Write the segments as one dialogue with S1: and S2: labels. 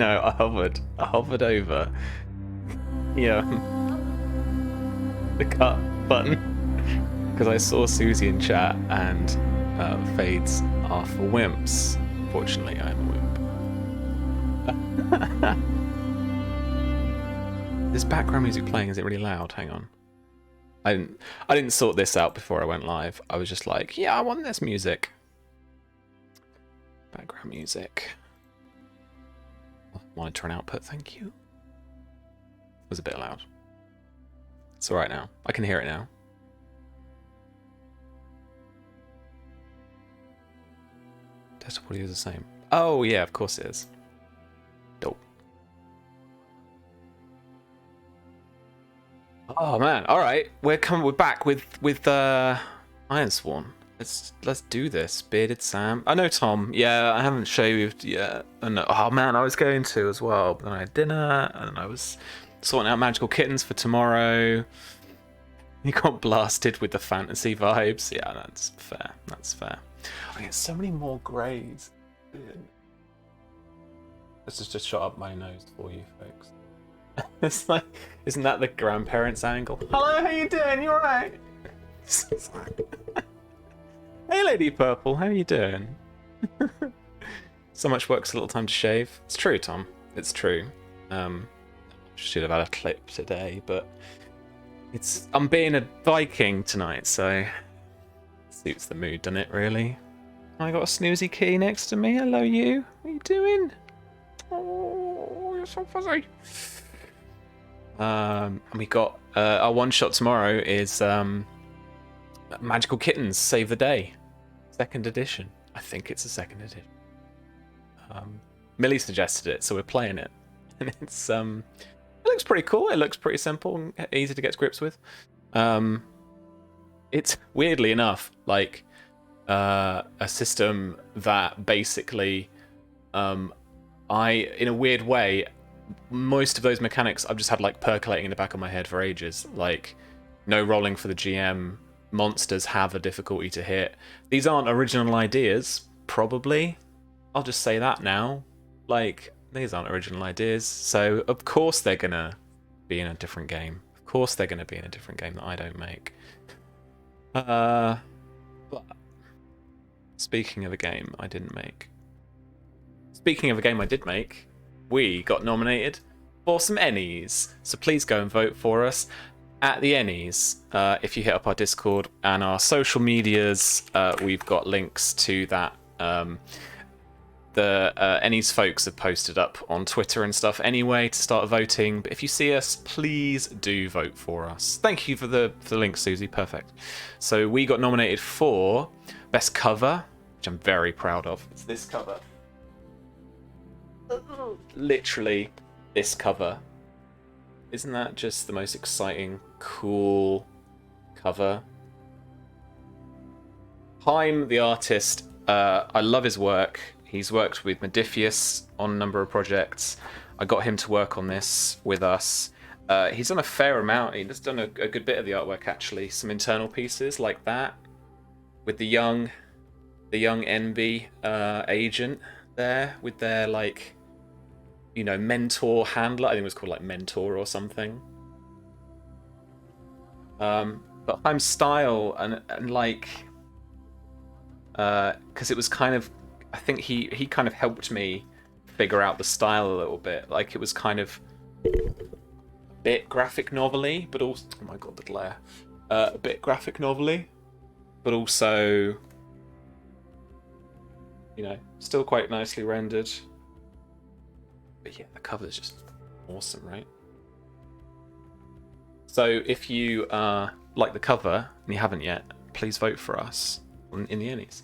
S1: I hovered over, yeah, the cut button because I saw Susie in chat and fades are for wimps. Fortunately, I'm a wimp. This background music playing, is it really loud? Hang on. I didn't sort this out before I went live. I was just like, yeah, I want this music. Background music. Monitor and output, thank you. It was a bit loud. It's alright now. I can hear it now. Desktop audio is the same. Oh yeah, of course it is. Dope. Oh man, alright. We're back with Ironsworn. Let's do this. Bearded Sam. I know Tom. Yeah, I haven't shaved yet. Oh man, I was going to as well, but then I had dinner and then I was sorting out magical kittens for tomorrow. You got blasted with the fantasy vibes. Yeah, that's fair. That's fair. I get so many more greys. Let's just shut up my nose for you folks. It's like, isn't that the grandparents angle? Hello, how you doing? You alright? Hey, Lady Purple, how you doing? So much work, so little time to shave. It's true, Tom. It's true. Should have had a clip today, but I'm being a Viking tonight, so it suits the mood, doesn't it? Really. I got a snoozy key next to me. Hello, you. What are you doing? Oh, you're so fuzzy. And we got our one shot tomorrow is Magical Kittens Save the Day, 2nd edition. I think it's a 2nd edition. Millie suggested it, so we're playing it, and it looks pretty cool. It looks pretty simple and easy to get to grips with. It's weirdly enough like a system that basically, in a weird way, most of those mechanics I've just had like percolating in the back of my head for ages. Like, no rolling for the GM. Monsters have a difficulty to hit. These aren't original ideas, probably. I'll just say that now. Like, these aren't original ideas. So, of course they're gonna be in a different game. Of course they're gonna be in a different game that I don't make. But speaking of a game I didn't make. Speaking of a game I did make, we got nominated for some Ennies. So please go and vote for us at the Ennies. If you hit up our Discord and our social medias, we've got links to that. The Ennies folks have posted up on Twitter and stuff anyway to start voting. But if you see us, please do vote for us. Thank you for the link, Susie. Perfect. So we got nominated for Best Cover, which I'm very proud of. It's this cover. Literally this cover. Isn't that just the most exciting, cool cover? Haim, the artist, I love his work. He's worked with Modifius on a number of projects. I got him to work on this with us. He's done a fair amount. He's done a good bit of the artwork, actually. Some internal pieces like that with the young NB agent there with their, like, you know, mentor handler. I think it was called like mentor or something. But I'm style and like, because it was kind of, I think he kind of helped me figure out the style a little bit. Like, it was kind of a bit graphic novel-y, but also, oh my god, the glare. A bit graphic novel-y, but also, you know, still quite nicely rendered. But yeah, the cover is just awesome, right? So if you like the cover and you haven't yet, please vote for us in the Ennies.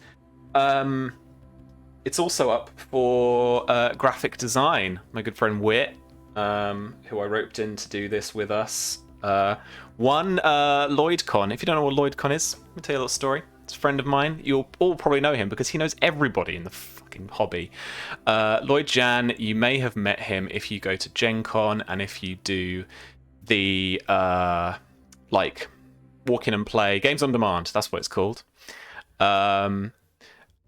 S1: It's also up for graphic design. My good friend Wit, who I roped in to do this with us, won LloydCon. If you don't know what LloydCon is, let me tell you a little story. It's a friend of mine. You'll all probably know him because he knows everybody in the fucking hobby. Lloyd Jan, you may have met him if you go to Gen Con and if you do the like walk in and play games on demand. That's what it's called.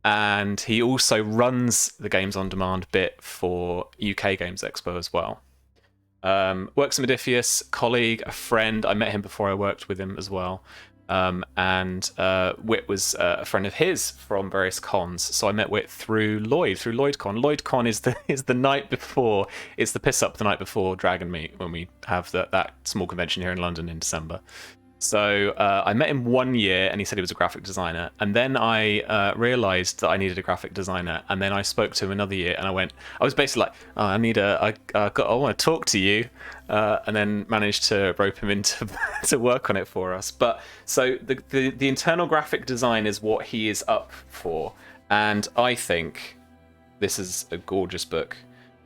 S1: and he also runs the Games on Demand bit for UK Games Expo as well. Works at Modifius, colleague, a friend. I met him before I worked with him as well. And Whit was a friend of his from various cons. So I met Whit through LloydCon. LloydCon is the night before. It's the piss up the night before Dragon Meet, when we have that small convention here in London in December. So I met him 1 year, and he said he was a graphic designer. And then I realized that I needed a graphic designer. And then I spoke to him another year, and I was basically like, oh, I want to talk to you. And then managed to rope him into to work on it for us. But so the internal graphic design is what he is up for. And I think this is a gorgeous book.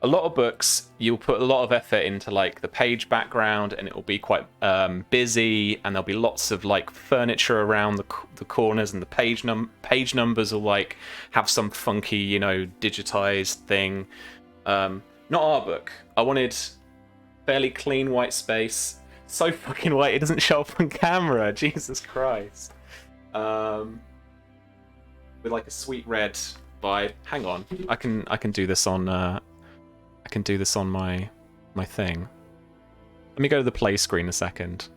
S1: A lot of books, you'll put a lot of effort into like the page background, and it will be quite busy, and there'll be lots of like furniture around the corners, and the page numbers will like have some funky, digitized thing. Not our book. I wanted fairly clean white space. So fucking white it doesn't show up on camera. Jesus Christ. With like a sweet red vibe. Hang on, I can do this on. I can do this on my thing. Let me go to the play screen a second.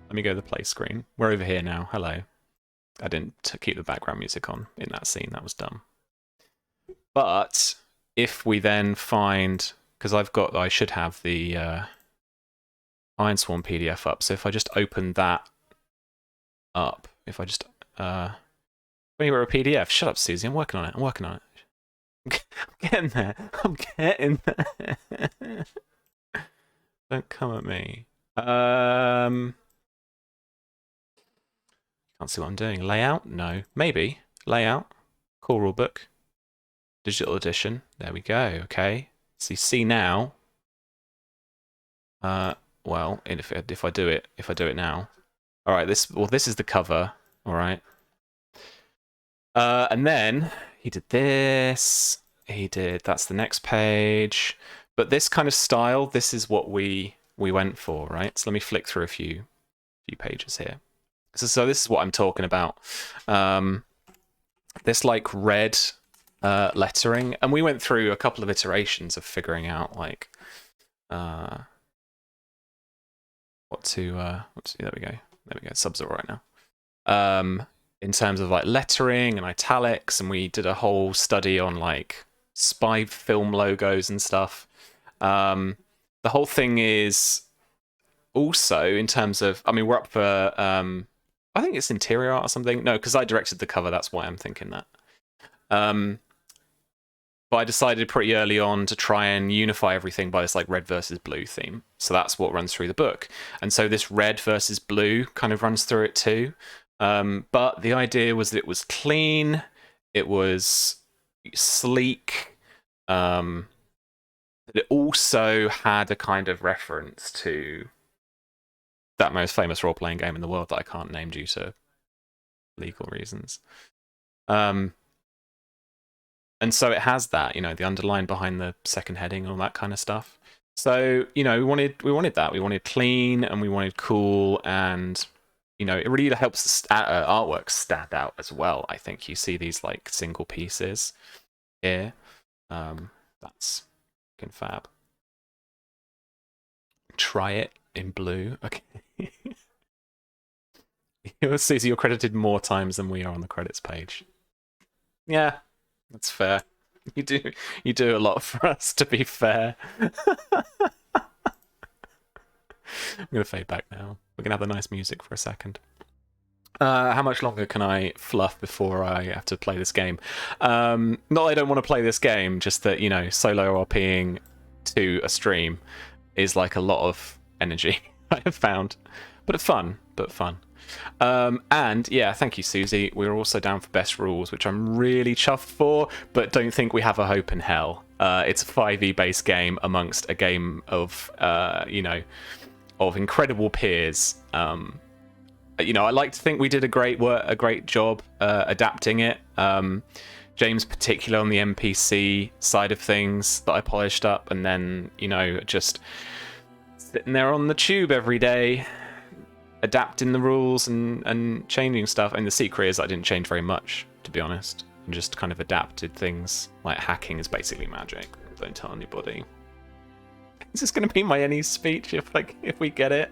S1: Let me go to the play screen. We're over here now. Hello. I didn't keep the background music on in that scene. That was dumb. But if we then find, because I should have the Ironsworn PDF up. So if I just open that up, if I just when you were a PDF, shut up, Susie. I'm working on it. I'm getting there. Don't come at me. Can't see what I'm doing. Layout? No. Maybe. Layout. Core rulebook. Digital edition. There we go. Okay. So you see now. Well, if I do it now. All right. This is the cover. All right. And then he did this. That's the next page. But this kind of style, this is what we went for, right? So let me flick through a few pages here. So this is what I'm talking about. This like red lettering, and we went through a couple of iterations of figuring out like what to there we go. Subs are right now. In terms of like lettering and italics, and we did a whole study on like spy film logos and stuff. The whole thing is also in terms of, I mean, we're up for I think it's interior art or something. No, because I directed the cover, that's why I'm thinking that. But I decided pretty early on to try and unify everything by this like red versus blue theme. So that's what runs through the book. And so this red versus blue kind of runs through it too. But the idea was that it was clean, it was sleek, it also had a kind of reference to that most famous role-playing game in the world that I can't name due to legal reasons. And so it has that, the underline behind the second heading and all that kind of stuff. So, we wanted that. We wanted clean and we wanted cool, and it really helps the artwork stand out as well. I think you see these like single pieces here. That's fucking fab. Try it in blue. Okay. Susie, you're credited more times than we are on the credits page. Yeah, that's fair. You do a lot for us, to be fair. I'm going to fade back now. We're going to have the nice music for a second. How much longer can I fluff before I have to play this game? Not that I don't want to play this game, just that, solo RPing to a stream is like a lot of energy, I have found. But fun. And yeah, thank you, Susie. We're also down for best rules, which I'm really chuffed for, but don't think we have a hope in hell. It's a 5e based game amongst a game of, of incredible peers. I like to think we did a great job adapting it. James, particularly on the NPC side of things, that I polished up, and then just sitting there on the tube every day, adapting the rules and changing stuff. And the secret is I didn't change very much, to be honest. and just kind of adapted things. Like hacking is basically magic. Don't tell anybody. Is this going to be my any speech if we get it?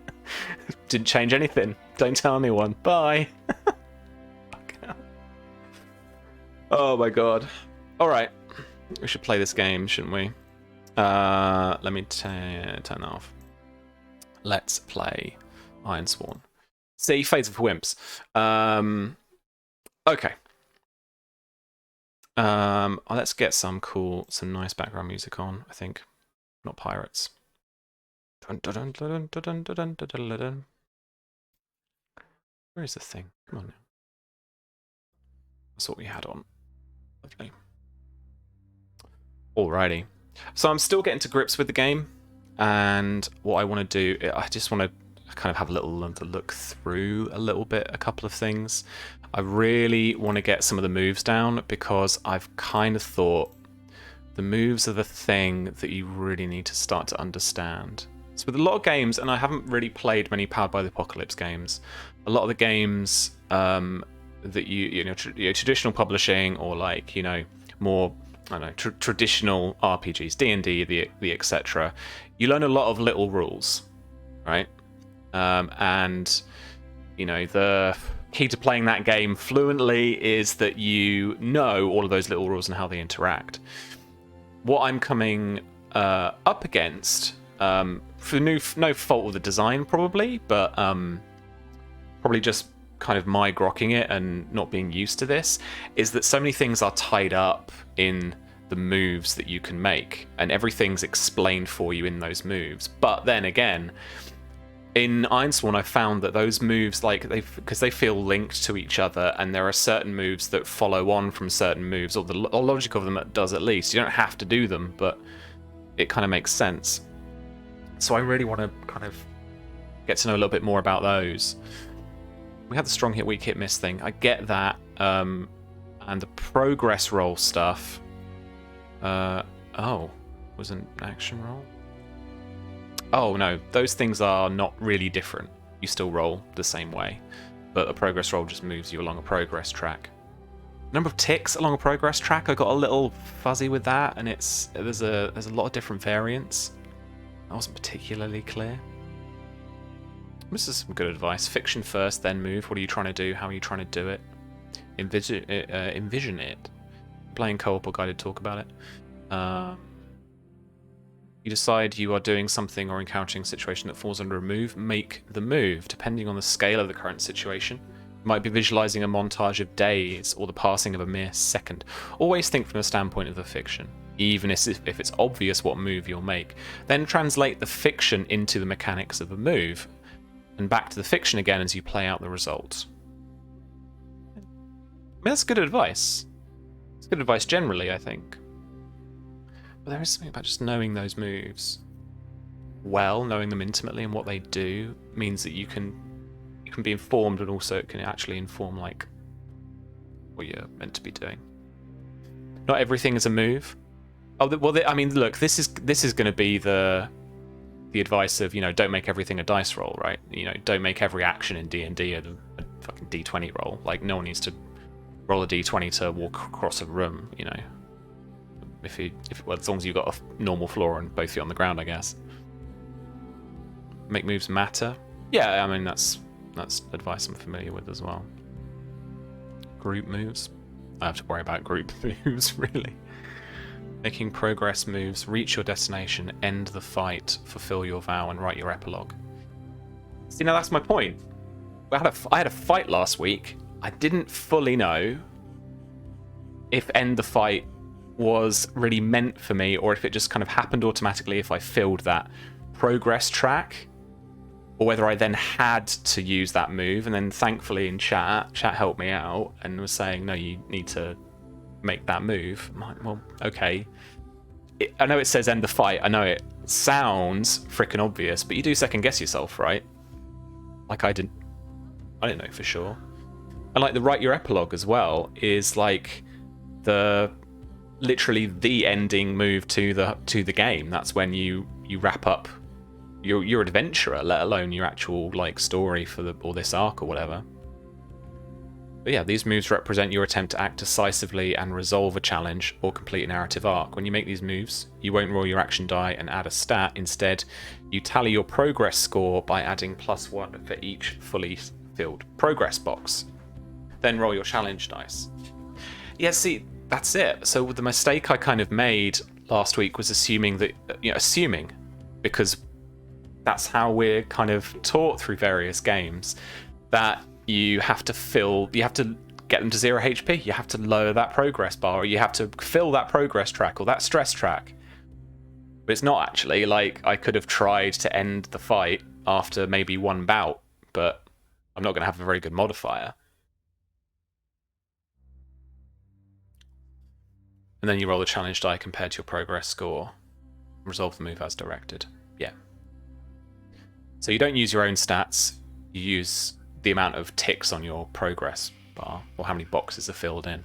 S1: Didn't change anything. Don't tell anyone. Bye. Oh my god. All right, we should play this game, shouldn't we? Let me turn that off. Let's play Ironsworn. See, Fades of Wimps. Okay. Let's get some nice background music on. I think, not pirates. Dun, dun, dun, dun, dun, dun, dun, dun, dun, dun. Where is the thing? Come on now. That's what we had on. Lovely. Alrighty. So I'm still getting to grips with the game, and what I want to do, I just want to kind of have a little look through a couple of things. I really want to get some of the moves down, because I've kind of thought the moves are the thing that you really need to start to understand. So with a lot of games, and I haven't really played many Powered by the Apocalypse games, a lot of the games that traditional publishing, or like, more, I don't know, traditional RPGs, D&D, the etc. You learn a lot of little rules, right? And the key to playing that game fluently is that you know all of those little rules and how they interact. What I'm coming up against, for no fault of the design probably, but probably just kind of my grokking it and not being used to this, is that so many things are tied up in the moves that you can make, and everything's explained for you in those moves. But then again, in Ironsworn, I found that those moves, because they feel linked to each other, and there are certain moves that follow on from certain moves, or the logic of them does at least. You don't have to do them, but it kind of makes sense. So I really want to kind of get to know a little bit more about those. We had the strong hit, weak hit, miss thing. I get that, and the progress roll stuff. Was an action roll? Oh no, those things are not really different. You still roll the same way, but a progress roll just moves you along a progress track. Number of ticks along a progress track, I got a little fuzzy with that, and there's a lot of different variants. That wasn't particularly clear. This is some good advice. Fiction first, then move. What are you trying to do? How are you trying to do it? Envision it. Playing co-op or guided talk about it. You decide you are doing something or encountering a situation that falls under a move, make the move. Depending on the scale of the current situation, you might be visualizing a montage of days or the passing of a mere second. Always think from the standpoint of the fiction, even if it's obvious what move you'll make. Then translate the fiction into the mechanics of a move, and back to the fiction again as you play out the results. I mean, that's good advice. It's good advice generally, I think. But there is something about just knowing those moves well, knowing them intimately and what they do, means that you can be informed, and also it can actually inform like what you're meant to be doing. Not everything is a move. Oh well, I mean, look, this is going to be the advice of, don't make everything a dice roll, right? Don't make every action in D&D a fucking D20 roll. Like, no one needs to roll a D20 to walk across a room, well, as long as you've got a normal floor and both feet on the ground, I guess. Make moves matter. Yeah, I mean, that's advice I'm familiar with as well. Group moves. I have to worry about group moves, really. Making progress moves, reach your destination, end the fight, fulfill your vow, and write your epilogue. See, now that's my point. I had a fight last week. I didn't fully know if end the fight was really meant for me, or if it just kind of happened automatically if I filled that progress track, or whether I then had to use that move. And then thankfully in chat helped me out and was saying, no, you need to make that move. I'm like, well, okay. I know it says end the fight. I know it sounds freaking obvious, but you do second guess yourself, right? Like I didn't know for sure. And like the write your epilogue as well is like literally the ending move to the game. That's when you wrap up your adventurer, let alone your actual like story for or this arc or whatever. But yeah, these moves represent your attempt to act decisively and resolve a challenge or complete a narrative arc. When you make these moves, you won't roll your action die and add a stat. Instead, you tally your progress score by adding +1 for each fully filled progress box. Then roll your challenge dice. Yeah, see, that's it. So the mistake I kind of made last week was assuming that, because that's how we're kind of taught through various games, that you have to get them to 0 HP, you have to lower that progress bar, or you have to fill that progress track or that stress track. But it's not actually. Like, I could have tried to end the fight after maybe one bout, but I'm not going to have a very good modifier. And then you roll the challenge die compared to your progress score. Resolve the move as directed. Yeah. So you don't use your own stats, you use the amount of ticks on your progress bar, or how many boxes are filled in.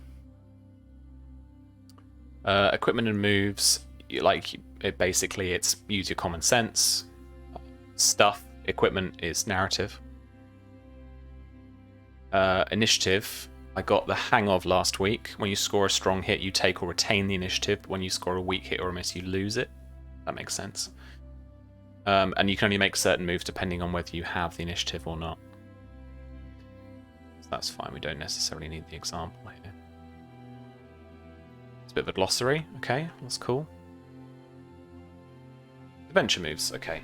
S1: Equipment and moves, it's use your common sense. Stuff, equipment is narrative. Initiative, I got the hang of last week. When you score a strong hit, you take or retain the initiative. When you score a weak hit or a miss, you lose it. That makes sense. And you can only make certain moves depending on whether you have the initiative or not. So that's fine, we don't necessarily need the example here. It's a bit of a glossary, okay, that's cool. Adventure moves, okay.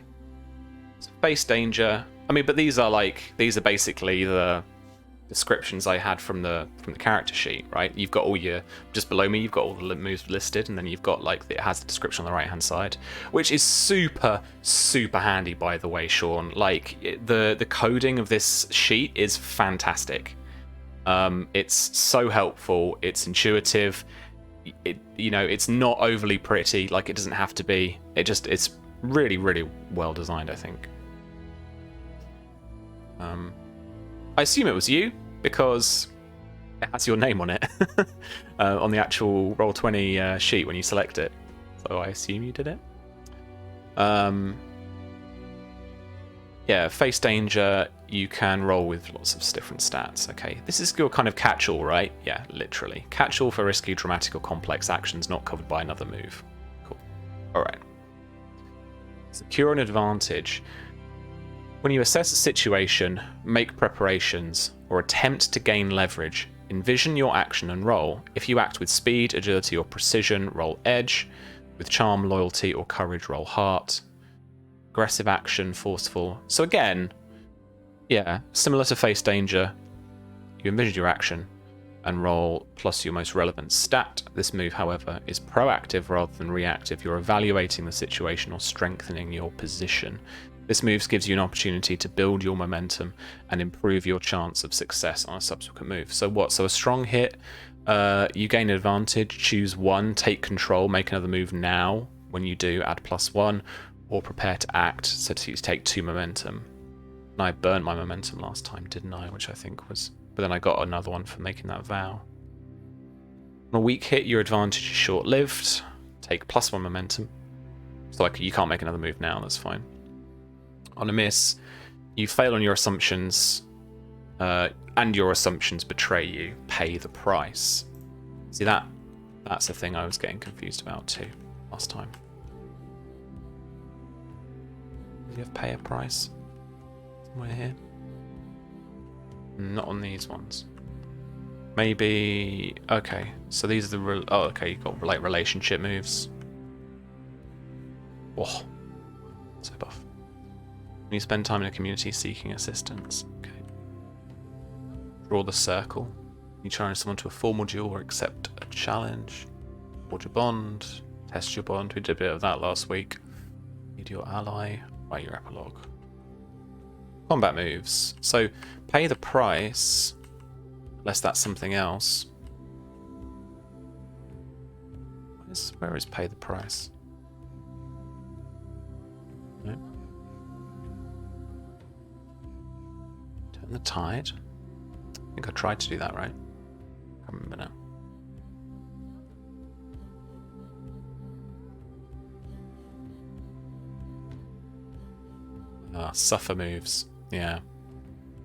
S1: So face danger. I mean, but these are basically the descriptions I had from the character sheet, right? You've got all your, just below me, you've got all the moves listed, and then you've got it has the description on the right hand side, which is super handy, by the way, Sean. The coding of this sheet is fantastic. It's so helpful, it's intuitive, it's not overly pretty, it doesn't have to be. It's really well designed, I think. I assume it was you, because it has your name on it on the actual Roll20 sheet when you select it. So I assume you did it. Yeah, face danger, you can roll with lots of different stats. Okay, this is your kind of catch-all, right? Yeah, literally. Catch-all for risky, dramatic, or complex actions not covered by another move. Cool. Alright. Secure an advantage. When you assess a situation, make preparations, or attempt to gain leverage, envision your action and roll. If you act with speed, agility, or precision, roll edge. With charm, loyalty, or courage, roll heart. Aggressive action, forceful. So again, yeah, similar to face danger, you envision your action and roll plus your most relevant stat. This move, however, is proactive rather than reactive. You're evaluating the situation or strengthening your position. This move gives you an opportunity to build your momentum and improve your chance of success on a subsequent move. So what? So a strong hit, you gain an advantage, choose one, take control, make another move now. When you do, add +1, or prepare to act, so to take 2 momentum. And I burnt my momentum last time, didn't I? Which I think was... But then I got another one for making that vow. On a weak hit, your advantage is short-lived. Take +1 momentum. So you can't make another move now, that's fine. On a miss, you fail on your assumptions, and your assumptions betray you. Pay the price. See, that's the thing I was getting confused about too last time. Do you have pay a price? Somewhere here? Not on these ones. Maybe... Okay, so these are the... Oh, okay, you've got relationship moves. Oh, so buff. When you spend time in a community seeking assistance. Okay. Draw the circle. You challenge someone to a formal duel or accept a challenge. Forge a bond. Test your bond. We did a bit of that last week. Need your ally. Write your epilogue. Combat moves. So pay the price. Unless that's something else. Where is pay the price? No. Turn the tide. I think I tried to do that, right? I can't remember now. Suffer moves. Yeah.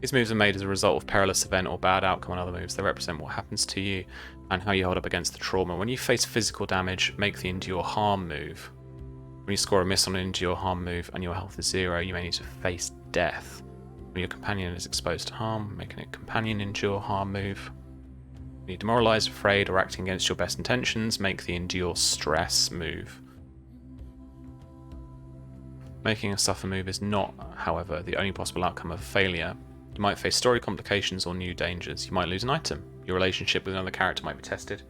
S1: These moves are made as a result of perilous event or bad outcome on other moves. They represent what happens to you and how you hold up against the trauma. When you face physical damage, make the endure harm move. When you score a miss on an endure harm move and your health is 0, you may need to face death. When your companion is exposed to harm, making a companion endure harm move. When you're demoralized, afraid, or acting against your best intentions, make the endure stress move. Making a suffer move is not, however, the only possible outcome of failure. You might face story complications or new dangers. You might lose an item. Your relationship with another character might be tested.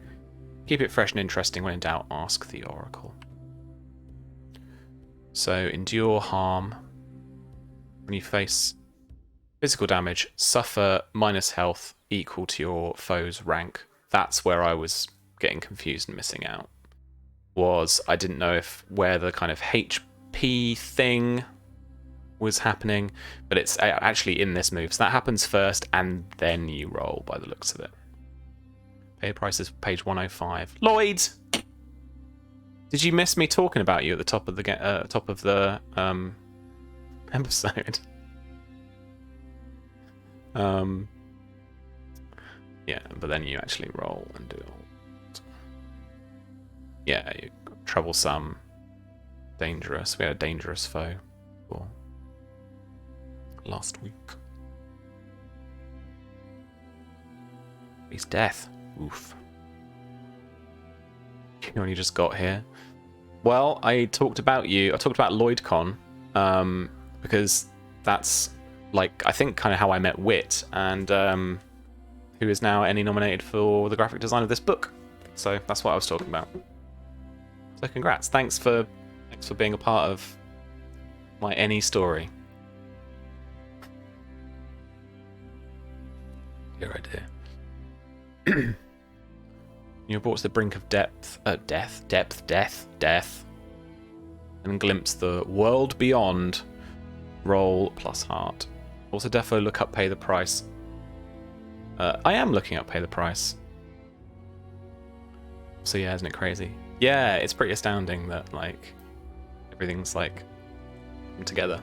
S1: Keep it fresh and interesting. When in doubt, ask the Oracle. So, endure harm. When you face physical damage, suffer minus health equal to your foe's rank. That's where I was getting confused and missing out. I didn't know where the kind of HP thing was happening, but it's actually in this move. So that happens first, and then you roll by the looks of it. Pay prices, page 105. Lloyd! Did you miss me talking about you at the top of the episode? Yeah, but then you actually roll and do it all. Yeah, you're troublesome, dangerous. We had a dangerous foe for last week. He's death. Oof. You only just got here. Well, I talked about you. I talked about LloydCon, because that's like I think kind of how I met Wit, and who is now Annie nominated for the graphic design of this book. So that's what I was talking about. So congrats. Thanks for being a part of my Annie story. Dear idea. You're brought to the brink of death, and glimpse the world beyond. Roll plus heart. Also, defo look up, pay the price. I am looking up, pay the price. So yeah, isn't it crazy? Yeah, it's pretty astounding that like everything's like come together.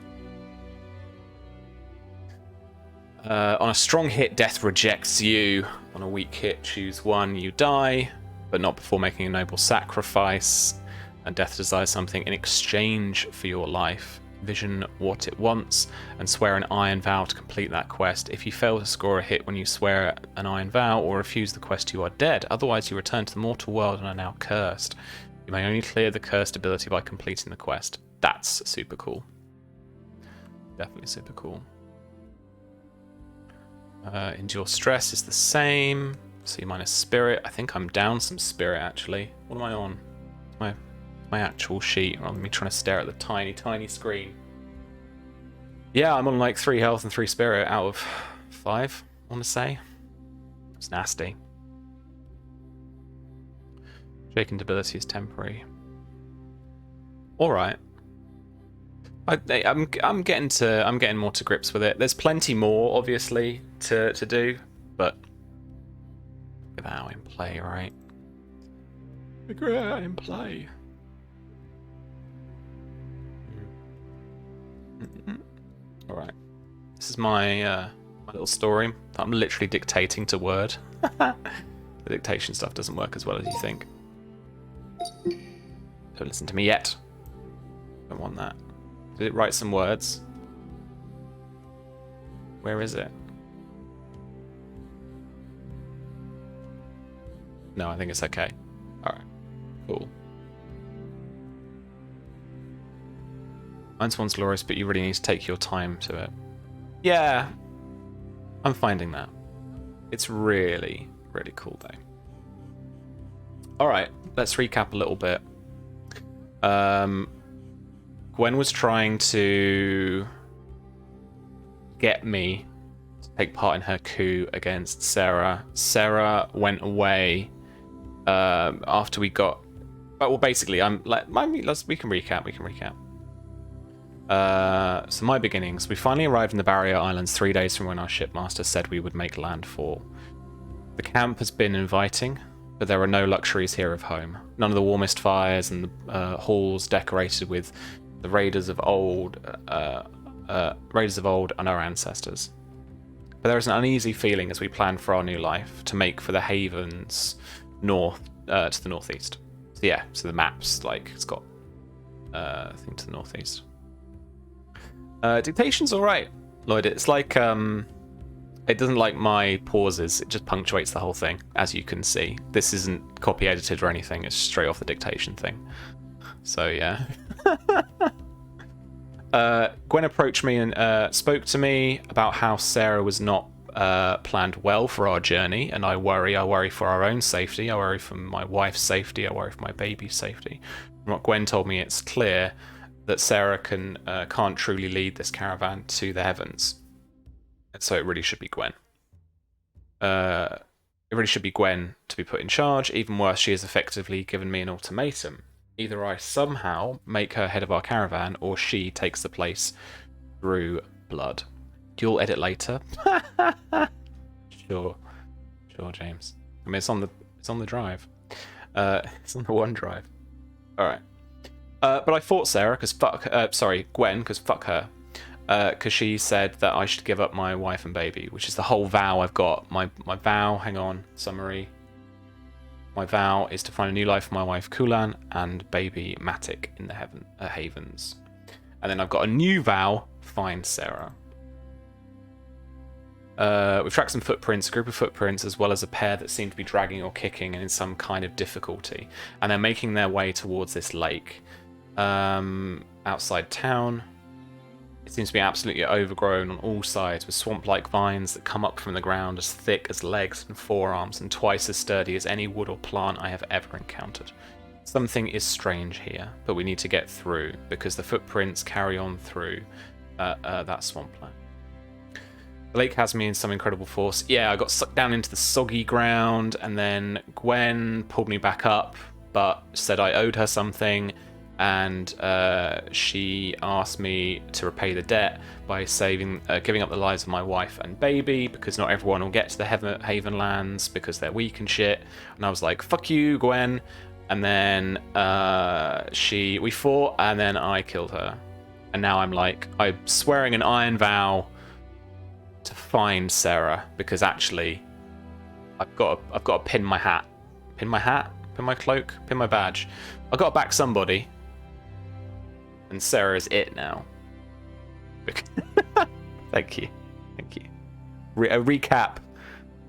S1: On a strong hit, death rejects you. On a weak hit, choose one, you die, but not before making a noble sacrifice. And death desires something in exchange for your life. Vision what it wants and swear an iron vow to complete that quest. If you fail to score a hit when you swear an iron vow or refuse the quest, you are dead. Otherwise, you return to the mortal world and are now cursed. You may only clear the cursed ability by completing the quest. That's super cool. Definitely super cool. Endure stress is the same. C minus spirit. I think I'm down some spirit actually. What am I on? My actual sheet, rather than me trying to stare at the tiny screen. Yeah, I'm on like 3 health and 3 spirit out of 5, I want to say. It's nasty. Shaken ability is temporary. Alright. I'm getting more to grips with it. There's plenty more, obviously, to do, but figure that out in play, right? Figure it out in play. Alright. This is my my little story that I'm literally dictating to Word. The dictation stuff doesn't work as well as you think. Don't listen to me yet. Don't want that. Did it write some words? Where is it? No, I think it's okay. Alright. Cool. Ironsworn's glorious, but you really need to take your time to it. Yeah. I'm finding that. It's really, really cool though. Alright, let's recap a little bit. Gwen was trying to get me to take part in her coup against Sarah. Sarah went away after we got. Well, basically, we can recap. So my beginnings. We finally arrived in the Barrier Islands 3 days from when our shipmaster said we would make landfall. The camp has been inviting, but there are no luxuries here of home. None of the warmest fires and the halls decorated with the raiders of old and our ancestors. But there is an uneasy feeling as we plan for our new life to make for the havens north to the northeast. So yeah, so the map's like it's got thing to the northeast. Dictation's all right, Lloyd. It's like it doesn't like my pauses. It just punctuates the whole thing, as you can see. This isn't copy edited or anything. It's straight off the dictation thing. So yeah. Gwen approached me and spoke to me about how Sarah was not planned well for our journey, and I worry for our own safety. I worry for my wife's safety. I worry for my baby's safety. From what Gwen told me, it's clear that Sarah can't truly lead this caravan to the heavens. And so it really should be Gwen. It really should be Gwen to be put in charge. Even worse, she has effectively given me an ultimatum. Either I somehow make her head of our caravan, or she takes the place through blood. You'll edit later. Sure, James. I mean, it's on the drive. It's on the OneDrive. All right. But I fought Sarah because Gwen, because fuck her. Because she said that I should give up my wife and baby, which is the whole vow I've got. My vow. Hang on. Summary. My vow is to find a new life for my wife Kulan and baby Matic in the havens. And then I've got a new vow: find Sarah. We've tracked some footprints, a group of footprints, as well as a pair that seem to be dragging or kicking and in some kind of difficulty. And they're making their way towards this lake. Outside town. It seems to be absolutely overgrown on all sides, with swamp-like vines that come up from the ground as thick as legs and forearms and twice as sturdy as any wood or plant I have ever encountered. Something is strange here, but we need to get through, because the footprints carry on through that swampland. The lake has me in some incredible force. Yeah, I got sucked down into the soggy ground, and then Gwen pulled me back up, but said I owed her something, and she asked me to repay the debt by giving up the lives of my wife and baby, because not everyone will get to the Haven lands because they're weak and shit. And I was like, fuck you, Gwen. And then we fought, and then I killed her. And now I'm swearing an iron vow to find Sarah, because actually I've got to pin my hat, pin my cloak, pin my badge. I've got to back somebody. And Sarah's it now. Thank you. A recap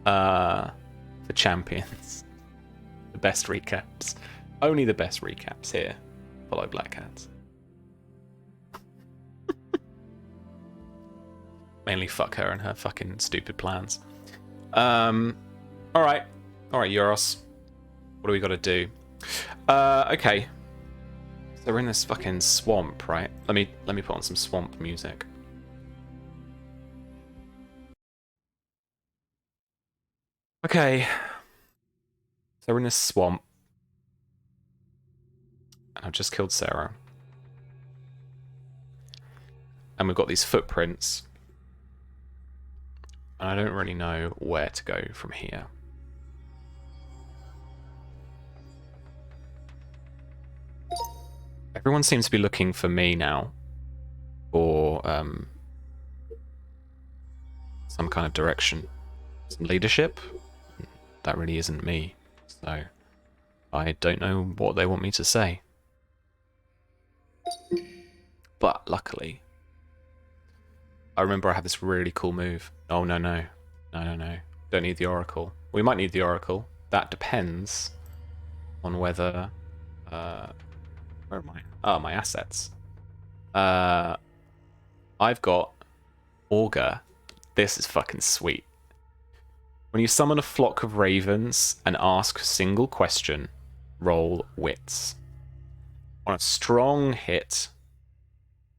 S1: for champions. The best recaps. Only the best recaps here. Follow Black Hats. Mainly fuck her and her fucking stupid plans. Alright, Euros. What do we got to do? Okay. So we're in this fucking swamp, right? Let me put on some swamp music. Okay. So we're in this swamp. And I've just killed Sarah. And we've got these footprints. And I don't really know where to go from here. Everyone seems to be looking for me now, for some kind of direction, some leadership. That really isn't me, so I don't know what they want me to say. But luckily, I remember I have this really cool move. Oh no. Don't need the Oracle. We might need the Oracle. That depends on whether where am I? Oh, my assets. I've got Augur. This is fucking sweet. When you summon a flock of ravens and ask a single question, roll wits. On a strong hit,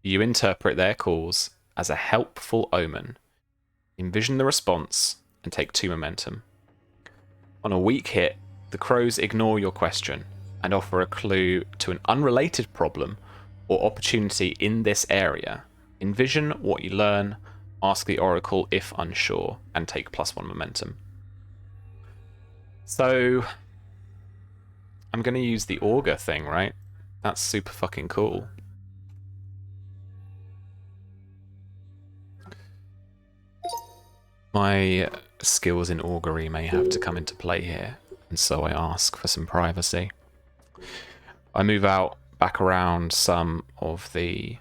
S1: you interpret their calls as a helpful omen. Envision the response and take 2 momentum. On a weak hit, the crows ignore your question and offer a clue to an unrelated problem or opportunity in this area. Envision what you learn, ask the Oracle if unsure, and take +1 momentum. So, I'm going to use the Augur thing, right? That's super fucking cool. My skills in augury may have to come into play here, and so I ask for some privacy. I move out back around some of the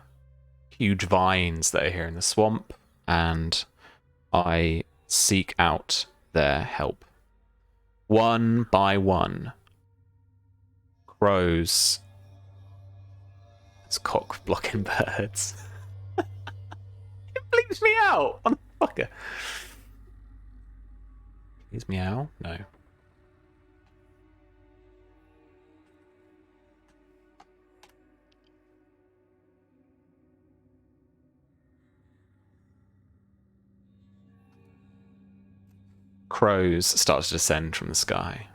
S1: huge vines that are here in the swamp, and I seek out their help. One by one, crows. It's cock blocking birds. It bleeps me out, motherfucker. Please meow? No. Crows start to descend from the sky.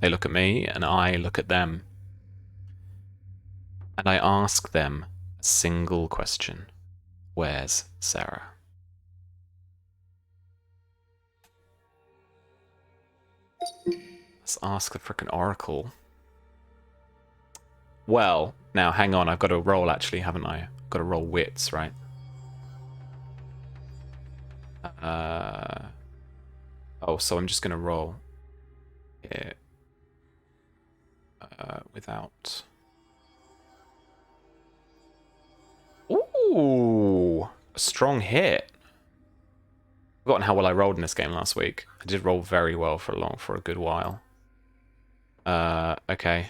S1: They look at me, and I look at them. And I ask them a single question. Where's Sarah? Let's ask the frickin' oracle. Well, now hang on, I've got to roll actually, haven't I? I've got to roll wits, right? Oh, so I'm just going to roll it without... Ooh, a strong hit. I've forgotten how well I rolled in this game last week. I did roll very well for a good while. Okay.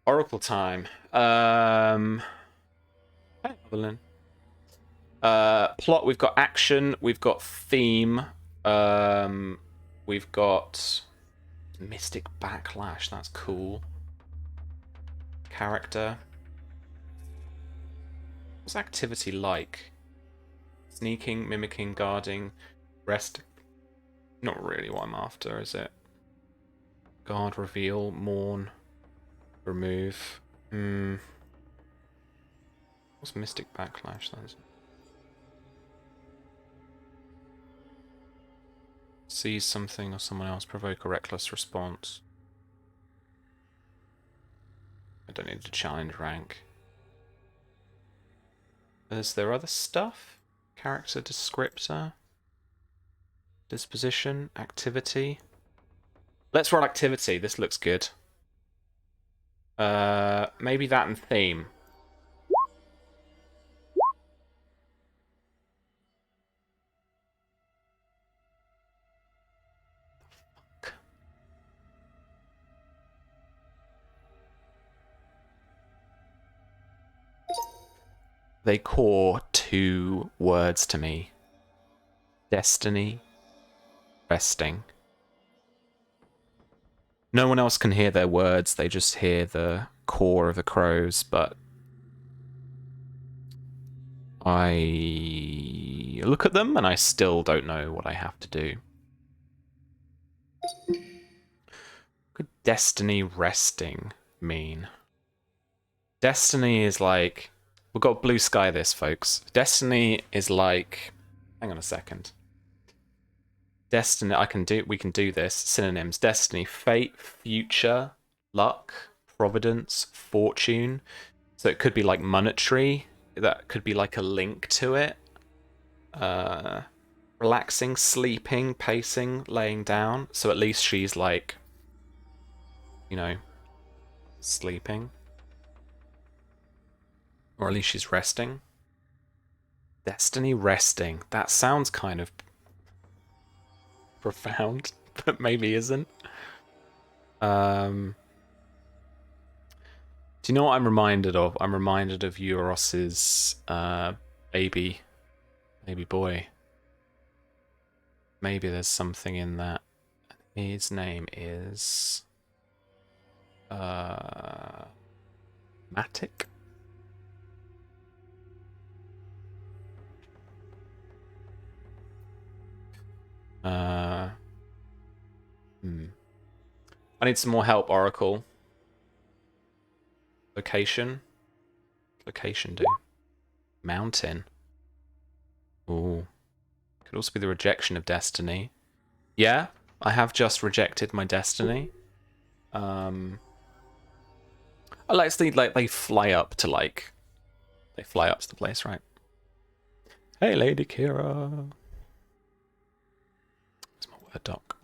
S1: Oracle time. Hey, Evelyn. Plot, we've got action, we've got theme, we've got mystic backlash, that's cool. Character. What's activity like? Sneaking, mimicking, guarding, rest. Not really what I'm after, is it? Guard, reveal, mourn, remove. What's mystic backlash? That is. Seize something or someone else, provoke a reckless response. I don't need to challenge rank. Is there other stuff? Character descriptor? Disposition? Activity? Let's roll activity. This looks good. Maybe that and theme. They core two words to me. Destiny, resting. No one else can hear their words, they just hear the core of the crows, but I look at them and I still don't know what I have to do. What could destiny resting mean? Destiny is like... We've got blue sky this, folks. Destiny is like... Hang on a second. Destiny, we can do this. Synonyms. Destiny, fate, future, luck, providence, fortune. So it could be like monetary. That could be like a link to it. Relaxing, sleeping, pacing, laying down. So at least she's like, you know, sleeping. Or at least she's resting. Destiny resting. That sounds kind of profound, but maybe isn't. Do you know what I'm reminded of? I'm reminded of Euros's baby boy. Maybe there's something in that. His name is Matic. I need some more help, Oracle. Location. Location, do. Mountain. Ooh. Could also be the rejection of destiny. Yeah, I have just rejected my destiny. I like to think like they fly up to like They fly up to the place, right? Hey, Lady Kira. Where's my word doc?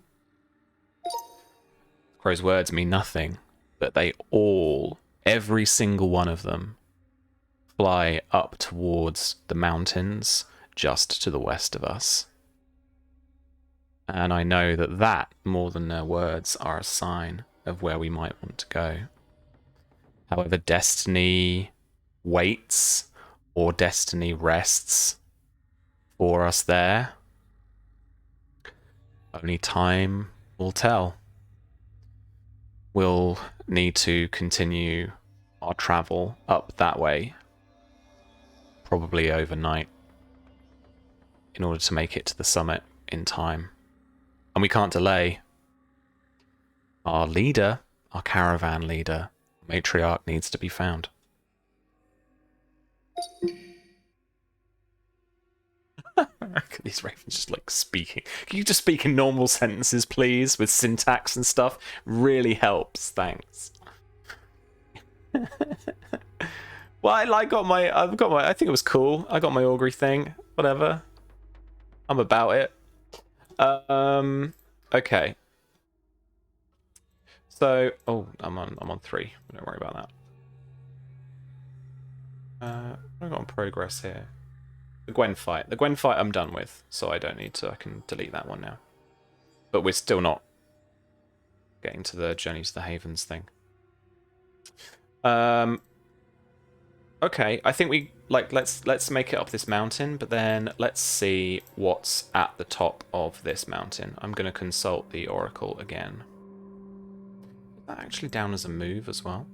S1: Crow's words mean nothing, but they all, every single one of them, fly up towards the mountains just to the west of us. And I know that that, more than their words, are a sign of where we might want to go. However, destiny waits or destiny rests for us there. Only time will tell. We'll need to continue our travel up that way, probably overnight, in order to make it to the summit in time. And we can't delay. Our leader, our caravan leader, matriarch, needs to be found. These ravens just like speaking. Can you just speak in normal sentences, please, with syntax and stuff? Really helps. Thanks. Well, I got my. I think it was cool. I got my augury thing. Whatever. I'm about it. Okay. So, I'm on 3. Don't worry about that. I've got on progress here. The Gwen fight. The Gwen fight I'm done with, so I don't need to. I can delete that one now. But we're still not getting to the Journey to the Havens thing. Okay, I think we let's make it up this mountain, but then let's see what's at the top of this mountain. I'm going to consult the oracle again. Is that actually down as a move as well?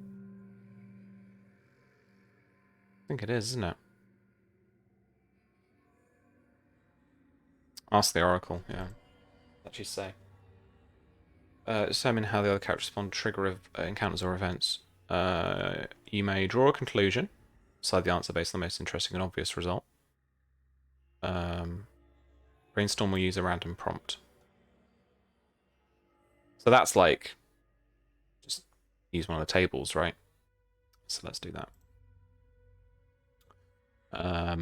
S1: I think it is, isn't it? Ask the oracle, yeah. What you say? Determine how the other characters respond to trigger encounters or events. You may draw a conclusion. Decide the answer based on the most interesting and obvious result. Brainstorm will use a random prompt. So that's like just use one of the tables, right? So let's do that. A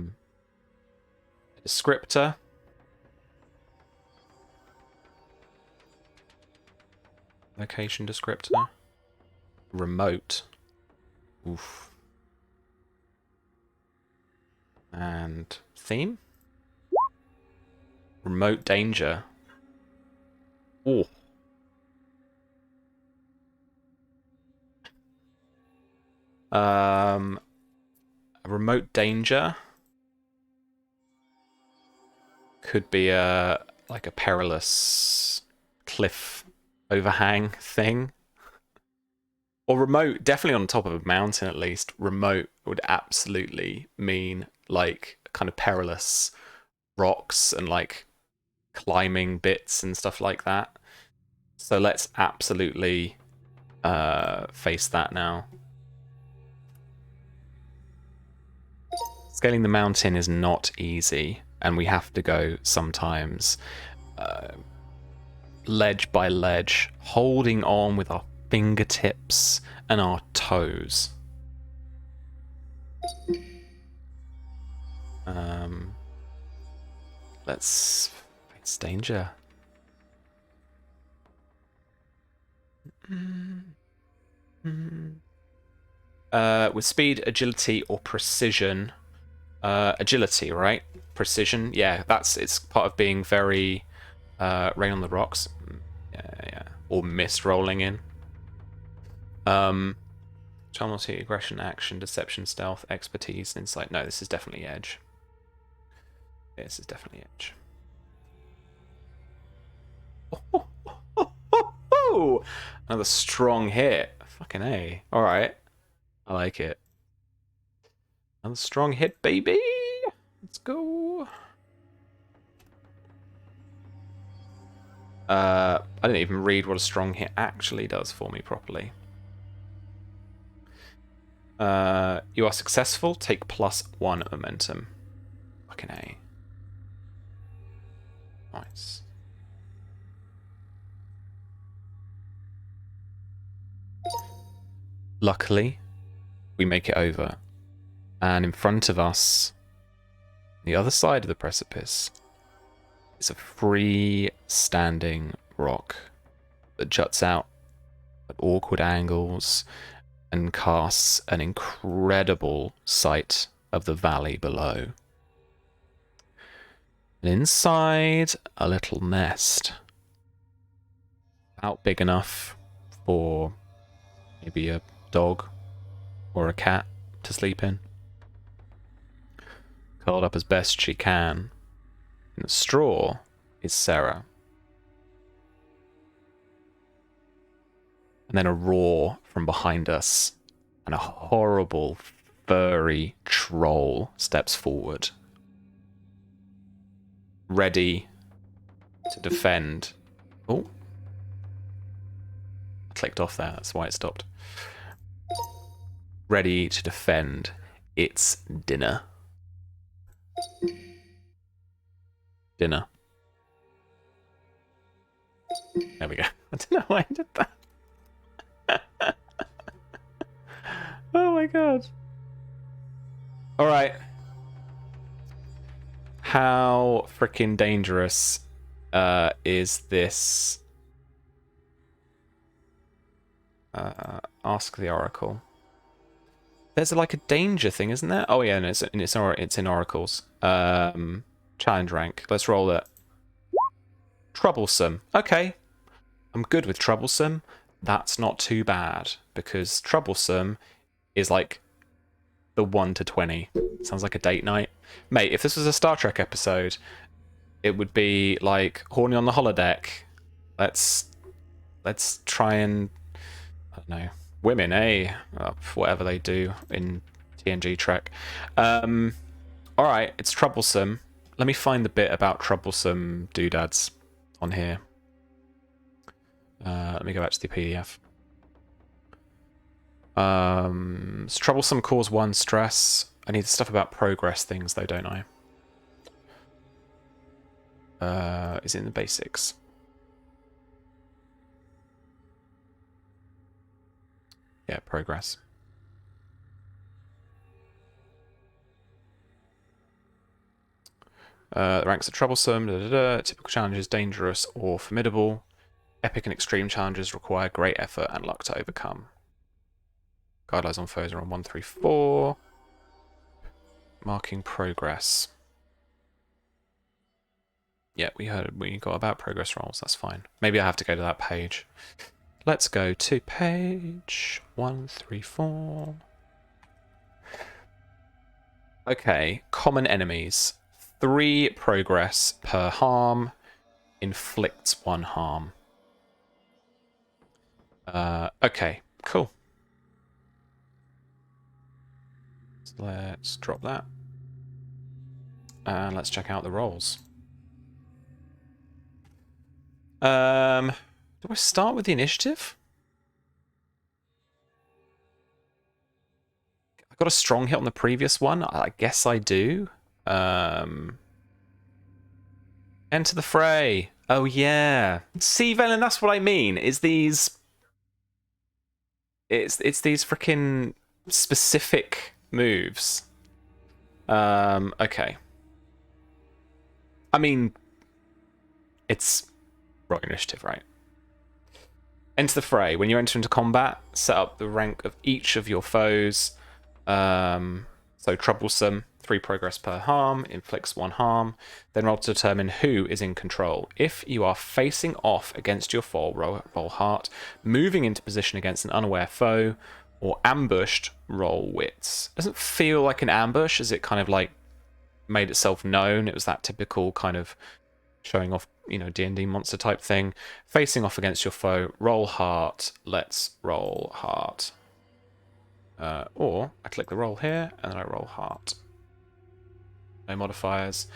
S1: descriptor. Location descriptor. Remote. Oof. And theme. Remote danger. Oh. Remote danger could be like a perilous cliff overhang thing. Or remote, definitely on top of a mountain at least. Remote would absolutely mean like kind of perilous rocks and like climbing bits and stuff like that. So let's absolutely face that now. Scaling the mountain is not easy, and we have to go sometimes ledge by ledge, holding on with our fingertips and our toes. Let's face danger. With speed, agility, or precision. Agility, right? Precision, yeah, it's part of being very rain on the rocks. Yeah. Or mist rolling in. Charmlessly, aggression, action, deception, stealth, expertise, insight. No, this is definitely edge. This is definitely edge. Another strong hit. Fucking A. Alright. I like it. Another strong hit, baby. Let's go. I didn't even read what a strong hit actually does for me properly. You are successful. Take +1 momentum. Fucking A. Nice. Luckily, we make it over. And in front of us, the other side of the precipice, is a free-standing rock that juts out at awkward angles and casts an incredible sight of the valley below. And inside, a little nest, about big enough for maybe a dog or a cat to sleep in. Curled up as best she can. In the straw is Sarah. And then a roar from behind us, and a horrible, furry troll steps forward, ready to defend. Oh, I clicked off there, that's why it stopped. Ready to defend its dinner. Dinner. There we go. I don't know why I did that. Oh my god. Alright. How freaking dangerous is this? Ask the Oracle. There's like a danger thing, isn't there? Oh yeah, and it's in Oracles. Challenge rank. Let's roll it. Troublesome. Okay. I'm good with troublesome. That's not too bad, because troublesome is like the 1 to 20. Sounds like a date night. Mate, if this was a Star Trek episode, it would be like horny on the holodeck. Let's try and, I don't know, women, eh? Whatever they do in TNG Trek. Alright, it's troublesome. Let me find the bit about troublesome doodads on here. Let me go back to the PDF. So troublesome cause 1 stress. I need the stuff about progress things though, don't I? Is it in the basics? Yeah, progress. The ranks are troublesome, typical challenges, dangerous or formidable. Epic and extreme challenges require great effort and luck to overcome. Guidelines on foes are on 134. Marking progress. Yeah, we got about progress rolls, that's fine. Maybe I have to go to that page. Let's go to page 134. Okay, common enemies. 3 progress per harm. Inflicts 1 harm. Okay, cool. So let's drop that. And let's check out the rolls. Do I start with the initiative? I got a strong hit on the previous one. I guess I do. Enter the fray. Oh yeah. See, Velen, that's what I mean. Is these... It's these freaking specific moves. Okay. I mean, it's wrong initiative, right? Enter the fray. When you enter into combat, set up the rank of each of your foes. So troublesome, 3 progress per harm, inflicts 1 harm. Then roll to determine who is in control. If you are facing off against your foe, roll heart. Moving into position against an unaware foe, or ambushed, roll wits. Doesn't feel like an ambush, as it kind of like made itself known. It was that typical kind of showing off, you know, D&D monster type thing. Facing off against your foe, roll heart. Let's roll heart. Or I click the roll here and then I roll heart. No modifiers.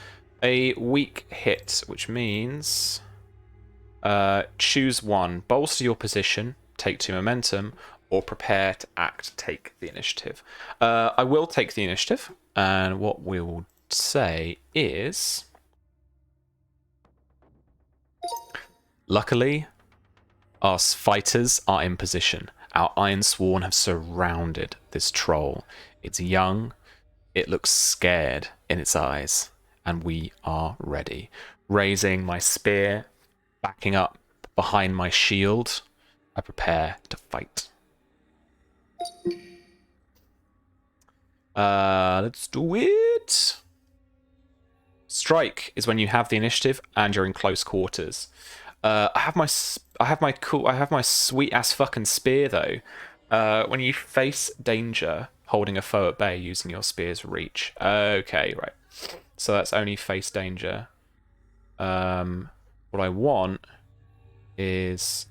S1: A weak hit, which means choose 1. Bolster your position, take 2 momentum, or prepare to act, take the initiative. I will take the initiative, and what we will say is... Luckily, our fighters are in position. Our Ironsworn have surrounded this troll. It's young, It looks scared in its eyes, and we are ready. Raising my spear, backing up behind my shield, I prepare to fight. Let's do it. Strike is when you have the initiative and you're in close quarters. I have my sweet ass fucking spear though. When you face danger, holding a foe at bay using your spear's reach. Okay, right. So that's only face danger. What I want is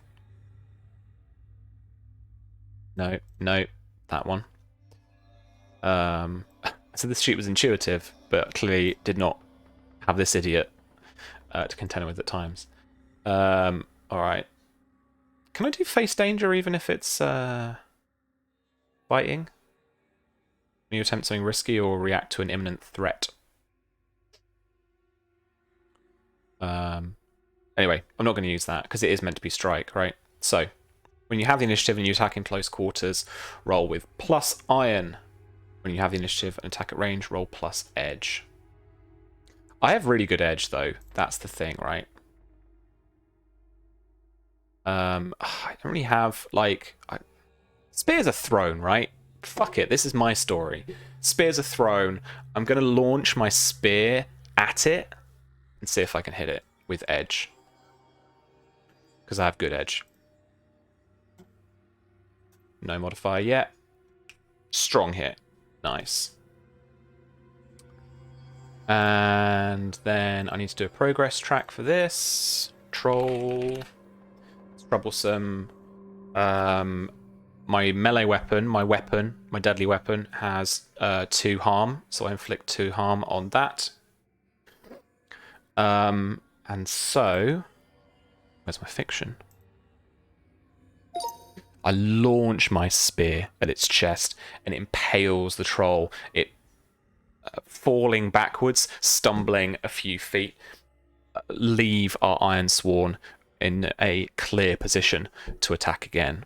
S1: no, that one. So this sheet was intuitive, but clearly did not have this idiot to contend with at times. All right. Can I do face danger even if it's fighting? When you attempt something risky or react to an imminent threat. Anyway, I'm not going to use that because it is meant to be strike, right? So, when you have the initiative and you attack in close quarters, roll with plus iron. When you have the initiative and attack at range, roll plus edge. I have really good edge, though. That's the thing, right? I don't really have, like... Spears are thrown, right? Fuck it, this is my story. Spears are thrown. I'm going to launch my spear at it and see if I can hit it with edge. Because I have good edge. No modifier yet. Strong hit. Nice. And then I need to do a progress track for this. Troll. It's troublesome. My melee weapon, my deadly weapon, has 2 harm. So I inflict 2 harm on that. And so... Where's my fiction? I launch my spear at its chest and it impales the troll. It falling backwards, stumbling a few feet, leave our Ironsworn in a clear position to attack again.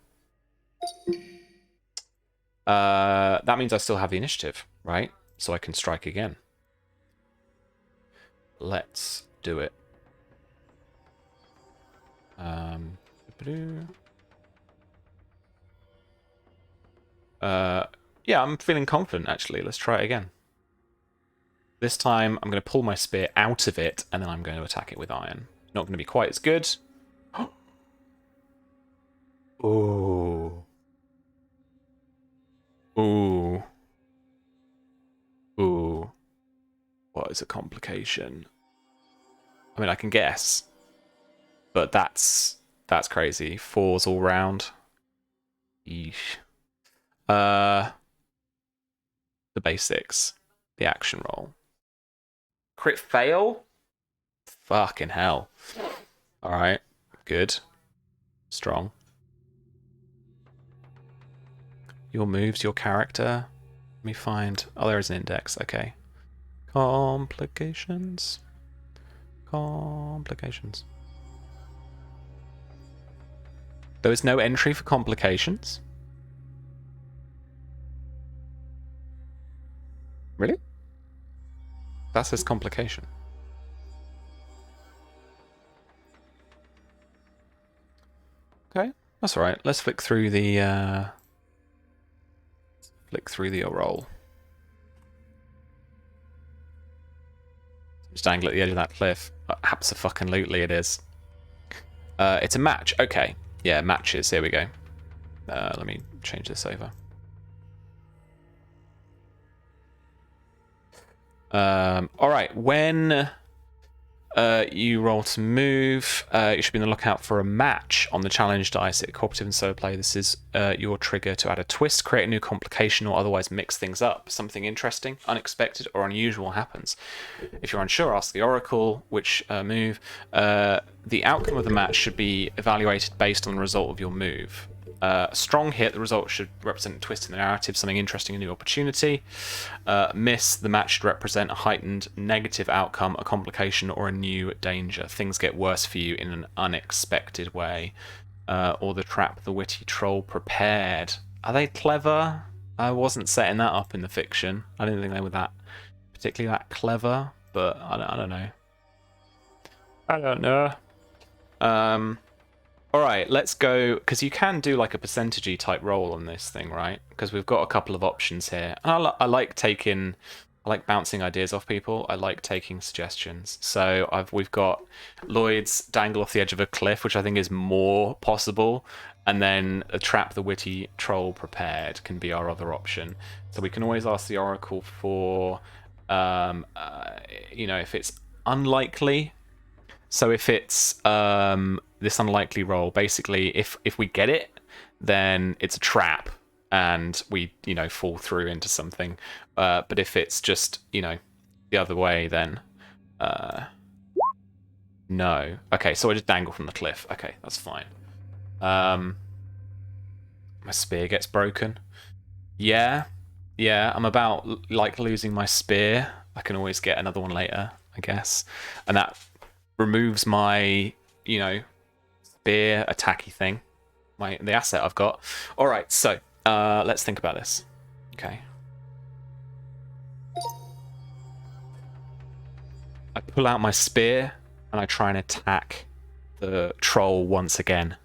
S1: That means I still have the initiative, right? So I can strike again. Let's do it. Yeah, I'm feeling confident, actually. Let's try it again. This time, I'm going to pull my spear out of it, and then I'm going to attack it with iron. Not going to be quite as good. Ooh. Ooh. Ooh. What is a complication? I mean, I can guess. But that's crazy. 4s all round. Yeesh. The basics. The action roll. Crit fail? Fucking hell. Alright. Good. Strong. Your moves, your character. Let me find... Oh, there is an index. Okay. Complications. Complications. There is no entry for complications? Really? That says complication. Okay, that's all right. Let's flick through the roll. Just angle at the edge of that cliff. Abso-fucking-lutely it is. It's a match. Okay. Yeah, matches. Here we go. Let me change this over. Alright, when you roll to move, you should be on the lookout for a match on the challenge dice at cooperative and solo play. This is your trigger to add a twist, create a new complication, or otherwise mix things up. Something interesting, unexpected, or unusual happens. If you're unsure, ask the Oracle which move. The outcome of the match should be evaluated based on the result of your move. A strong hit, the result should represent a twist in the narrative, something interesting, a new opportunity. Miss, the match should represent a heightened negative outcome, a complication, or a new danger. Things get worse for you in an unexpected way. Or the trap the witty troll prepared. Are they clever? I wasn't setting that up in the fiction. I didn't think they were that particularly that clever, but I don't know. I don't know. All right, let's go, because you can do like a percentagey type roll on this thing, right? Because we've got a couple of options here. And I like bouncing ideas off people. I like taking suggestions. So we've got Lloyd's dangle off the edge of a cliff, which I think is more possible, and then a trap the witty troll prepared can be our other option. So we can always ask the oracle for, if it's unlikely. So if it's this unlikely roll, basically, if we get it, then it's a trap, and we fall through into something. But if it's just the other way, then no. Okay, so I just dangle from the cliff. Okay, that's fine. My spear gets broken. Yeah, I'm about like losing my spear. I can always get another one later, I guess, and that removes my spear attacky thing, the asset I've got. All right, so let's think about this. Okay, I pull out my spear and I try and attack the troll once again.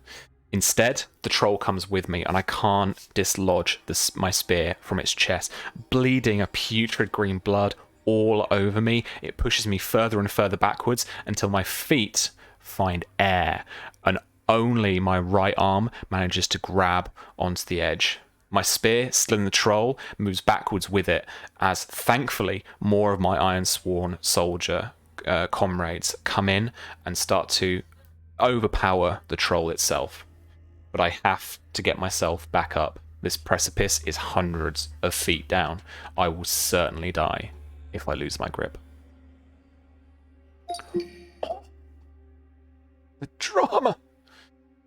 S1: Instead, the troll comes with me and I can't dislodge my spear from its chest, bleeding a putrid green blood all over me. It pushes me further and further backwards until my feet find air, and only my right arm manages to grab onto the edge. My spear, still in the troll, moves backwards with it, as thankfully more of my Ironsworn soldier comrades come in and start to overpower the troll itself. But I have to get myself back up. This precipice is hundreds of feet down. I will certainly die if I lose my grip. The drama.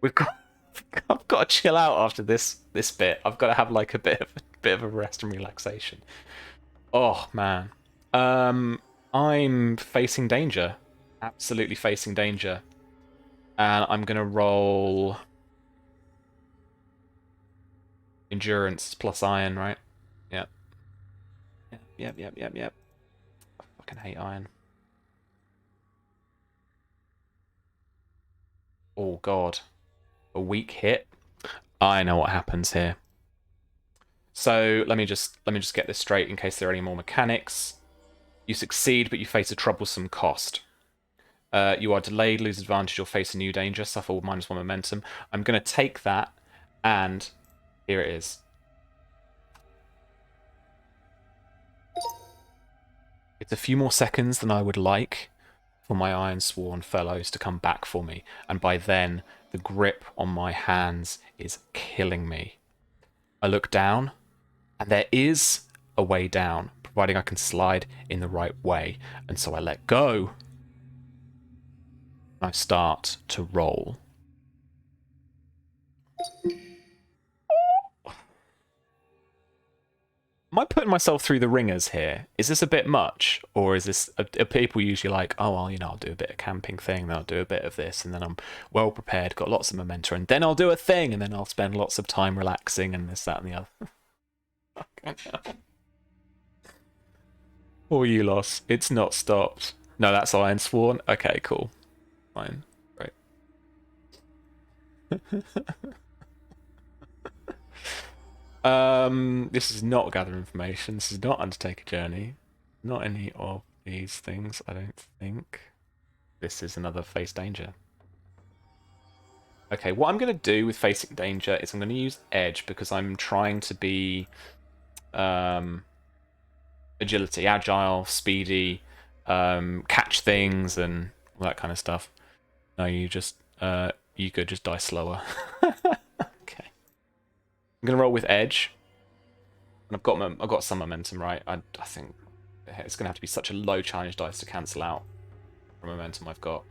S1: I've got to chill out after this bit. I've got to have like a bit of a rest and relaxation. Oh man. I'm facing danger. Absolutely facing danger. And I'm gonna roll endurance plus iron, right? Yep. Yep. I fucking hate iron. Oh god. A weak hit. I know what happens here. So let me just get this straight in case there are any more mechanics. You succeed, but you face a troublesome cost. You are delayed, lose advantage, or face a new danger, suffer -1 momentum. I'm going to take that, and here it is. It's a few more seconds than I would like for my Ironsworn fellows to come back for me, and by then, the grip on my hands is killing me. I look down, and there is a way down, providing I can slide in the right way, and so I let go. I start to roll. Am I putting myself through the ringers here? Is this a bit much? Or is this... Are people usually like, oh, well, I'll do a bit of camping thing, then I'll do a bit of this, and then I'm well prepared, got lots of momentum, and then I'll do a thing, and then I'll spend lots of time relaxing, and this, that, and the other. Poor Eulos. It's not stopped. No, that's Ironsworn. Okay, cool. Fine. Great. This is not gather information. This is not undertake a journey. Not any of these things, I don't think. This is another face danger. Okay, what I'm going to do with facing danger is I'm going to use edge because I'm trying to be agility, agile, speedy, catch things and all that kind of stuff. No, you could just die slower. Okay. I'm gonna roll with edge, and I've got some momentum, right? I think it's gonna have to be such a low challenge dice to cancel out the momentum I've got.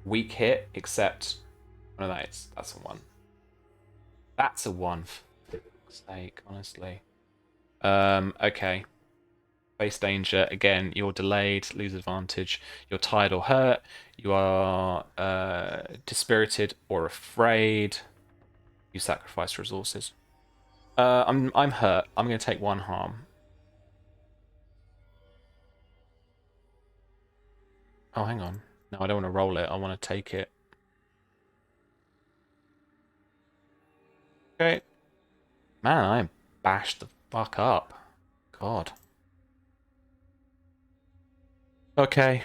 S1: Weak hit, except no, that's a 1. That's a 1. For fuck's sake, honestly. Okay. Face danger again. You're delayed, lose advantage. You're tired or hurt. You are dispirited or afraid. You sacrifice resources. I'm hurt. I'm going to take 1 harm. Oh, hang on. No, I don't want to roll it. I want to take it. Okay. Man, I bashed the fuck up. God. Okay.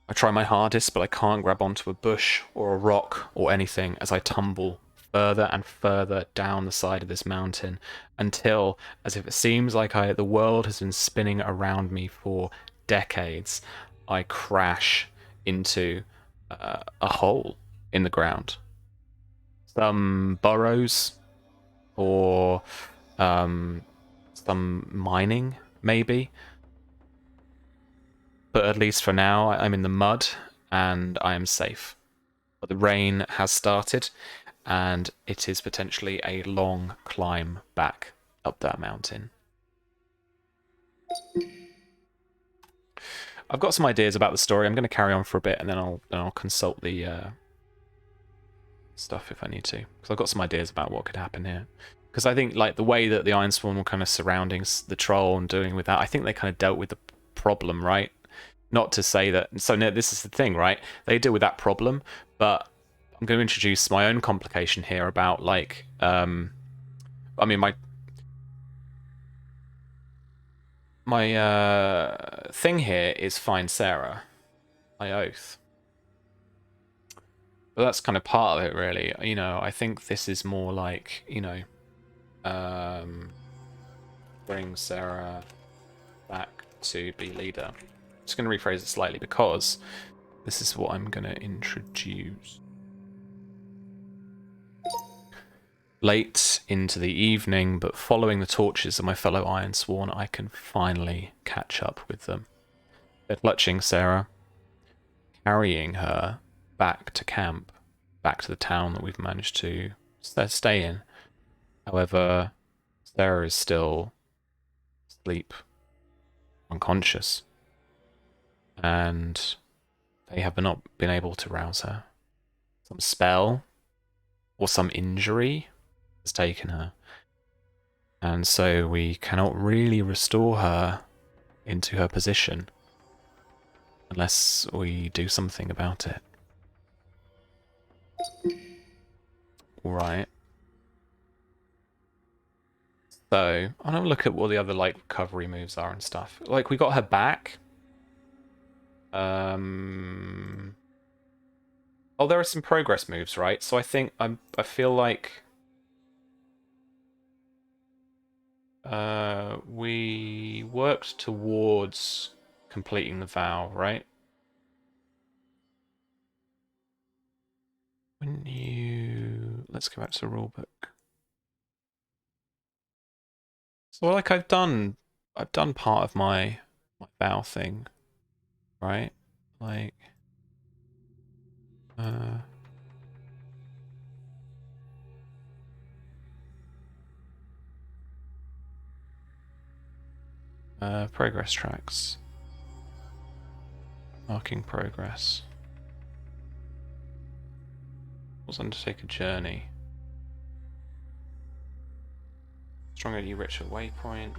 S1: I try my hardest, but I can't grab onto a bush or a rock or anything as I tumble further and further down the side of this mountain until, as if it seems like the world has been spinning around me for decades, I crash into a hole in the ground. Some burrows or some mining, maybe. But at least for now, I'm in the mud and I am safe. But the rain has started, and it is potentially a long climb back up that mountain. I've got some ideas about the story. I'm going to carry on for a bit, and then I'll consult the stuff if I need to, because I've got some ideas about what could happen here. Because I think like the way that the Ironsworn were kind of surrounding the troll and doing with that, I think they kind of dealt with the problem, right? Not to say that. So no, this is the thing, right? They deal with that problem, but I'm going to introduce my own complication here about like, I mean my thing here is find Sarah. My oath. But that's kind of part of it, really. You know, I think this is more like, you know, bring Sarah back to be leader. Just going to rephrase it slightly because this is what I'm going to introduce. Late into the evening, but following the torches of my fellow Ironsworn, I can finally catch up with them. They're clutching Sarah, carrying her back to camp, back to the town that we've managed to stay in. However, Sarah is still asleep, unconscious, and they have not been able to rouse her. Some spell or some injury has taken her, and so we cannot really restore her into her position unless we do something about it. Right. So, I'm gonna look at what the other like recovery moves are and stuff. Like we got her back. Oh, there are some progress moves, right? So I think I feel like we worked towards completing the vow, right? When let's go back to the rulebook. So like I've done part of my vow thing, right? Like progress tracks. Marking progress. Was undertake a journey. Stronger you richer waypoint.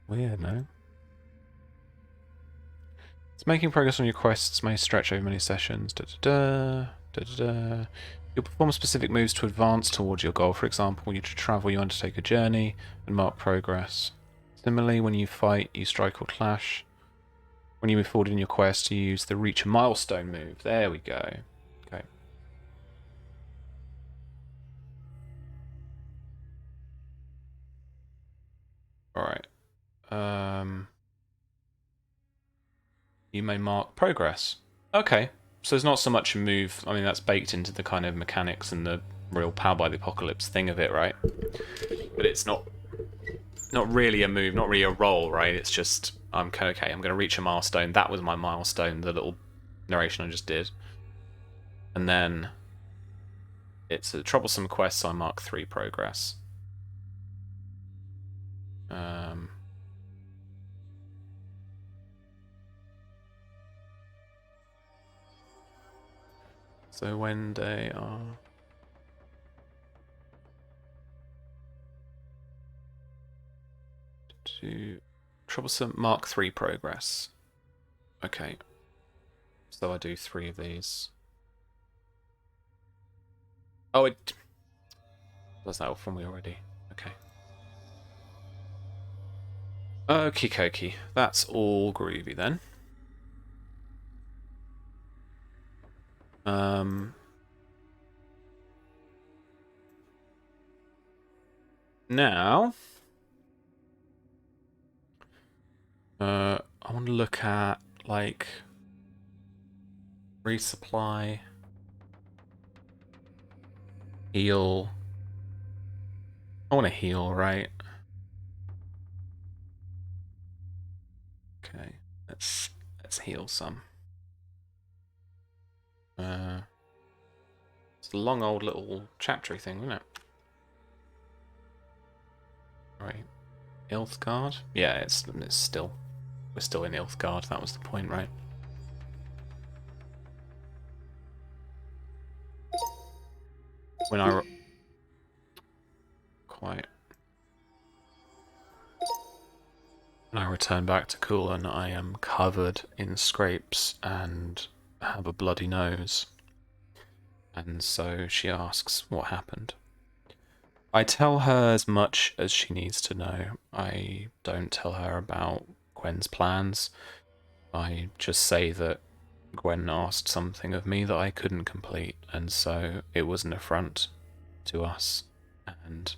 S1: Weird, no? It's making progress on your quests may stretch over many sessions. You'll perform specific moves to advance towards your goal. For example, when you travel, you undertake a journey and mark progress. Similarly, when you fight, you strike or clash. When you move forward in your quest, you use the reach a milestone move. There we go. Okay. Alright. You may mark progress. Okay. So there's not so much a move. I mean, that's baked into the kind of mechanics and the real Power by the Apocalypse thing of it, right? But it's not really a move, not really a roll, right? It's just, okay, I'm going to reach a milestone. That was my milestone, the little narration I just did. And then it's a troublesome quest, so I mark 3 progress. So when they are... to troublesome Mark 3 progress. Okay. So I do 3 of these. Oh, it does that for me already. Okay. Okie dokie. That's all groovy then. Now, I want to look at, like, resupply, heal. I want to heal, right? Okay, let's heal some. It's a long old little chaptery thing, isn't it? Right. Ilthgard? Yeah, it's still... We're still in Ilthgard, that was the point, right? When I... Quite... When I return back to Coolin, I am covered in scrapes and have a bloody nose. And so she asks what happened. I tell her as much as she needs to know. I don't tell her about Gwen's plans. I just say that Gwen asked something of me that I couldn't complete, and so it was an affront to us, and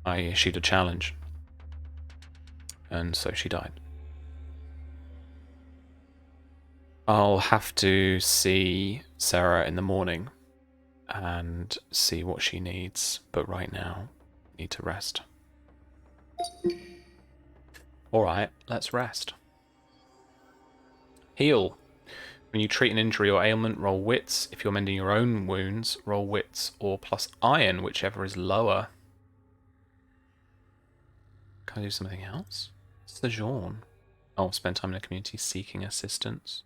S1: I issued a challenge, and so she died. I'll have to see Sarah in the morning and see what she needs, but right now, I need to rest. Alright, let's rest. Heal. When you treat an injury or ailment, roll wits. If you're mending your own wounds, roll wits or plus iron, whichever is lower. Can I do something else? Sojourn. Oh, spend time in a community seeking assistance.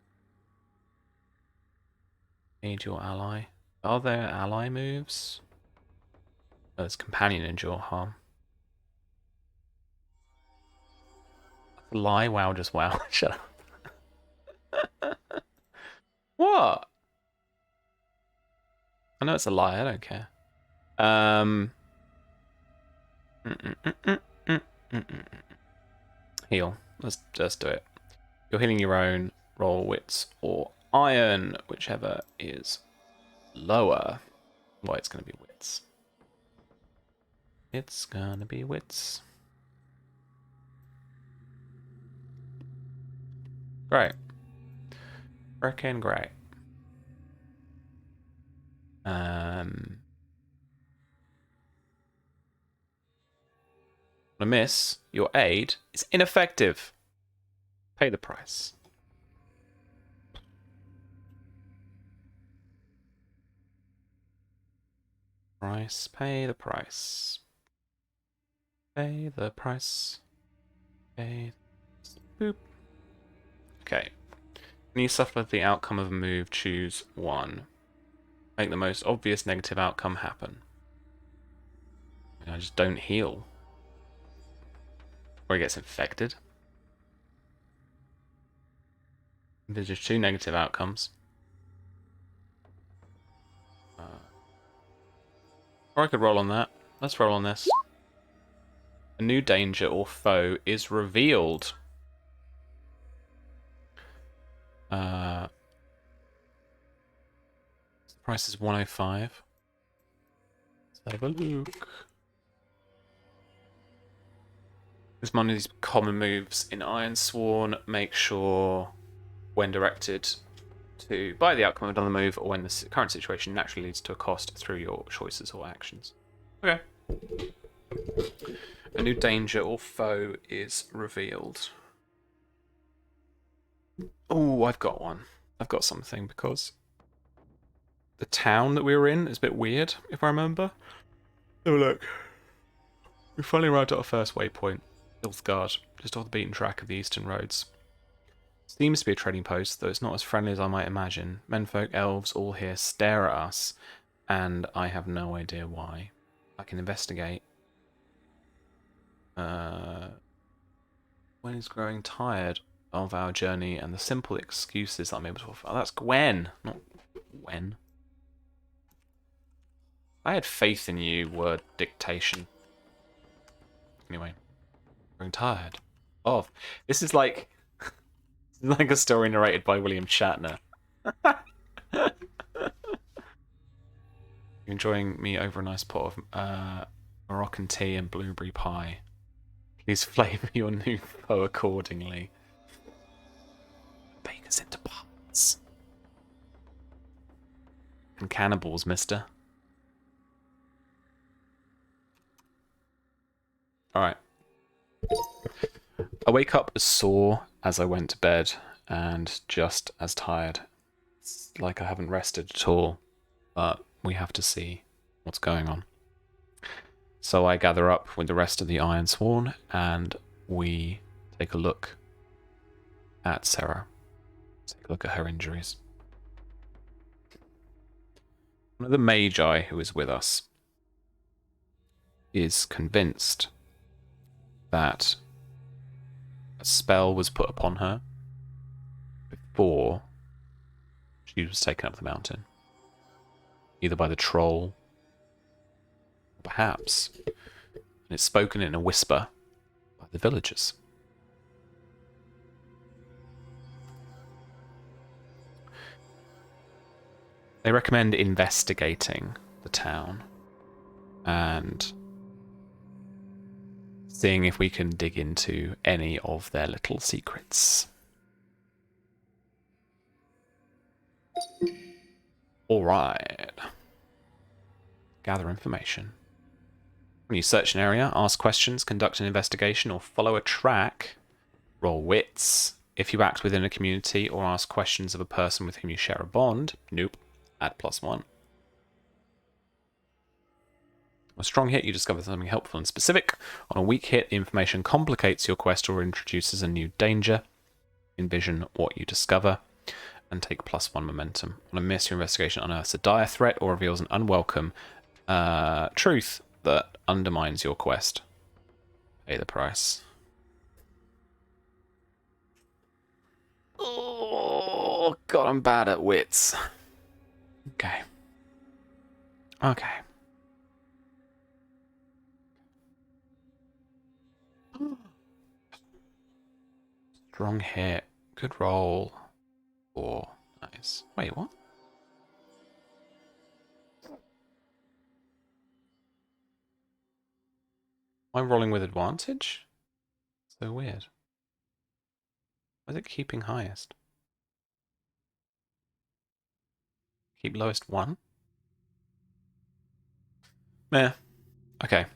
S1: Aid your ally. Are there ally moves? Oh, there's companion endure harm. Lie, wow, just wow. Shut up. What? I know it's a lie, I don't care. Heal. Let's just do it. You're healing your own, roll wits or iron, whichever is lower. Well, it's going to be wits. It's going to be wits. Great. Freaking great. I miss. Your aid is ineffective. Pay the price. Price. Pay the price. Pay the price. Pay. Boop. Okay. When you suffer the outcome of a move, choose one. Make the most obvious negative outcome happen. I just don't heal. Or he gets infected. There's just 2 negative outcomes. Or I could roll on that. Let's roll on this. A new danger or foe is revealed. The price is 105. Let's have a look. This one of these common moves in Ironsworn. Make sure when directed to buy the outcome of another move or when the current situation naturally leads to a cost through your choices or actions. Okay. A new danger or foe is revealed. Oh, I've got one. I've got something because the town that we were in is a bit weird, if I remember. Oh, look. We finally arrived at our first waypoint, Ilthgard, just off the beaten track of the eastern roads. Seems to be a trading post, though it's not as friendly as I might imagine. Menfolk, elves, all here stare at us, and I have no idea why. I can investigate. When he's growing tired of our journey and the simple excuses I'm able to offer. Oh, that's Gwen, not Gwen. I had faith in you, word dictation. Anyway, growing tired of. This is like a story narrated by William Shatner. You enjoying me over a nice pot of Moroccan tea and blueberry pie. Please flavour your new foe accordingly. Bakers into pots. And cannibals, mister. Alright. I wake up as sore as I went to bed and just as tired. It's like I haven't rested at all, but we have to see what's going on. So I gather up with the rest of the Ironsworn and we take a look at Sarah. Take a look at her injuries. One of the Magi who is with us is convinced that a spell was put upon her before she was taken up the mountain. Either by the troll, or perhaps, and it's spoken in a whisper by the villagers. They recommend investigating the town and seeing if we can dig into any of their little secrets. Alright. Gather information. When you search an area, ask questions, conduct an investigation, or follow a track, roll wits. If you act within a community or ask questions of a person with whom you share a bond, nope, add +1. On a strong hit, you discover something helpful and specific. On a weak hit, the information complicates your quest or introduces a new danger. Envision what you discover and take +1 momentum. On a miss, your investigation unearths a dire threat or reveals an unwelcome truth that undermines your quest. Pay the price. Oh, God, I'm bad at wits. Okay. Okay. Strong hit. Good roll. 4. Nice. Wait, what? Am I rolling with advantage? So weird. Why is it keeping highest? Keep lowest 1? Meh. Okay.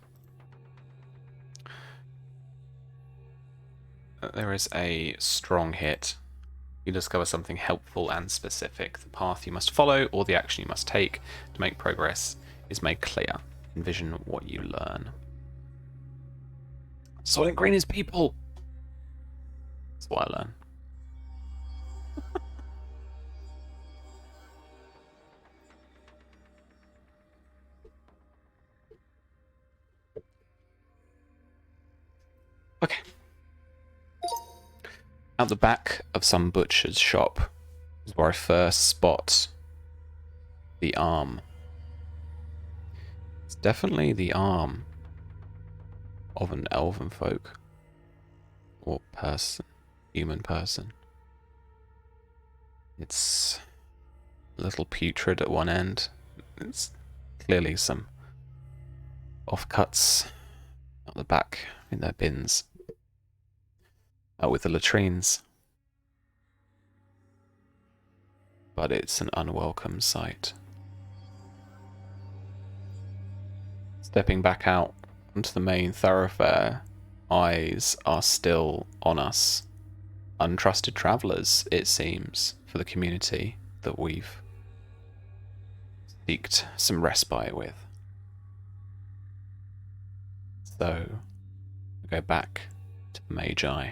S1: There is a strong hit. You discover something helpful and specific. The path you must follow or the action you must take to make progress is made clear. Envision what you learn. Soylent Green is people! That's what I learn. Okay. Out the back of some butcher's shop is where I first spot the arm. It's definitely the arm of an elven folk. Or person. Human person. It's a little putrid at one end. It's clearly some offcuts out the back in their bins. Out with the latrines. But it's an unwelcome sight. Stepping back out onto the main thoroughfare, eyes are still on us. Untrusted travellers, it seems, for the community that we've seeked some respite with. So we go back to the Magi.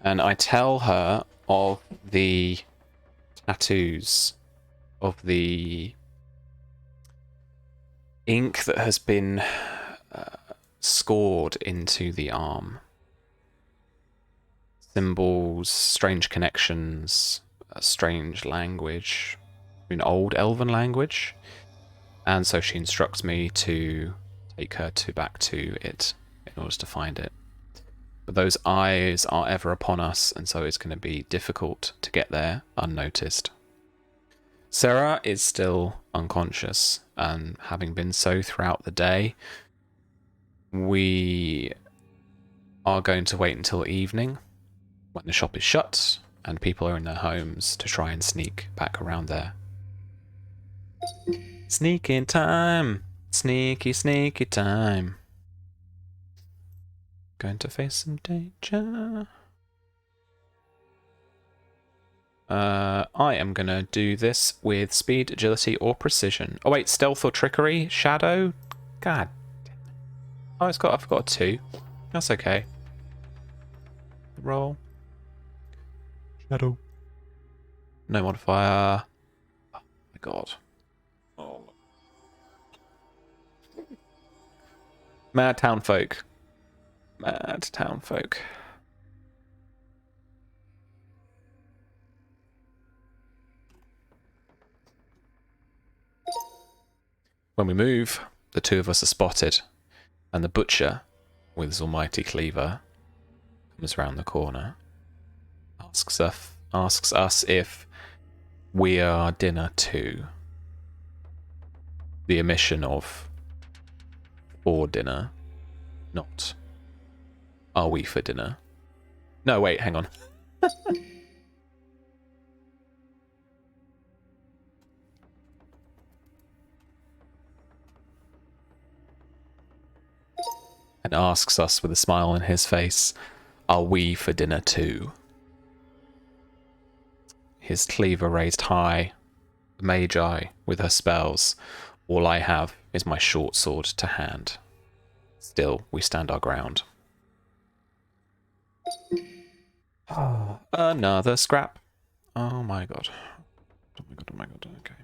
S1: And I tell her of the tattoos, of the ink that has been scored into the arm. Symbols, strange connections, a strange language, an old elven language. And so she instructs me to take her back to it in order to find it. But those eyes are ever upon us, and so it's going to be difficult to get there unnoticed. Sarah is still unconscious, and having been so throughout the day, we are going to wait until evening, when the shop is shut and people are in their homes, to try and sneak back around there. Sneaking time! Sneaky, sneaky time. Going to face some danger. I am going to do this with speed, agility, or precision. Oh wait, stealth or trickery? Shadow? God. Oh, I've got a 2. That's okay. Roll. Shadow. No modifier. Oh my god. Oh. Mad town folk. Mad town folk. When we move, the two of us are spotted, and the butcher, with his almighty cleaver, comes round the corner, asks us if we are dinner too. The omission of for dinner, not are we for dinner. No, wait, hang on. And asks us with a smile on his face, are we for dinner too? His cleaver raised high, the Magi with her spells. All I have is my short sword to hand. Still, we stand our ground. Oh, another scrap. Oh my god. Oh my god, oh my god, okay.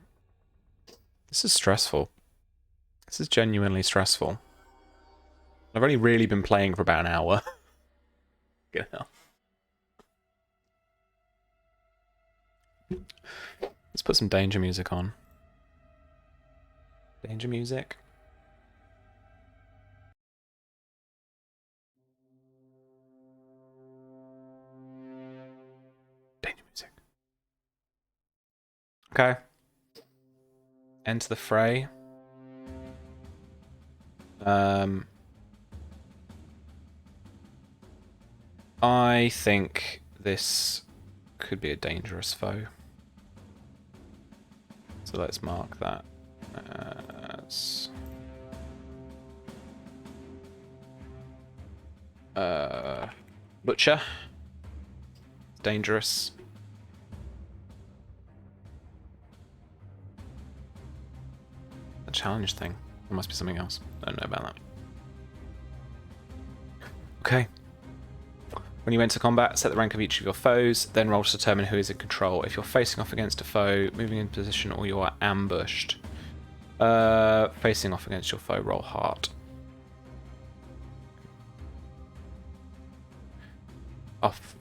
S1: This is stressful. This is genuinely stressful. I've only really been playing for about an hour. Get out. Let's put some danger music on. Danger music. Danger music. Okay. Enter the fray. I think this could be a dangerous foe. So let's mark that as butcher. Dangerous. A challenge thing. There must be something else. I don't know about that. Okay. When you enter combat, set the rank of each of your foes, then roll to determine who is in control. If you're facing off against a foe, moving in position, or you are ambushed. Facing off against your foe, roll heart. Oh, for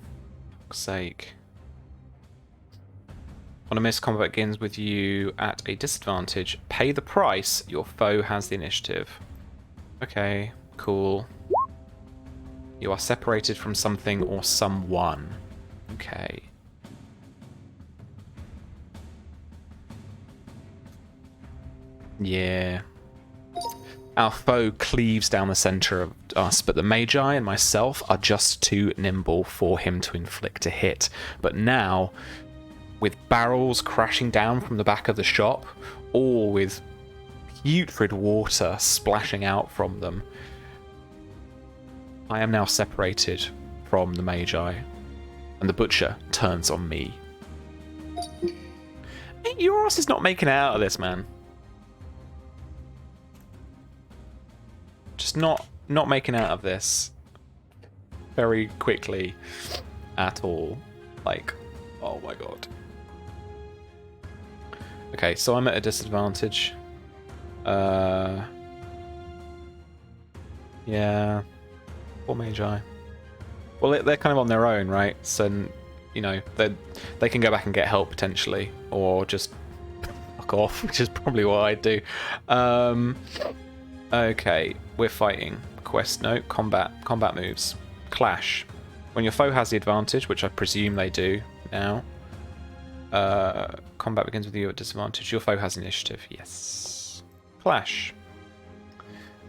S1: fuck's sake. On a miss, combat begins with you at a disadvantage. Pay the price. Your foe has the initiative. Okay, cool. You are separated from something or someone. Okay. Yeah. Our foe cleaves down the center of us, but the Magi and myself are just too nimble for him to inflict a hit. But now, with barrels crashing down from the back of the shop, or with putrid water splashing out from them, I am now separated from the Magi, and the butcher turns on me. Your ass is not making it out of this, man. Just not making out of this very quickly at all. Like, oh my god. Okay, so I'm at a disadvantage. Yeah. Poor Magi. Well, they're kind of on their own, right? So, you know, they can go back and get help potentially, or just fuck off, which is probably what I'd do. Okay, we're fighting. Quest note, combat moves. Clash. When your foe has the advantage, which I presume they do now, combat begins with you at disadvantage. Your foe has initiative. Yes. Clash.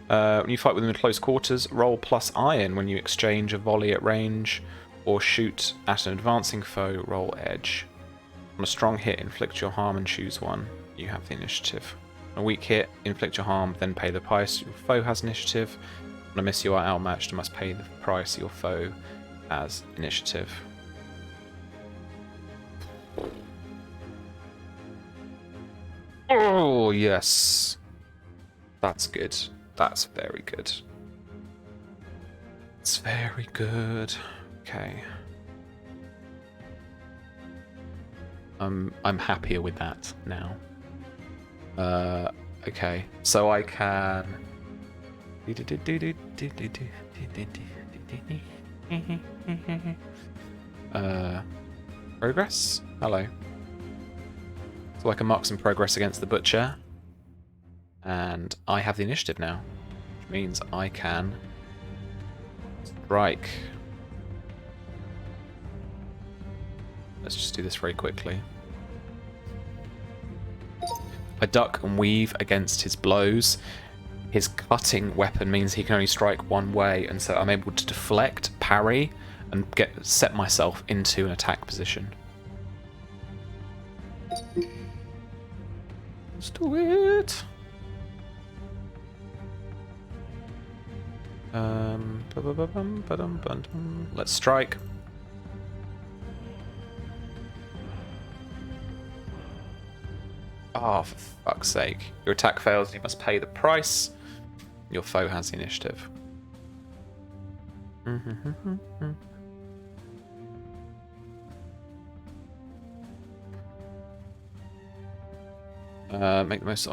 S1: When you fight with them in close quarters, roll plus iron when you exchange a volley at range or shoot at an advancing foe, roll edge. On a strong hit, inflict your harm and choose one. You have the initiative. On a weak hit, inflict your harm, then pay the price. Your foe has initiative. On a miss, you are outmatched and must pay the price. Your foe has initiative. Oh, yes. That's good. That's very good. It's very good. Okay. I'm happier with that now. Okay. So I can progress? Hello. So I can mark some progress against the butcher. And I have the initiative now, which means I can strike. Let's just do this very quickly. I duck and weave against his blows. His cutting weapon means he can only strike one way, and so I'm able to deflect, parry, and set myself into an attack position. Let's do it. Let's strike. Oh, for fuck's sake. Your attack fails and you must pay the price. Your foe has the initiative. Make the most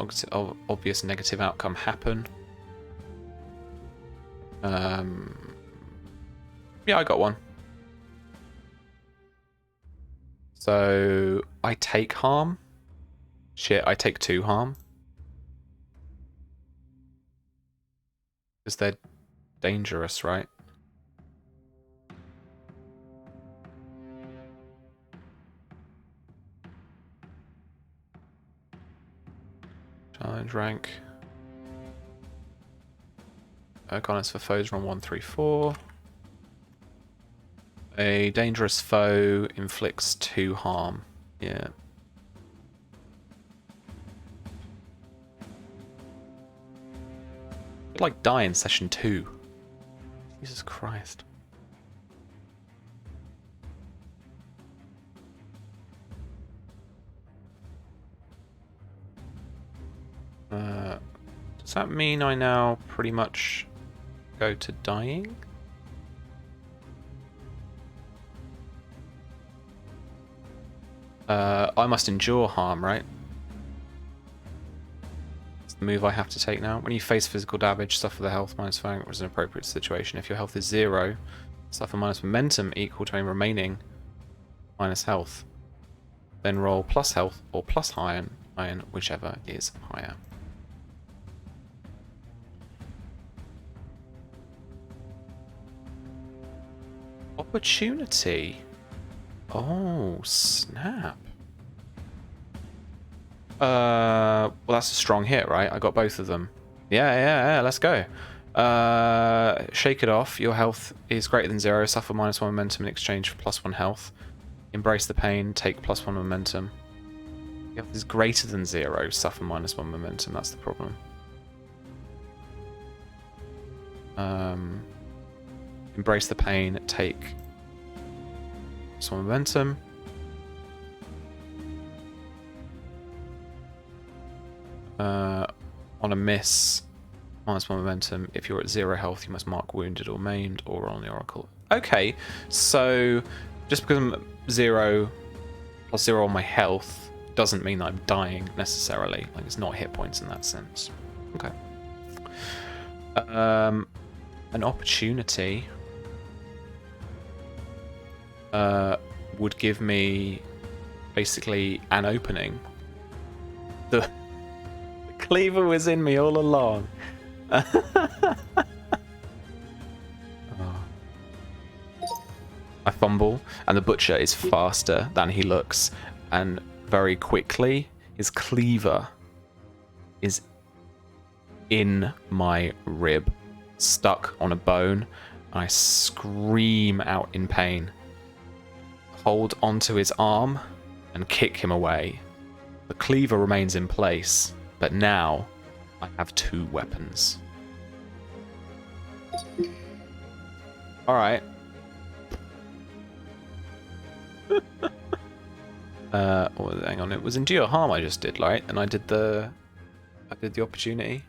S1: obvious negative outcome happen. Yeah, I got one. So I take harm. Shit, I take 2 harm. Because they're dangerous, right? Challenge rank. Guidance for foes run 1, 3, 4. A dangerous foe inflicts 2 harm. Yeah. I'd like die in session 2. Jesus Christ. Does that mean I now pretty much go to dying? I must endure harm, right? It's the move I have to take now. When you face physical damage, suffer the health minus 5, which is an appropriate situation. If your health is 0, suffer minus momentum equal to any remaining minus health. Then roll plus health or plus iron, whichever is higher. Opportunity. Oh, snap. Well, that's a strong hit, right? I got both of them. Yeah, let's go. Shake it off. Your health is greater than 0. Suffer minus 1 momentum in exchange for plus 1 health. Embrace the pain. Take plus 1 momentum. Your health is greater than 0. Suffer minus 1 momentum. That's the problem. Embrace the pain. Take plus 1 momentum. On a miss, -1 momentum. If you're at 0 health, you must mark wounded or maimed or on the oracle. Okay, so just because I'm 0 plus 0 on my health doesn't mean that I'm dying necessarily. Like, it's not hit points in that sense. Okay. An opportunity would give me basically an opening. The cleaver was in me all along. I fumble, and the butcher is faster than he looks, and very quickly his cleaver is in my rib, stuck on a bone. I scream out in pain, hold onto his arm, and kick him away. The cleaver remains in place, but now I have 2 weapons. Alright. Oh, hang on, it was endure harm I just did, right? And I did the opportunity.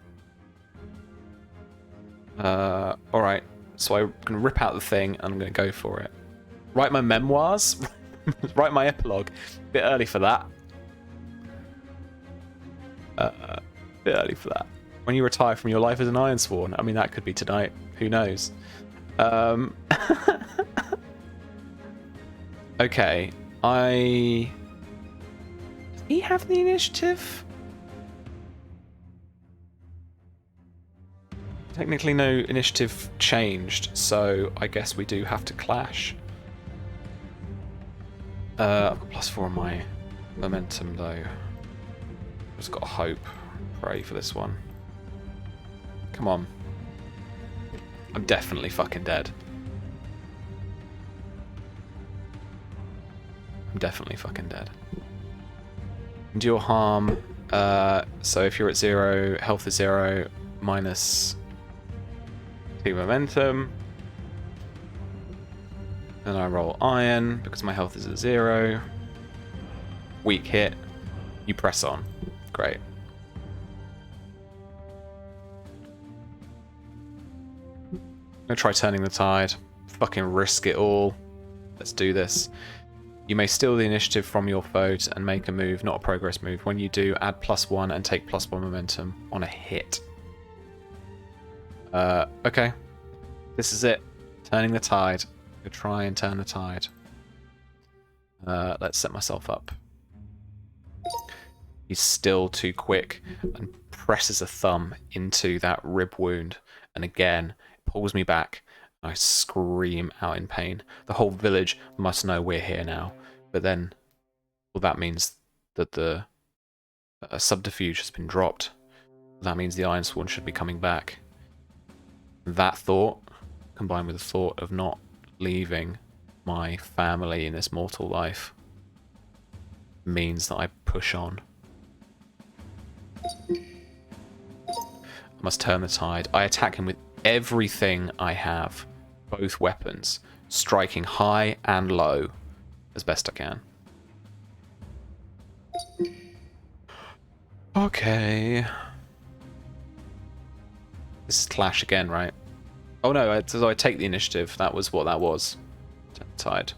S1: Alright, so I'm gonna rip out the thing and I'm gonna go for it. Write my memoirs? Write my epilogue. Bit early for that. Bit early for that. When you retire from your life as an Ironsworn, I mean, that could be tonight. Who knows? Okay, does he have the initiative? Technically no initiative changed, so I guess we do have to clash. I've got +4 on my momentum though. Just got hope. Pray for this one. Come on. I'm definitely fucking dead. I'm definitely fucking dead. Endure harm. So if you're at 0, health is 0, -2 momentum. Then I roll iron because my health is at 0. Weak hit. You press on. Great. I'm gonna try turning the tide. Fucking risk it all. Let's do this. You may steal the initiative from your foe and make a move, not a progress move. When you do, add +1 and take +1 momentum on a hit. Okay. This is it. Turning the tide. Go try and turn the tide. Let's set myself up. He's still too quick and presses a thumb into that rib wound. And again, it pulls me back. I scream out in pain. The whole village must know we're here now. But then, well, that means that the subterfuge has been dropped. That means the Ironsworn should be coming back. That thought, combined with the thought of not leaving my family in this mortal life, means that I push on. I must turn the tide. I attack him with everything I have. Both weapons. Striking high and low as best I can. Okay. This is clash again, right? Oh no, so I take the initiative. That was what that was. Turn the tide.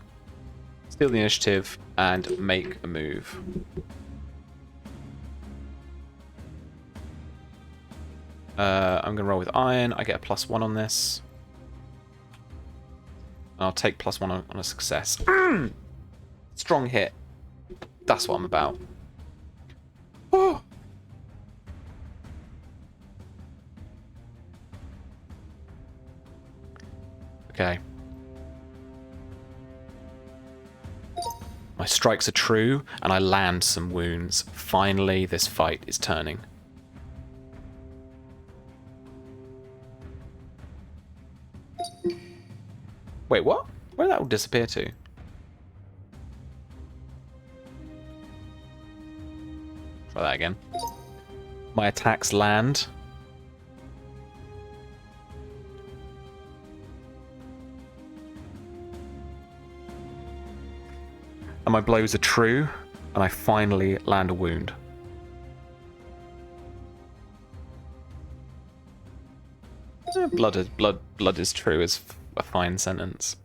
S1: Steal the initiative and make a move. I'm going to roll with iron. I get a +1 on this. I'll take +1 on a success. Strong hit. That's what I'm about. Oh. Okay. My strikes are true, and I land some wounds. Finally, this fight is turning. Wait, what? Where did that all disappear to? Try that again. My attacks land. And my blows are true, and I finally land a wound. Blood is true is a fine sentence.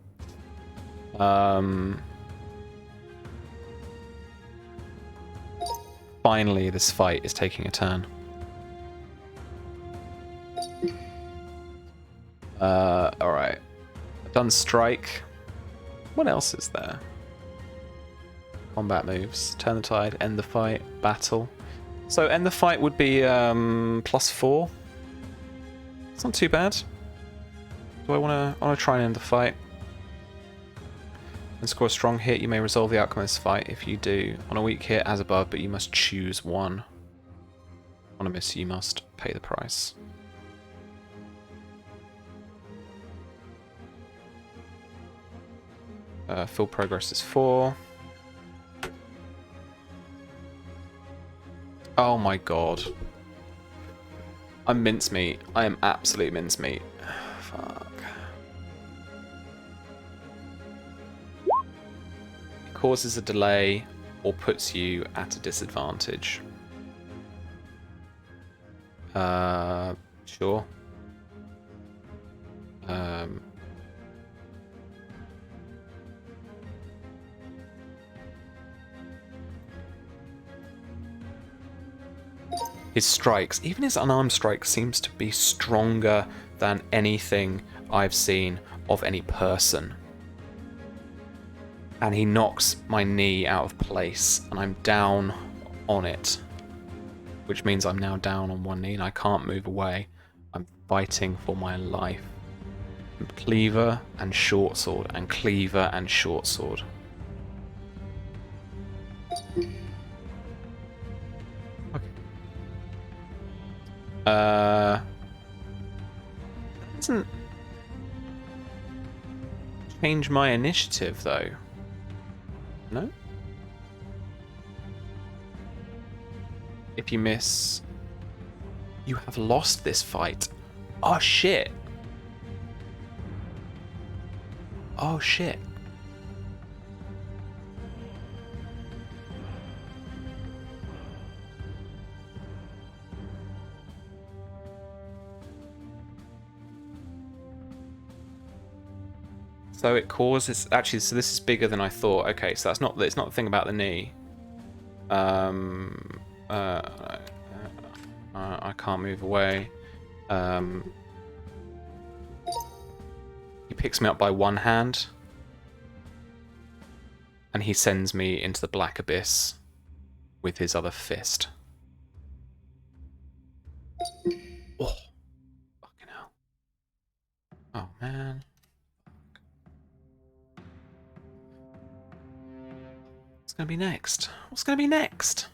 S1: Finally, this fight is taking a turn. Alright. I've done strike. What else is there? Combat moves. Turn the tide, end the fight, battle. So end the fight would be +4. It's not too bad. Do I want to try and end the fight? And score a strong hit, you may resolve the outcome of this fight. If you do, on a weak hit, as above, but you must choose one. On a miss, you must pay the price. Full progress is 4. Oh my god. I'm mincemeat. I am absolute mincemeat. Fuck. It causes a delay or puts you at a disadvantage. Sure. His strikes, even his unarmed strike, seems to be stronger than anything I've seen of any person. And he knocks my knee out of place, and I'm down on it. Which means I'm now down on one knee, and I can't move away. I'm fighting for my life. Cleaver and short sword, and cleaver and short sword. Doesn't change my initiative though. No? If you miss, you have lost this fight. Oh shit. Oh shit. So it causes, actually, so this is bigger than I thought. Okay, so that's not, it's not the thing about the knee. I can't move away. He picks me up by one hand, and he sends me into the black abyss with his other fist. Oh, fucking hell. Oh, man. What's going to be next? What's going to be next?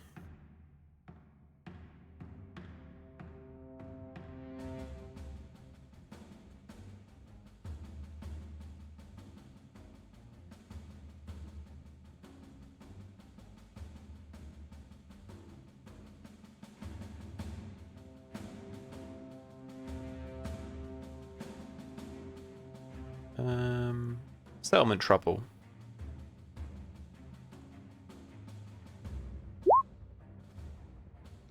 S1: Settlement trouble.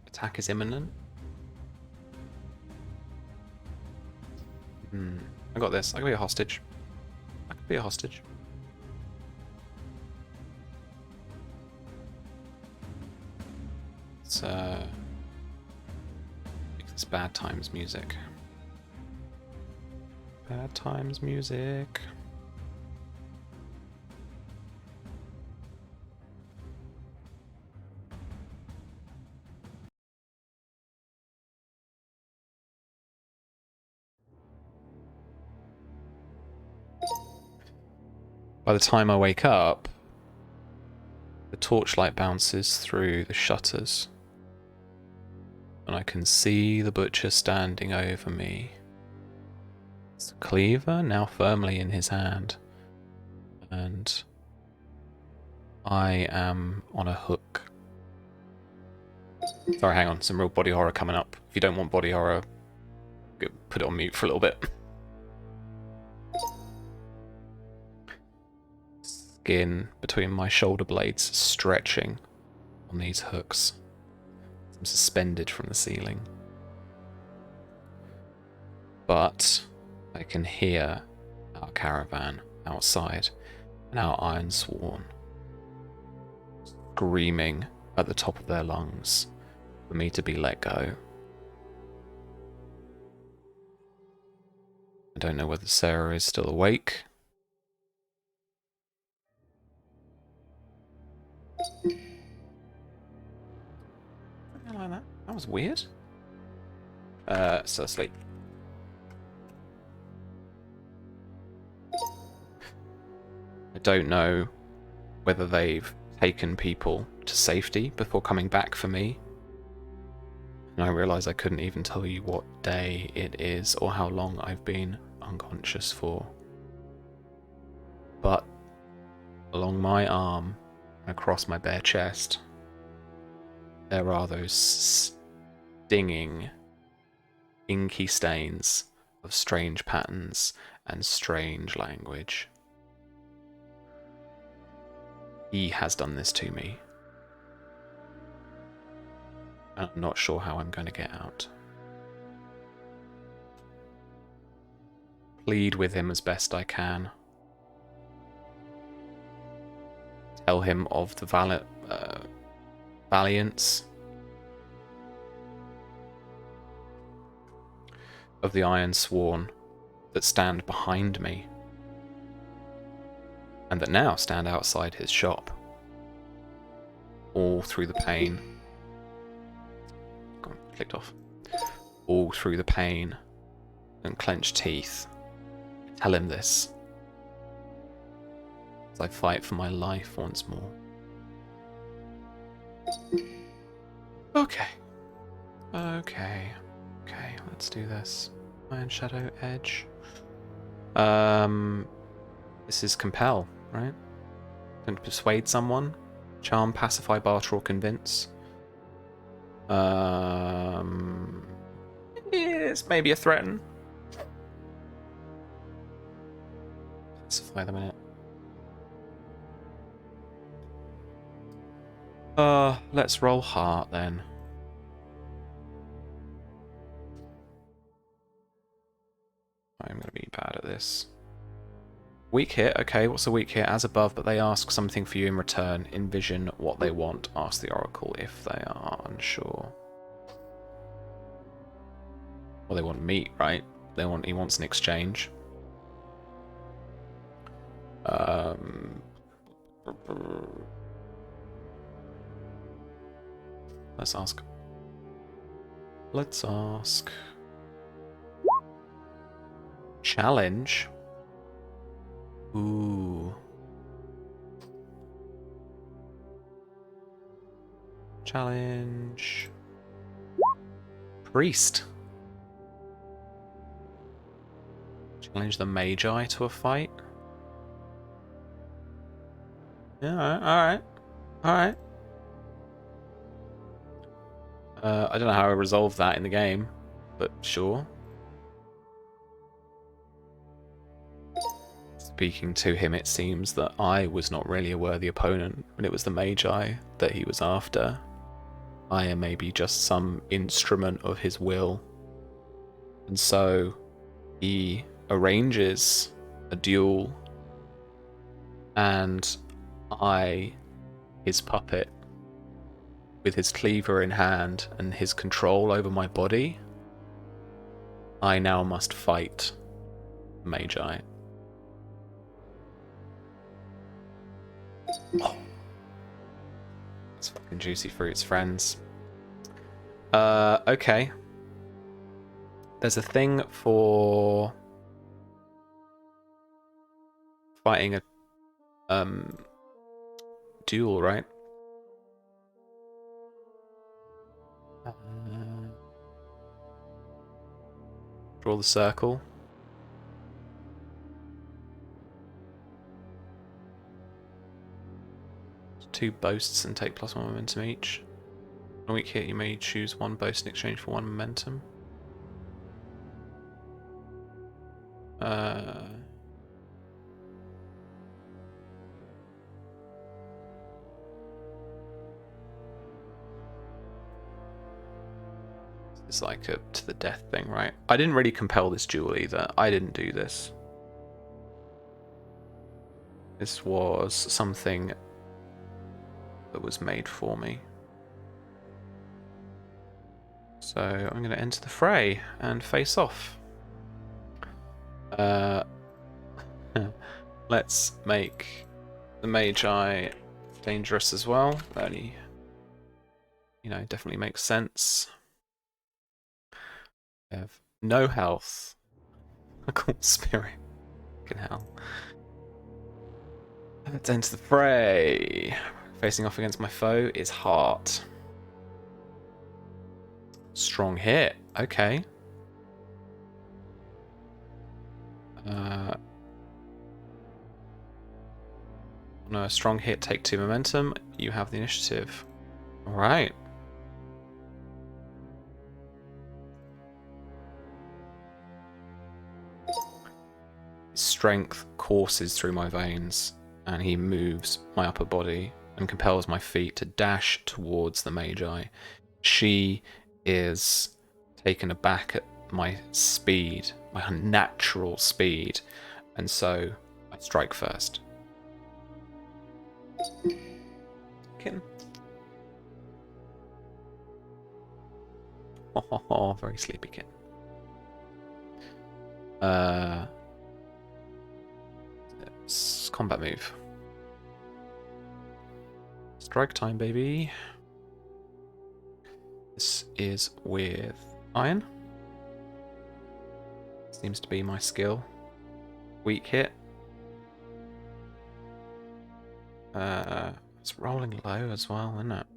S1: Attack is imminent. I got this. I can be a hostage. I can be a hostage. It's it's bad times music. Bad times music. By the time I wake up, the torchlight bounces through the shutters, and I can see the butcher standing over me. It's a cleaver now firmly in his hand, and I am on a hook. Sorry, hang on, some real body horror coming up. If you don't want body horror, put it on mute for a little bit. Skin between my shoulder blades stretching on these hooks. I'm suspended from the ceiling. But I can hear our caravan outside and our Ironsworn screaming at the top of their lungs for me to be let go. I don't know whether Sarah is still awake. Something like that. That was weird. So asleep. I don't know whether they've taken people to safety before coming back for me. And I realise I couldn't even tell you what day it is or how long I've been unconscious for. But along my arm and across my bare chest, there are those stinging, inky stains of strange patterns and strange language. He has done this to me. And I'm not sure how I'm going to get out. Plead with him as best I can. Tell him of the valiance of the Ironsworn that stand behind me, and that now stand outside his shop, all through the pain. God, clicked off. All through the pain and clenched teeth. Tell him this, as I fight for my life once more. Okay, let's do this. Iron Shadow Edge. This is compel, right? Going to persuade someone, charm, pacify, barter, or convince. It's maybe a threaten. Pacify them in it. Let's roll heart then. I'm going to be bad at this. Weak hit, okay, what's a weak hit? As above, but they ask something for you in return. Envision what they want. Ask the Oracle if they are unsure. Well, they want meat, right? He wants an exchange. Let's ask. Let's ask. Challenge. Ooh. Challenge. Priest. Challenge the Magi to a fight. Yeah, alright. Alright. I don't know how I resolve that in the game, but sure. Speaking to him, it seems that I was not really a worthy opponent when it was the Magi that he was after. I am maybe just some instrument of his will. And so he arranges a duel, and I, his puppet, with his cleaver in hand and his control over my body, I now must fight Magi. Oh. That's fucking juicy fruits, friends. Okay. There's a thing for fighting a duel, right? Draw the circle. Two boasts and take +1 momentum each. On a weak hit, you may choose one boast in exchange for 1 momentum. It's like a to the death thing, right? I didn't really compel this duel either. I didn't do this. This was something that was made for me. So I'm going to enter the fray and face off. Let's make the Magi dangerous as well. That only, definitely makes sense. I have no health. A cool spirit. Fucking hell. Let's enter the fray. Facing off against my foe is Heart. Strong hit. Okay. No, a strong hit, take 2 momentum. You have the initiative. Alright. Strength courses through my veins, and he moves my upper body and compels my feet to dash towards the Magi. She is taken aback at my speed, my unnatural speed, and so I strike first. Kitten. Oh, very sleepy kitten. Combat move. Strike time, baby. This is with Iron. Seems to be my skill. Weak hit. It's rolling low as well, isn't it?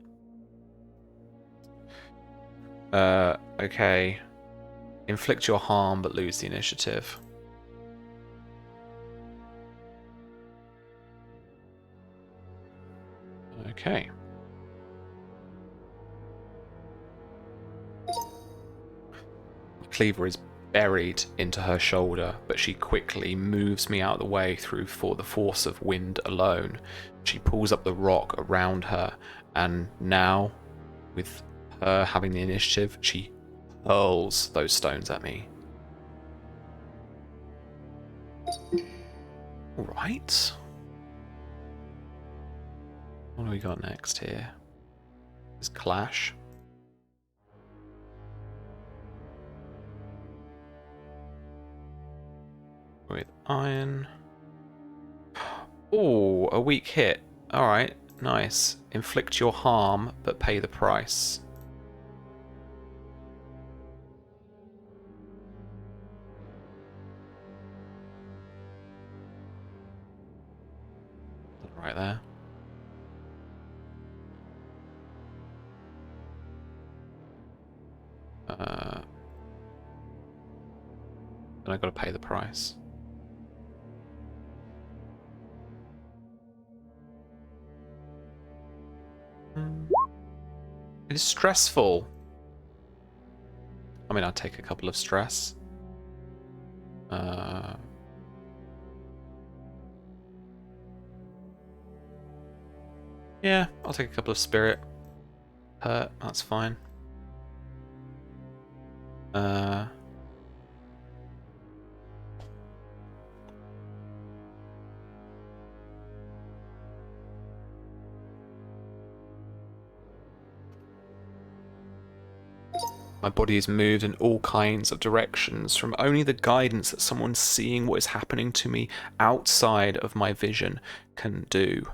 S1: Okay. Inflict your harm but lose the initiative. Okay. My cleaver is buried into her shoulder, but she quickly moves me out of the way for the force of wind alone. She pulls up the rock around her, and now, with her having the initiative, she hurls those stones at me. Alright. What do we got next here? This clash. With Iron. Oh, a weak hit. Alright, nice. Inflict your harm, but pay the price. Right there. Then I gotta pay the price. It is stressful. I mean, I'll take a couple of stress. Yeah, I'll take a couple of spirit hurt. That's fine. My body is moved in all kinds of directions from only the guidance that someone seeing what is happening to me outside of my vision can do.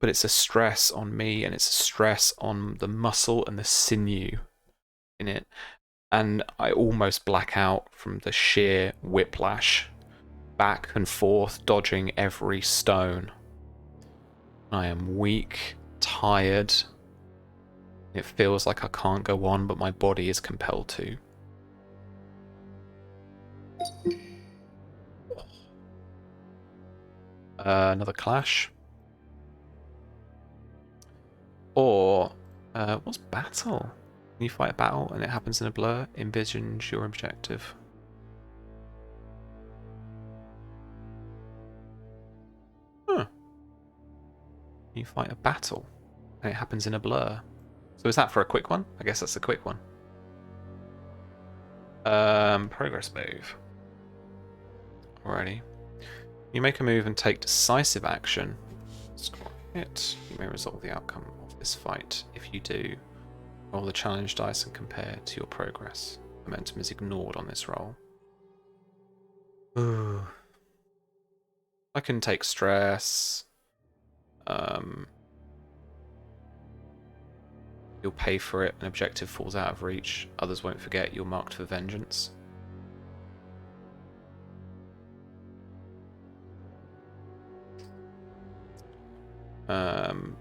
S1: But it's a stress on me, and it's a stress on the muscle and the sinew in it. And I almost black out from the sheer whiplash, back and forth, dodging every stone. I am weak, tired. It feels like I can't go on, but my body is compelled to. Another clash. Or, what's battle? When you fight a battle and it happens in a blur, envisions your objective. Huh. You fight a battle and it happens in a blur. So is that for a quick one? I guess that's a quick one. Progress move. Alrighty. You make a move and take decisive action. Score a hit. You may resolve the outcome of this fight. If you do, roll the challenge dice and compare to your progress. Momentum is ignored on this roll. Ooh. I can take stress. You'll pay for it. An objective falls out of reach. Others won't forget. You're marked for vengeance. Bum,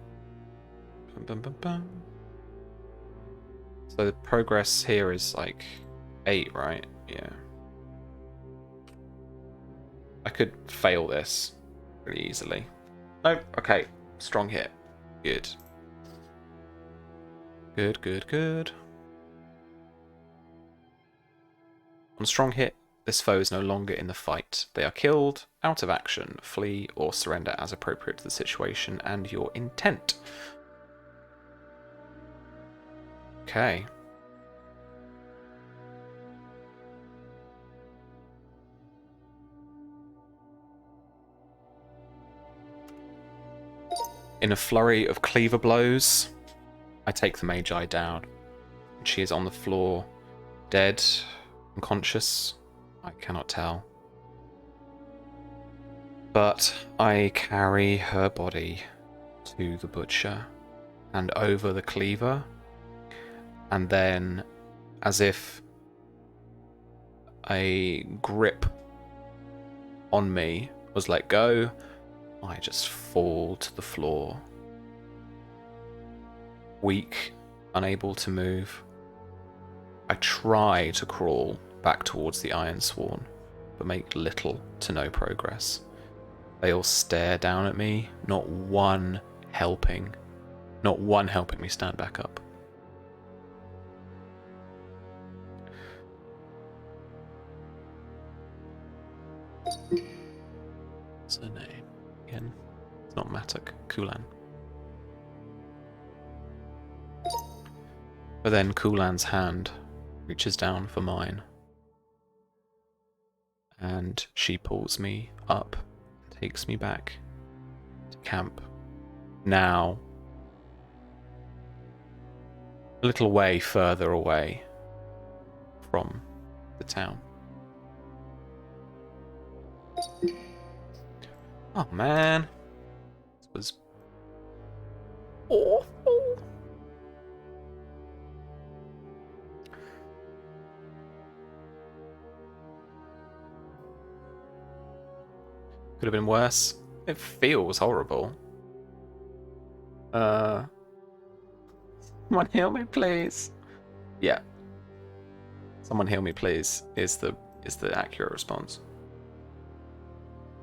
S1: bum, bum, bum. So the progress here is like 8, right? Yeah. I could fail this pretty easily. No, okay. Strong hit. Good. Good, good, good. On strong hit, this foe is no longer in the fight. They are killed, out of action, flee, or surrender as appropriate to the situation and your intent. Okay. In a flurry of cleaver blows, I take the Magi down. She is on the floor, dead, unconscious. I cannot tell. But I carry her body to the butcher and over the cleaver, and then, as if a grip on me was let go, I just fall to the floor. Weak, unable to move. I try to crawl back towards the Ironsworn, but make little to no progress. They all stare down at me, not one helping me stand back up. What's her name again? It's not Matuk, Kulan. But then Kulan's hand reaches down for mine, and she pulls me up and takes me back to camp. Now, a little way further away from the town. Oh man, this was awful. Could have been worse. It feels horrible. Someone heal me, please. Yeah. Someone heal me, please. Is the accurate response.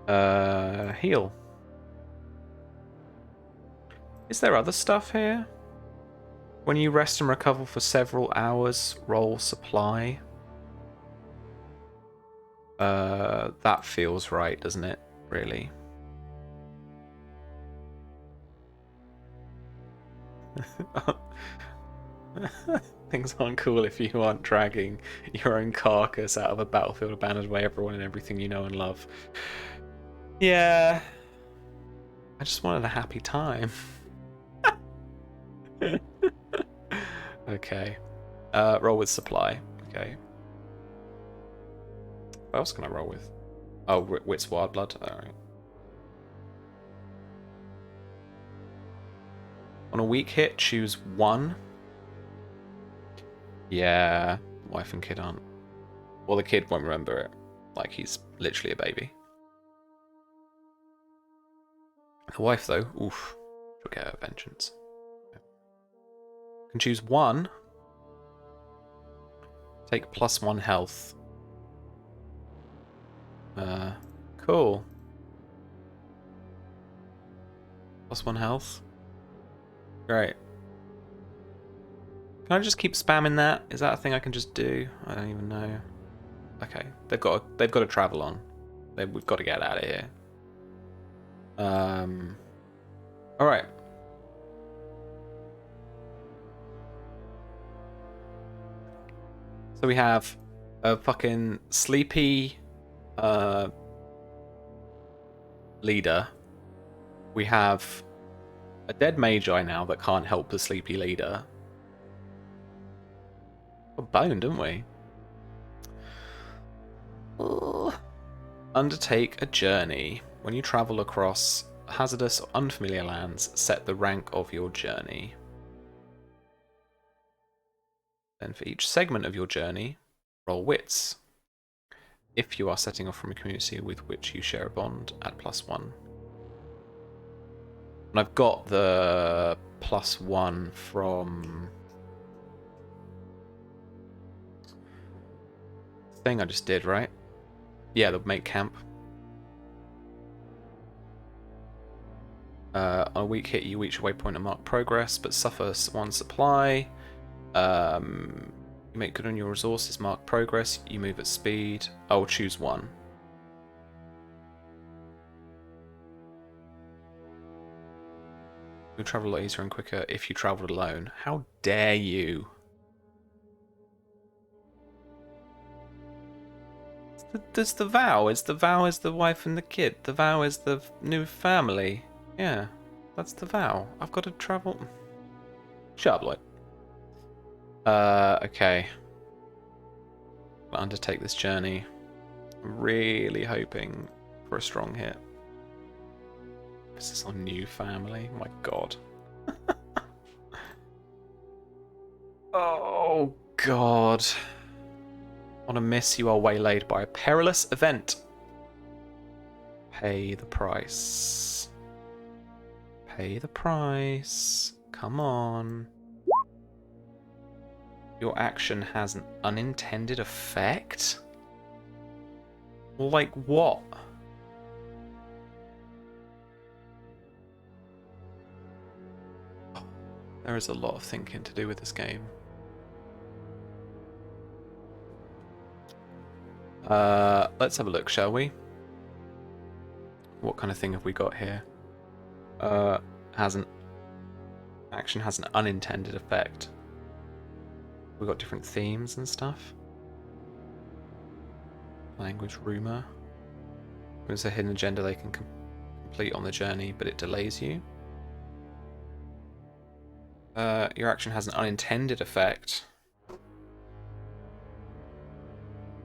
S1: Heal. Is there other stuff here? When you rest and recover for several hours, roll supply. That feels right, doesn't it? Really. Things aren't cool if you aren't dragging your own carcass out of a battlefield abandoned by everyone and everything you know and love. Yeah. I just wanted a happy time. Okay. Roll with supply. Okay. What else can I roll with? Oh, Wit's Wild Blood. Alright. On a weak hit, choose 1. Yeah, wife and kid aren't. Well, the kid won't remember it. Like, he's literally a baby. The wife, though, oof. She'll get her vengeance. Can choose 1. Take +1 health. Cool. +1 health. Great. Can I just keep spamming that? Is that a thing I can just do? I don't even know. Okay, they've got to travel on. We've got to get out of here. All right. So we have a fucking sleepy leader. We have a dead magi now that can't help the sleepy leader. A bone, didn't we? Undertake a journey. When you travel across hazardous or unfamiliar lands, set the rank of your journey. Then for each segment of your journey, roll wits. If you are setting off from a community with which you share a bond, add +1. And I've got the +1 from the thing I just did, right? Yeah, the make camp. On a weak hit, you reach a waypoint and mark progress, but suffer 1 supply. You make good on your resources, mark progress. You move at speed. I'll choose 1. You'll travel a lot easier and quicker if you travelled alone. How dare you? There's the vow. The vow is the wife and the kid. The vow is the new family. Yeah, that's the vow. I've got to travel. Shut up, Lloyd. Okay. I'll undertake this journey. I'm really hoping for a strong hit. This is our new family. My God. Oh God. On a miss, you are waylaid by a perilous event. Pay the price. Pay the price. Come on. Your action has an unintended effect? Like what? There is a lot of thinking to do with this game. Let's have a look, shall we? What kind of thing have we got here? Action has an unintended effect. We've got different themes and stuff. Language rumor. There's a hidden agenda they can complete on the journey, but it delays you. Your action has an unintended effect.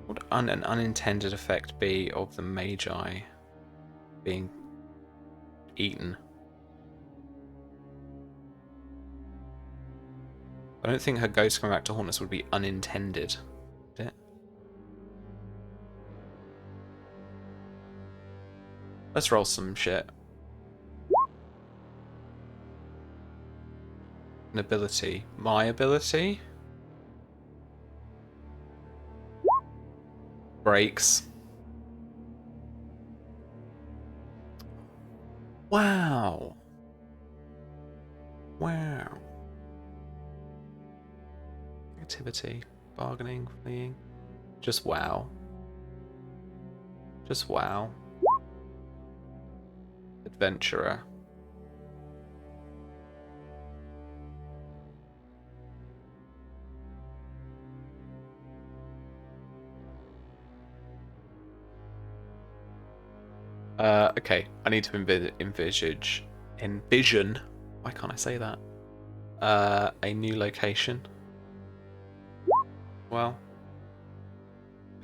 S1: What would an unintended effect be of the Magi being eaten? I don't think her ghost coming back to haunt us would be unintended, would it? Let's roll some shit. An ability. My ability? Breaks. Wow. Wow. Activity. Bargaining. Fleeing. Just wow. Just wow. Adventurer. Okay, I need to envision, why can't I say that? A new location. Well,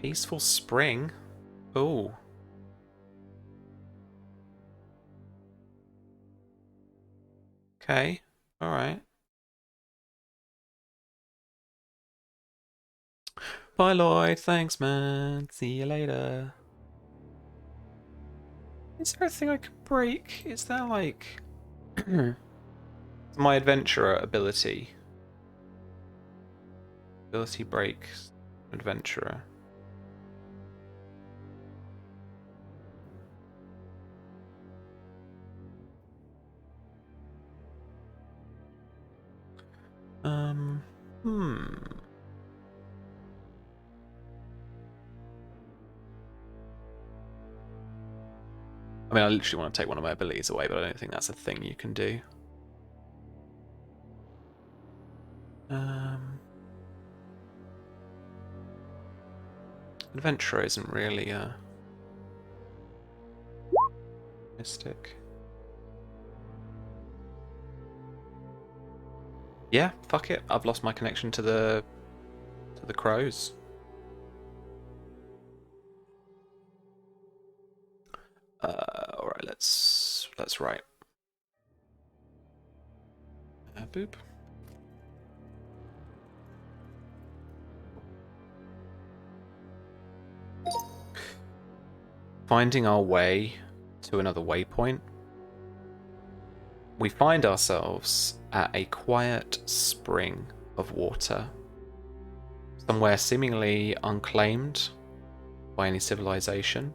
S1: Peaceful Spring. Oh. Okay, alright. Bye, Lloyd. Thanks, man. See you later. Is there a thing I can break? Is there like my adventurer ability? Ability breaks adventurer. I mean, I literally want to take one of my abilities away, but I don't think that's a thing you can do. Adventurer isn't really a mystic. Yeah, fuck it. I've lost my connection to the crows. All right, let's write. Boop. Finding our way to another waypoint. We find ourselves at a quiet spring of water, somewhere seemingly unclaimed by any civilization,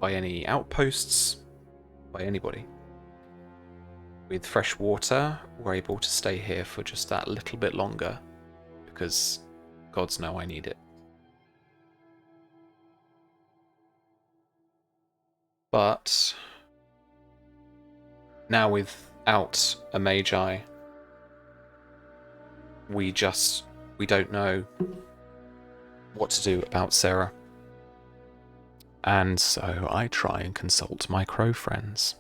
S1: by any outposts, by anybody. With fresh water, we're able to stay here for just that little bit longer, because gods know I need it. But now without a magi, we don't know what to do about Sarah. And so I try and consult my crow friends.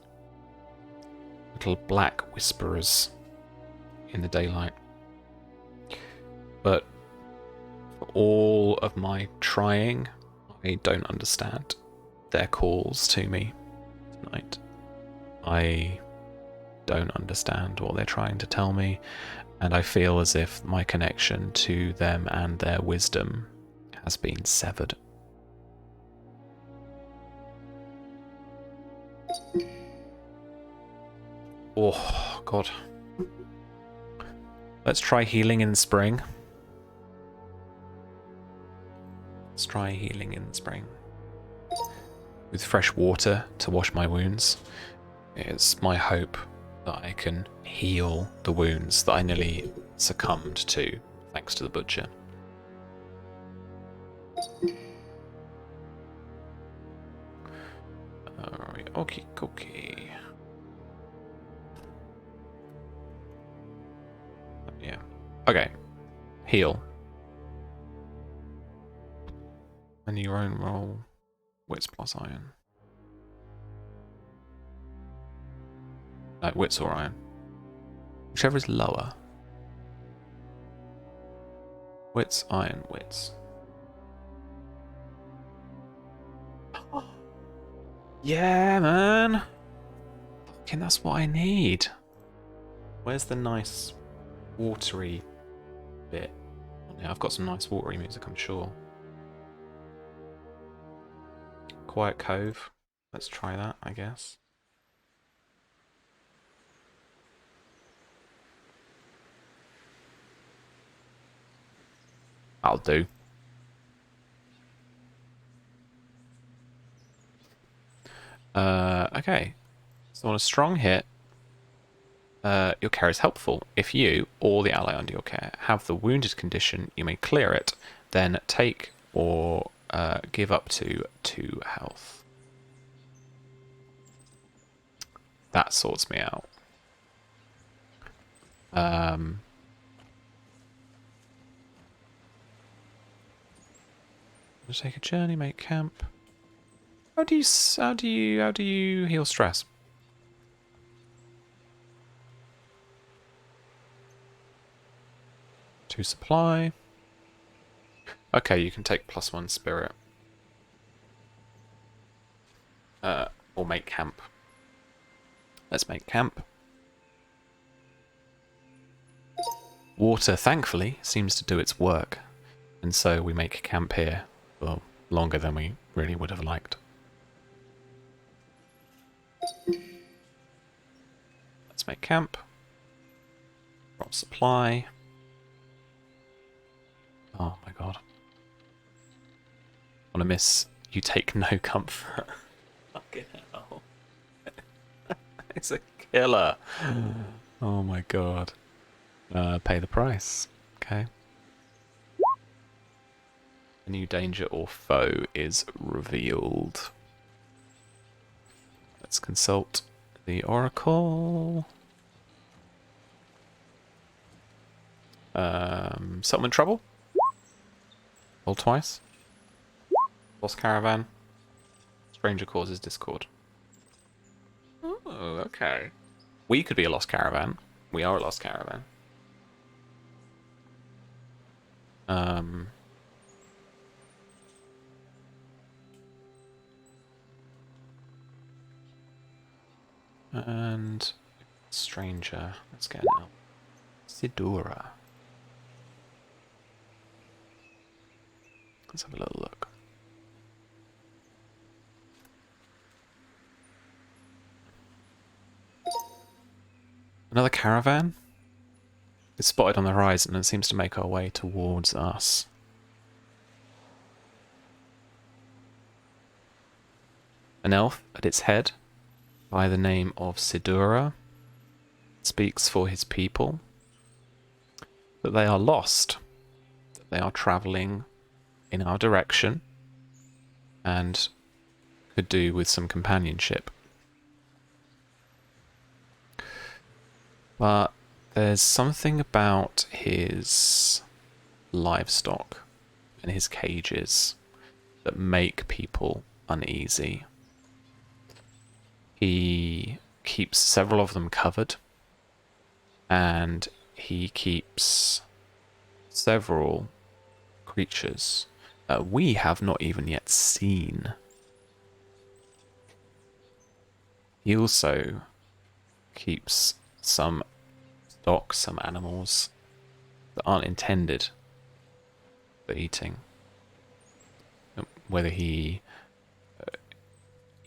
S1: Little black whisperers in the daylight. But for all of my trying, I don't understand their calls to me tonight. I don't understand what they're trying to tell me, and I feel as if my connection to them and their wisdom has been severed. Oh, God. Let's try healing in the spring. Let's try healing in the spring. With fresh water to wash my wounds. It's my hope that I can heal the wounds that I nearly succumbed to, thanks to the butcher. Alright, okie dokie. Yeah. Okay. Heal. And your own roll. Wits plus iron. Wits or iron. Whichever is lower. Wits, iron, wits. Yeah, man. Fucking that's what I need. Where's the nice watery bit? Oh, yeah, I've got some nice watery music, I'm sure. Quiet Cove. Let's try that, I guess. I'll do. Okay. So on a strong hit, your care is helpful. If you, or the ally under your care, have the wounded condition, you may clear it, then take or give up to 2 health. That sorts me out. Just take a journey, make camp. How do you heal stress? To supply. Okay, you can take +1 spirit. Or make camp. Let's make camp. Water, thankfully, seems to do its work. And so we make camp here for longer than we really would have liked. Let's make camp. Drop supply. Oh my god. Wanna miss you take no comfort. Fucking hell. It's a killer. Oh my god. Pay the price. Okay. A new danger or foe is revealed. Let's consult the oracle. Settlement trouble. Roll twice. Lost caravan. Stranger causes discord. Oh, okay. We could be a lost caravan. We are a lost caravan. And stranger. Let's get out. Sidora. Let's have a little look. Another caravan? It's spotted on the horizon and seems to make our way towards us. An elf at its head, by the name of Sidura, speaks for his people that they are lost, that they are travelling in our direction, and could do with some companionship. But there's something about his livestock and his cages that make people uneasy. He keeps several of them covered, and he keeps several creatures that we have not even yet seen. He also keeps some stock, some animals that aren't intended for eating. Whether he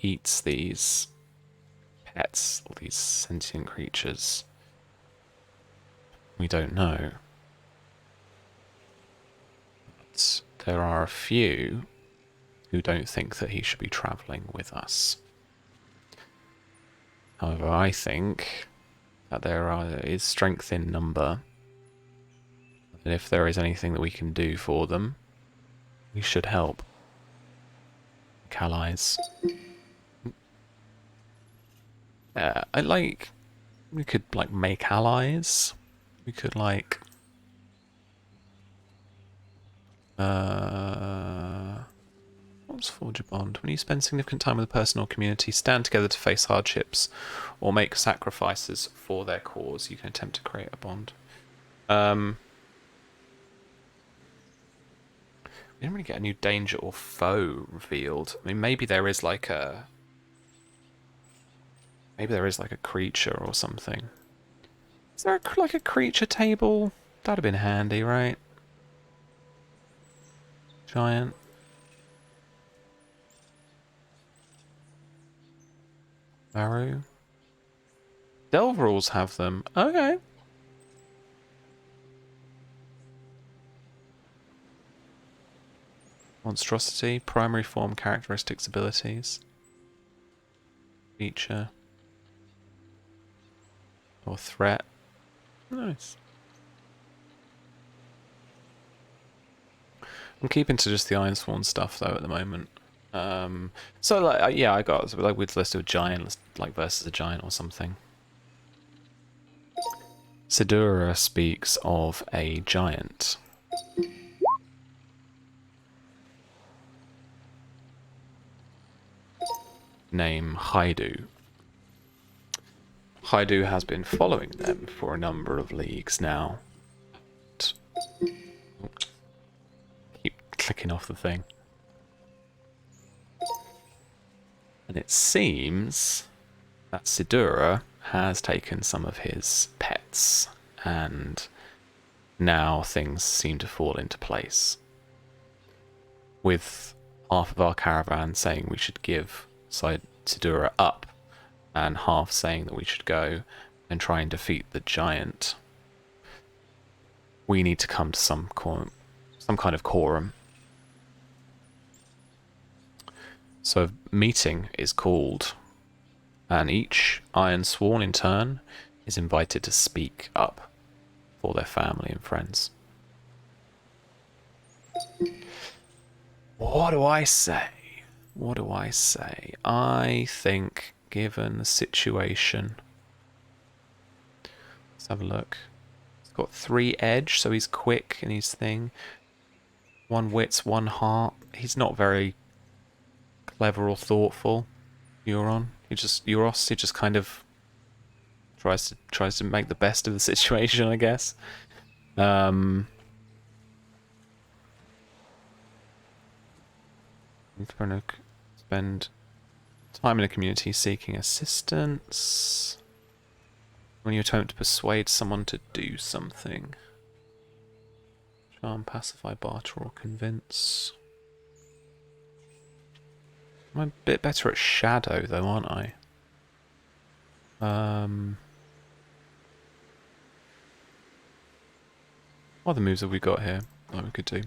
S1: eats these pets or these sentient creatures, we don't know. But there are a few who don't think that he should be travelling with us. However, I think that there is strength in number, and if there is anything that we can do for them, we should help. Like allies. We could make allies. We could what's forge a bond? When you spend significant time with a person or community, stand together to face hardships or make sacrifices for their cause, you can attempt to create a bond. We didn't really get a new danger or foe revealed. I mean, maybe there is like a creature or something. Is there a creature table? That'd have been handy, right? Giant. Baru. Delve rules have them. Okay. Monstrosity, primary form, characteristics, abilities. Feature. Or threat. Nice. I'm keeping to just the Ironsworn stuff though at the moment. So yeah, I got we'd list of a giant, versus a giant or something. Sidura speaks of a giant. Name Haidu. Haidu has been following them for a number of leagues now. Keep clicking off the thing. And it seems that Sidura has taken some of his pets, and now things seem to fall into place. With half of our caravan saying we should give Sidura up, and half saying that we should go and try and defeat the giant, we need to come to some kind of quorum. So a meeting is called, and each Ironsworn in turn is invited to speak up for their family and friends. What do I say? What do I say? I think, given the situation... Let's have a look. He's got 3 edge, so he's quick in his thing. 1 wits, 1 heart. He's not very clever or thoughtful. Euron. Euros. He just kind of tries to make the best of the situation, I guess. Spend time in a community seeking assistance. When you attempt to persuade someone to do something. Charm, pacify, barter, or convince. I'm a bit better at shadow, though, aren't I? What other moves have we got here that we could do?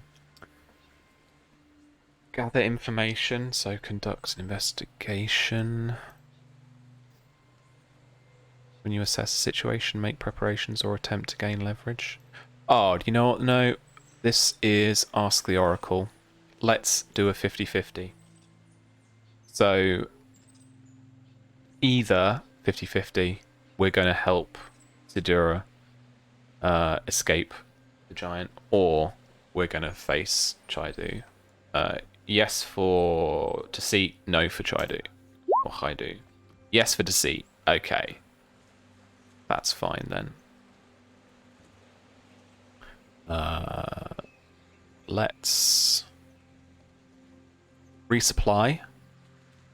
S1: Gather information, so conduct an investigation. When you assess a situation, make preparations or attempt to gain leverage. Oh, do you know what? No, this is Ask the Oracle. Let's do a 50-50. So, either 50-50, we're going to help Zidura escape the giant, or we're going to face Chaidu. Yes for deceit, no for Chaidu. Or Haidu. Yes for deceit. Okay. That's fine then. Let's resupply.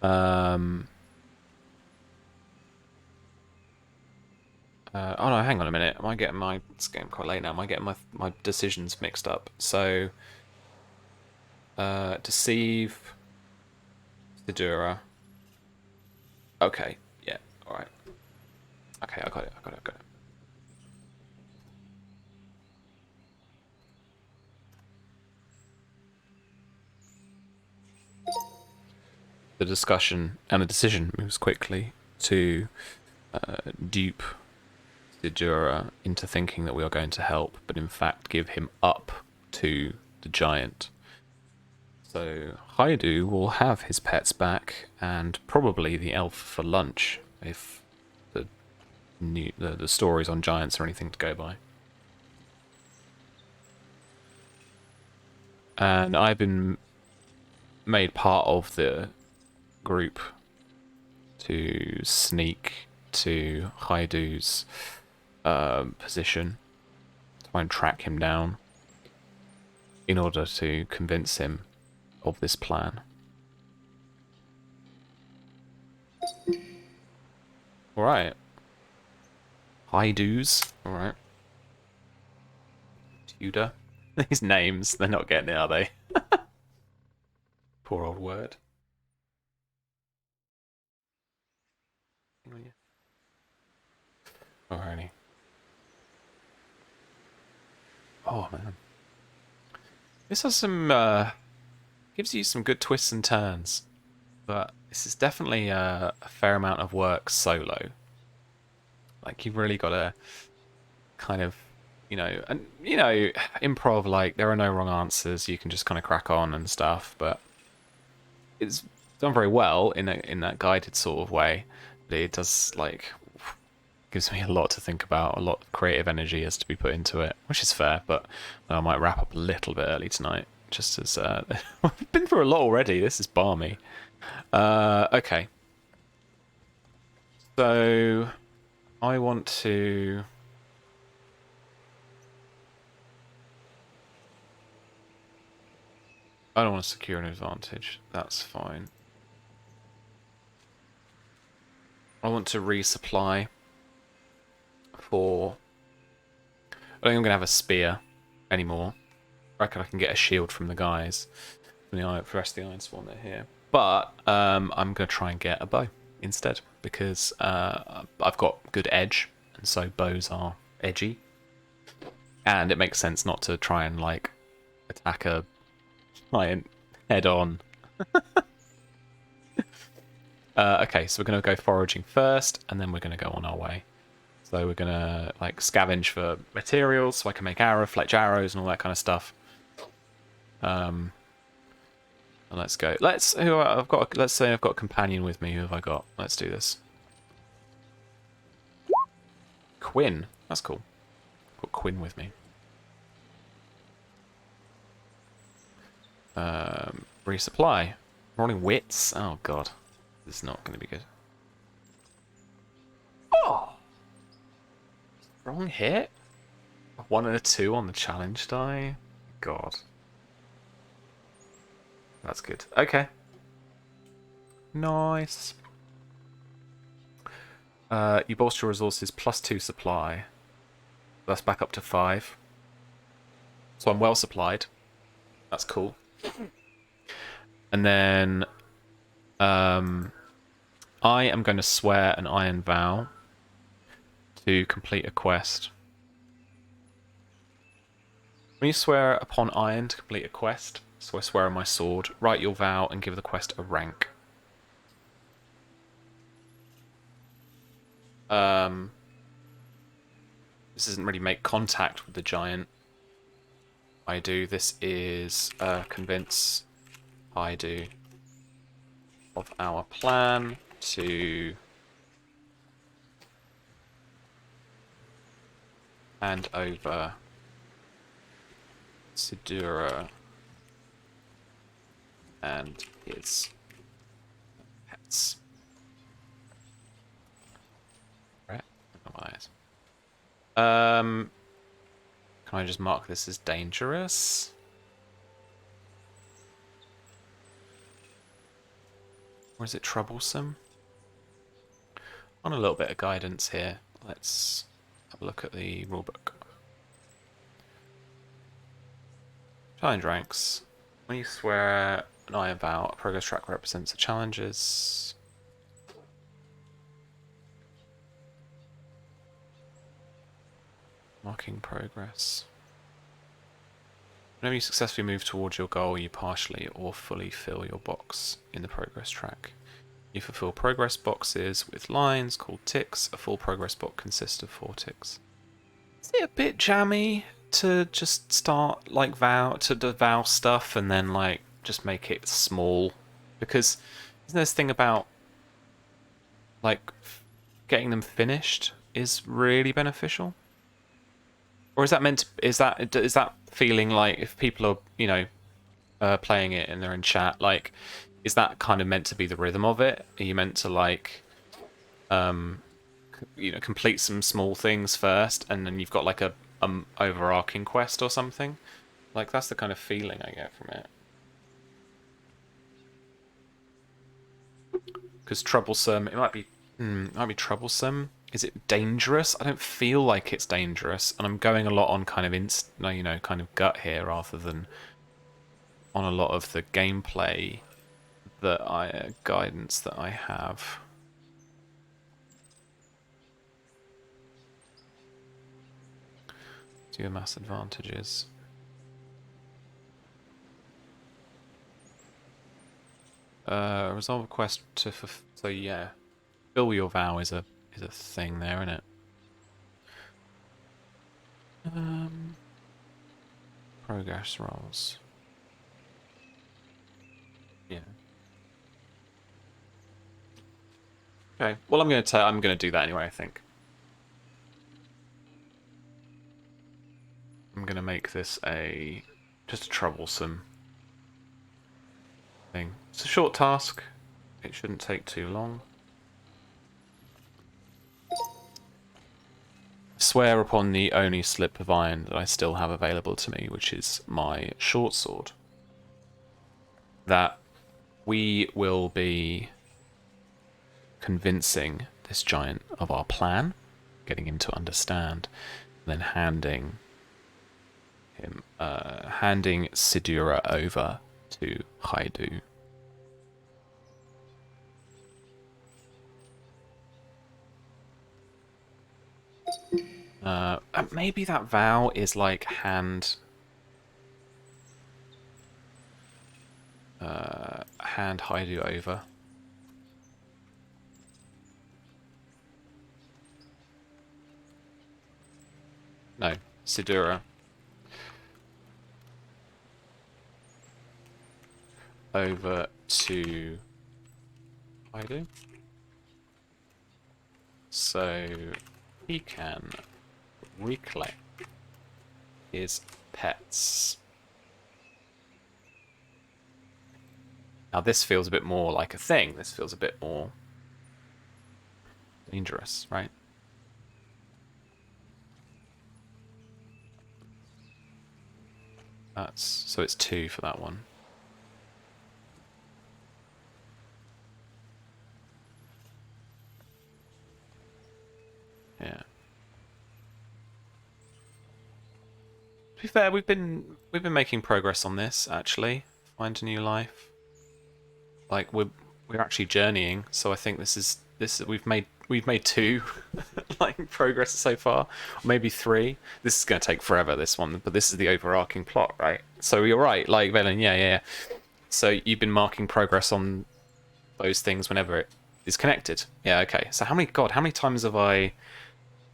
S1: Oh no, hang on a minute. Am I getting my... It's getting quite late now. Am I getting my decisions mixed up? So... deceive... Zidura. Okay, yeah, alright. Okay, I got it. The discussion and the decision moves quickly to dupe Zidura into thinking that we are going to help, but in fact give him up to the giant. So Haidu will have his pets back, and probably the elf for lunch, if the stories on giants are anything to go by. And I've been made part of the group to sneak to Haidu's position, try and track him down in order to convince him of this plan. Alright. Haidu's. Alright. Tudor. These names, they're not getting it, are they? Poor old word. Alrighty. Oh man. This has some gives you some good twists and turns, but this is definitely a fair amount of work solo. Like, you've really got to kind of, improv, like, there are no wrong answers, you can just kind of crack on and stuff, but it's done very well in that guided sort of way, but it does, like, gives me a lot to think about, a lot of creative energy has to be put into it, which is fair, but I might wrap up a little bit early tonight, just as, we've been through a lot already, this is balmy. Okay. So, I want to... I don't want to secure an advantage, that's fine. I want to resupply for... I don't think I'm going to have a spear anymore. I reckon I can get a shield from the guys, from the rest of the Ironsworn that are here. But I'm going to try and get a bow instead, because I've got good edge, and so bows are edgy. And it makes sense not to try and, like, attack a giant head on. Okay, so we're going to go foraging first, and then we're going to go on our way. So we're going to, like, scavenge for materials, so I can make fletch arrows and all that kind of stuff. And let's go. Let's say I've got a companion with me. Who have I got? Let's do this. Quinn. That's cool. I've got Quinn with me. Resupply. Rolling wits? Oh god. This is not going to be good. Oh! Wrong hit? A 1 and a 2 on the challenge die? God. That's good. Okay. Nice. You bolster your resources +2 supply. That's back up to 5. So I'm well supplied. That's cool. And then I am going to swear an iron vow to complete a quest. When you swear upon iron to complete a quest, so I swear on my sword, write your vow and give the quest a rank. This doesn't really make contact with the giant. I do. This is convince Haidu of our plan to hand over Sidura and his pets. Right? Can I just mark this as dangerous? Or is it troublesome? On a little bit of guidance here. Let's have a look at the rulebook. Challenge ranks. When you swear an iron vow, a progress track represents the challenges. Marking progress. Whenever you successfully move towards your goal, you partially or fully fill your box in the progress track. You fulfill progress boxes with lines called ticks. A full progress box consists of 4 ticks. Is it a bit jammy to just start like vow stuff and then like just make it small? Because isn't there this thing about like getting them finished is really beneficial? Or is that meant to, is that feeling like if people are, you know, playing it and they're in chat, like, is that kind of meant to be the rhythm of it? Are you meant to like, you know, complete some small things first and then you've got like a overarching quest or something? Like, that's the kind of feeling I get from it. Because troublesome, it might be troublesome. Is it dangerous? I don't feel like it's dangerous, and I'm going a lot on kind of kind of gut here rather than on a lot of the gameplay guidance that I have. Do your mass advantages. Resolve a quest to so yeah, fill your vow is a thing there, isn't it? Progress rolls. Yeah. Okay. Well, I'm gonna do that anyway. I think I'm gonna make this just a troublesome thing. It's a short task. It shouldn't take too long. Swear upon the only slip of iron that I still have available to me, which is my short sword, that we will be convincing this giant of our plan, getting him to understand, and then handing Sidura over to Haidu. Maybe that vow is like hand Haidu over. No, Sidura. Over to Haidu. So he can recollect his pets. Now this feels a bit more like a thing. This feels a bit more dangerous, right? So it's 2 for that one. Yeah. To be fair, we've been making progress on this actually. Find a new life. Like we're actually journeying, so I think this we've made 2 like progress so far, or maybe 3. This is going to take forever, this one, but this is the overarching plot, right? So you're right, like Velen, yeah. So you've been marking progress on those things whenever it is connected. Yeah, okay. So how many times have I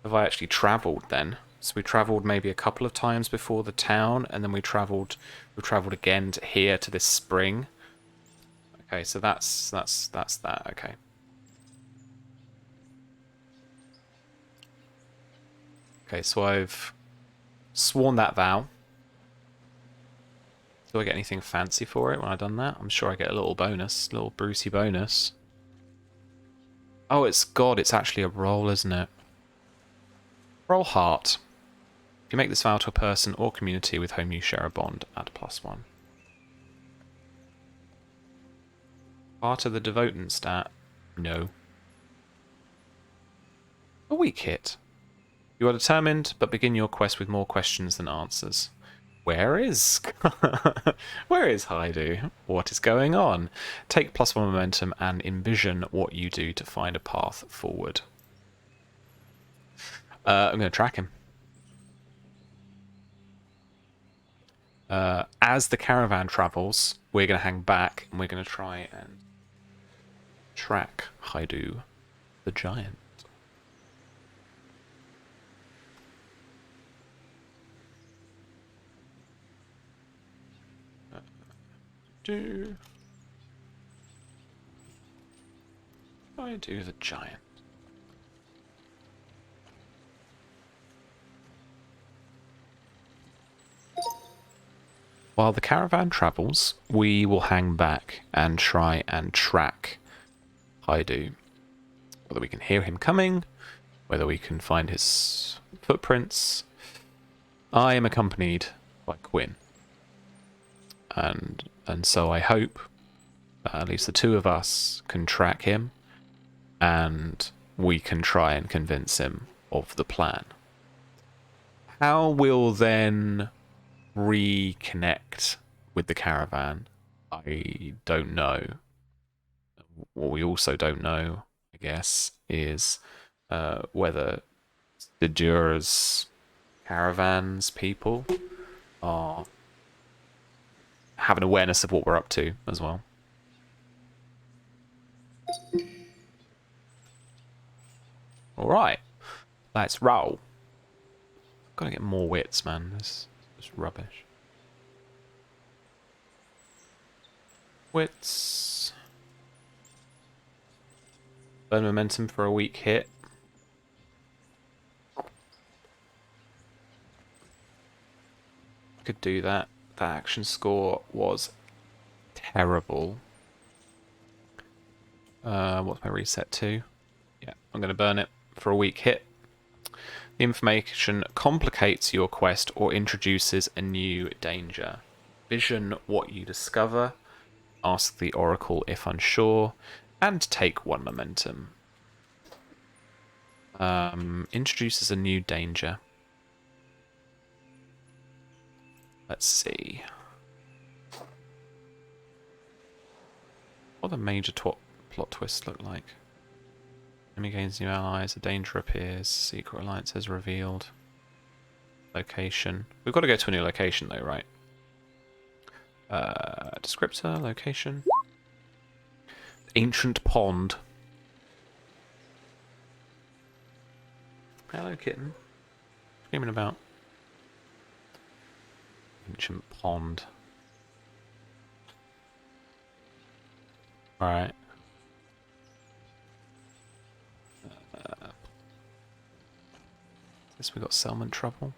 S1: actually travelled then? So we travelled maybe a couple of times before the town, and then we travelled again to here to this spring. Okay, so that's that. Okay. Okay, so I've sworn that vow. Do I get anything fancy for it when I've done that? I'm sure I get a little bonus, little Brucey bonus. Oh, it's actually a roll, isn't it? Roll heart. If you make this vow to a person or community with whom you share a bond, add +1. Part of the devotant stat? No. A weak hit. You are determined, but begin your quest with more questions than answers. Where is Haidu? What is going on? Take +1 momentum and envision what you do to find a path forward. I'm going to track him. As the caravan travels, we're going to hang back and we're going to try and track Haidu, the giant. Haidu, the giant. While the caravan travels, we will hang back and try and track Haidu. Whether we can hear him coming, whether we can find his footprints. I am accompanied by Quinn. And so I hope that at least the 2 of us can track him and we can try and convince him of the plan. How we'll then reconnect with the caravan, I don't know. What we also don't know, I guess, is whether Sidura's caravans people have an awareness of what we're up to as well. Alright, let's roll. Gotta get more wits, man. This is rubbish. Wits. Burn momentum for a weak hit. Could do that. That action score was terrible. What's my reset to? Yeah, I'm going to burn it for a weak hit. The information complicates your quest or introduces a new danger. Vision what you discover. Ask the oracle if unsure. And take 1 momentum. Introduces a new danger. Let's see. What do the major plot twists look like? Enemy gains new allies, a danger appears, secret alliance is revealed. Location. We've got to go to a new location though, right? Descriptor, location. Ancient pond. Hello, kitten. Screaming about. Ancient pond. Alright. Guess we got settlement trouble.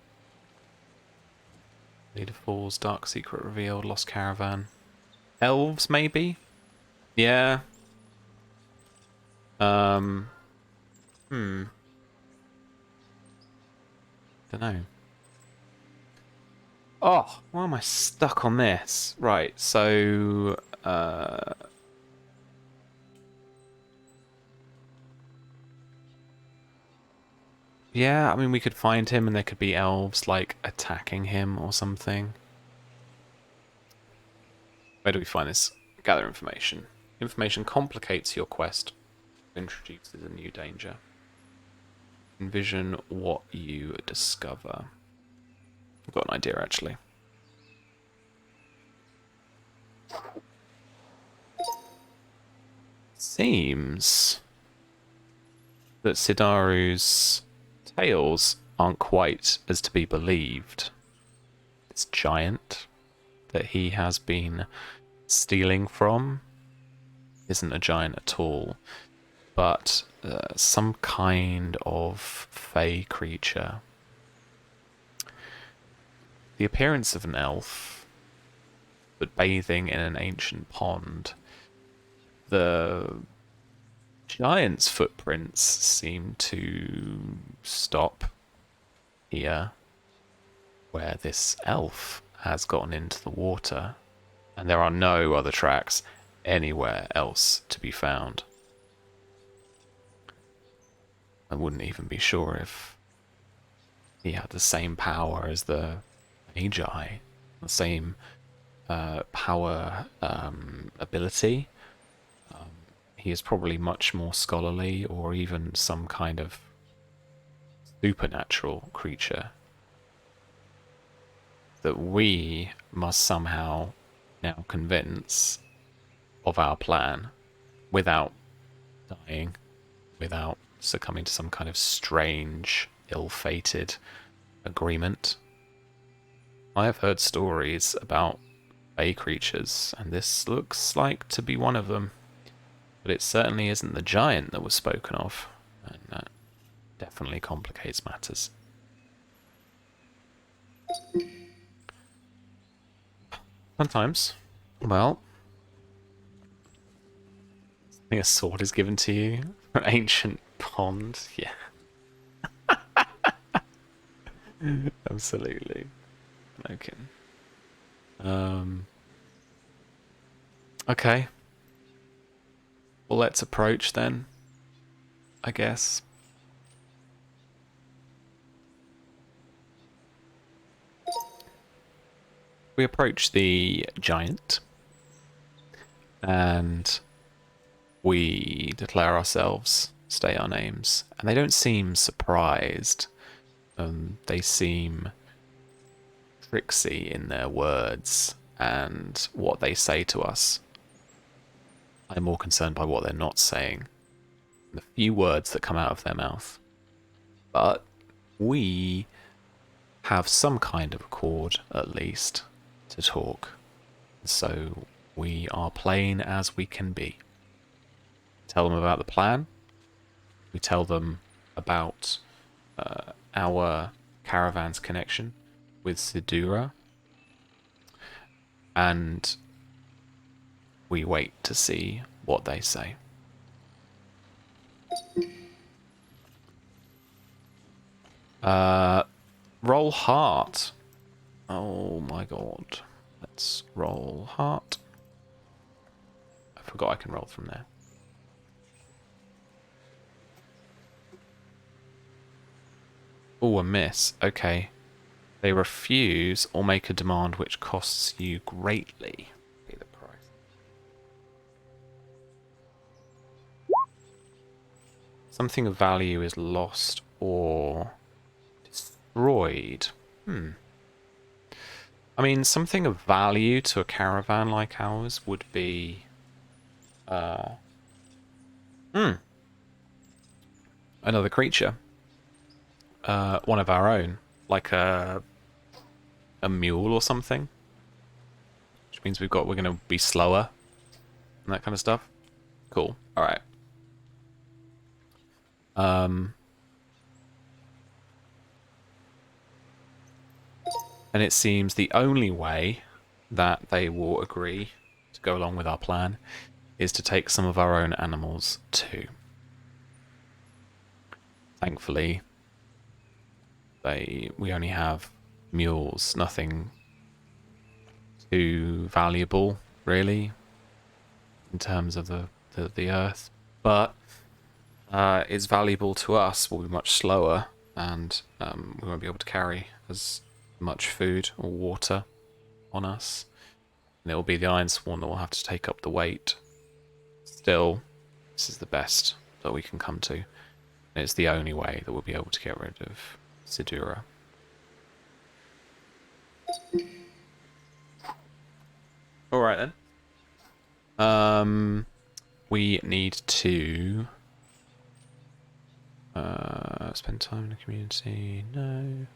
S1: Leader falls, dark secret revealed, lost caravan. Elves, maybe? Yeah. Um. Hmm. Don't know. Oh, why am I stuck on this? Right. So. Yeah. I mean, we could find him, and there could be elves like attacking him or something. Where do we find this? Gather information. Information complicates your quest. Introduces a new danger. Envision what you discover. I've got an idea, actually. Seems that Sidaru's tales aren't quite as to be believed. This giant that he has been stealing from isn't a giant at all, but some kind of fey creature. The appearance of an elf, but bathing in an ancient pond. The giant's footprints seem to stop here, where this elf has gotten into the water, and there are no other tracks anywhere else to be found. I wouldn't even be sure if he had the same power as the Magi, the same power ability. He is probably much more scholarly, or even some kind of supernatural creature that we must somehow now convince of our plan without dying, without succumbing to some kind of strange, ill-fated agreement. I have heard stories about fey creatures, and this looks like to be one of them. But it certainly isn't the giant that was spoken of, and that definitely complicates matters. Sometimes, well, I think a sword is given to you from an ancient pond. Yeah. Absolutely. Okay. Okay. Well, let's approach then, I guess. We approach the giant, and we declare ourselves, state our names, and they don't seem surprised. They seem tricksy in their words and what they say to us. I'm more concerned by what they're not saying, the few words that come out of their mouth. But we have some kind of accord, at least, to talk. So we are plain as we can be. Tell them about the plan. We tell them about our caravan's connection with Sidura. And we wait to see what they say. Roll heart. Oh my god. Let's roll heart. I forgot I can roll from there. Oh, a miss. Okay. They refuse or make a demand which costs you greatly. Pay the price. Something of value is lost or destroyed. I mean, something of value to a caravan like ours would be... another creature. One of our own. Like a mule or something. Which means we're going to be slower. And that kind of stuff. Cool. Alright. And it seems the only way that they will agree to go along with our plan is to take some of our own animals too. Thankfully, we only have mules, nothing too valuable, really, in terms of the earth. But it's valuable to us. We'll be much slower, and we won't be able to carry as much food or water on us. And it will be the Ironsworn that will have to take up the weight. Still, this is the best that we can come to. And it's the only way that we'll be able to get rid of Sidura. Alright then. We need to spend time in the community. No.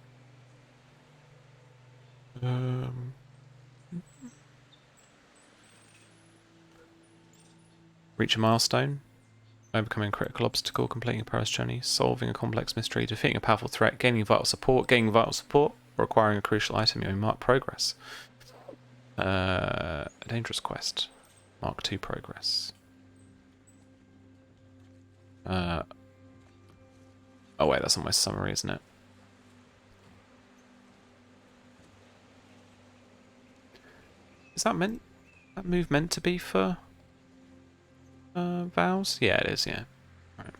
S1: Reach a milestone. Overcoming a critical obstacle, completing a perilous journey, solving a complex mystery, defeating a powerful threat, gaining vital support, or acquiring a crucial item. You may mark progress. A dangerous quest. Mark 2 progress. Oh wait, that's on my summary, isn't it? Is that move meant to be for vows? Yeah, it is, yeah. Right.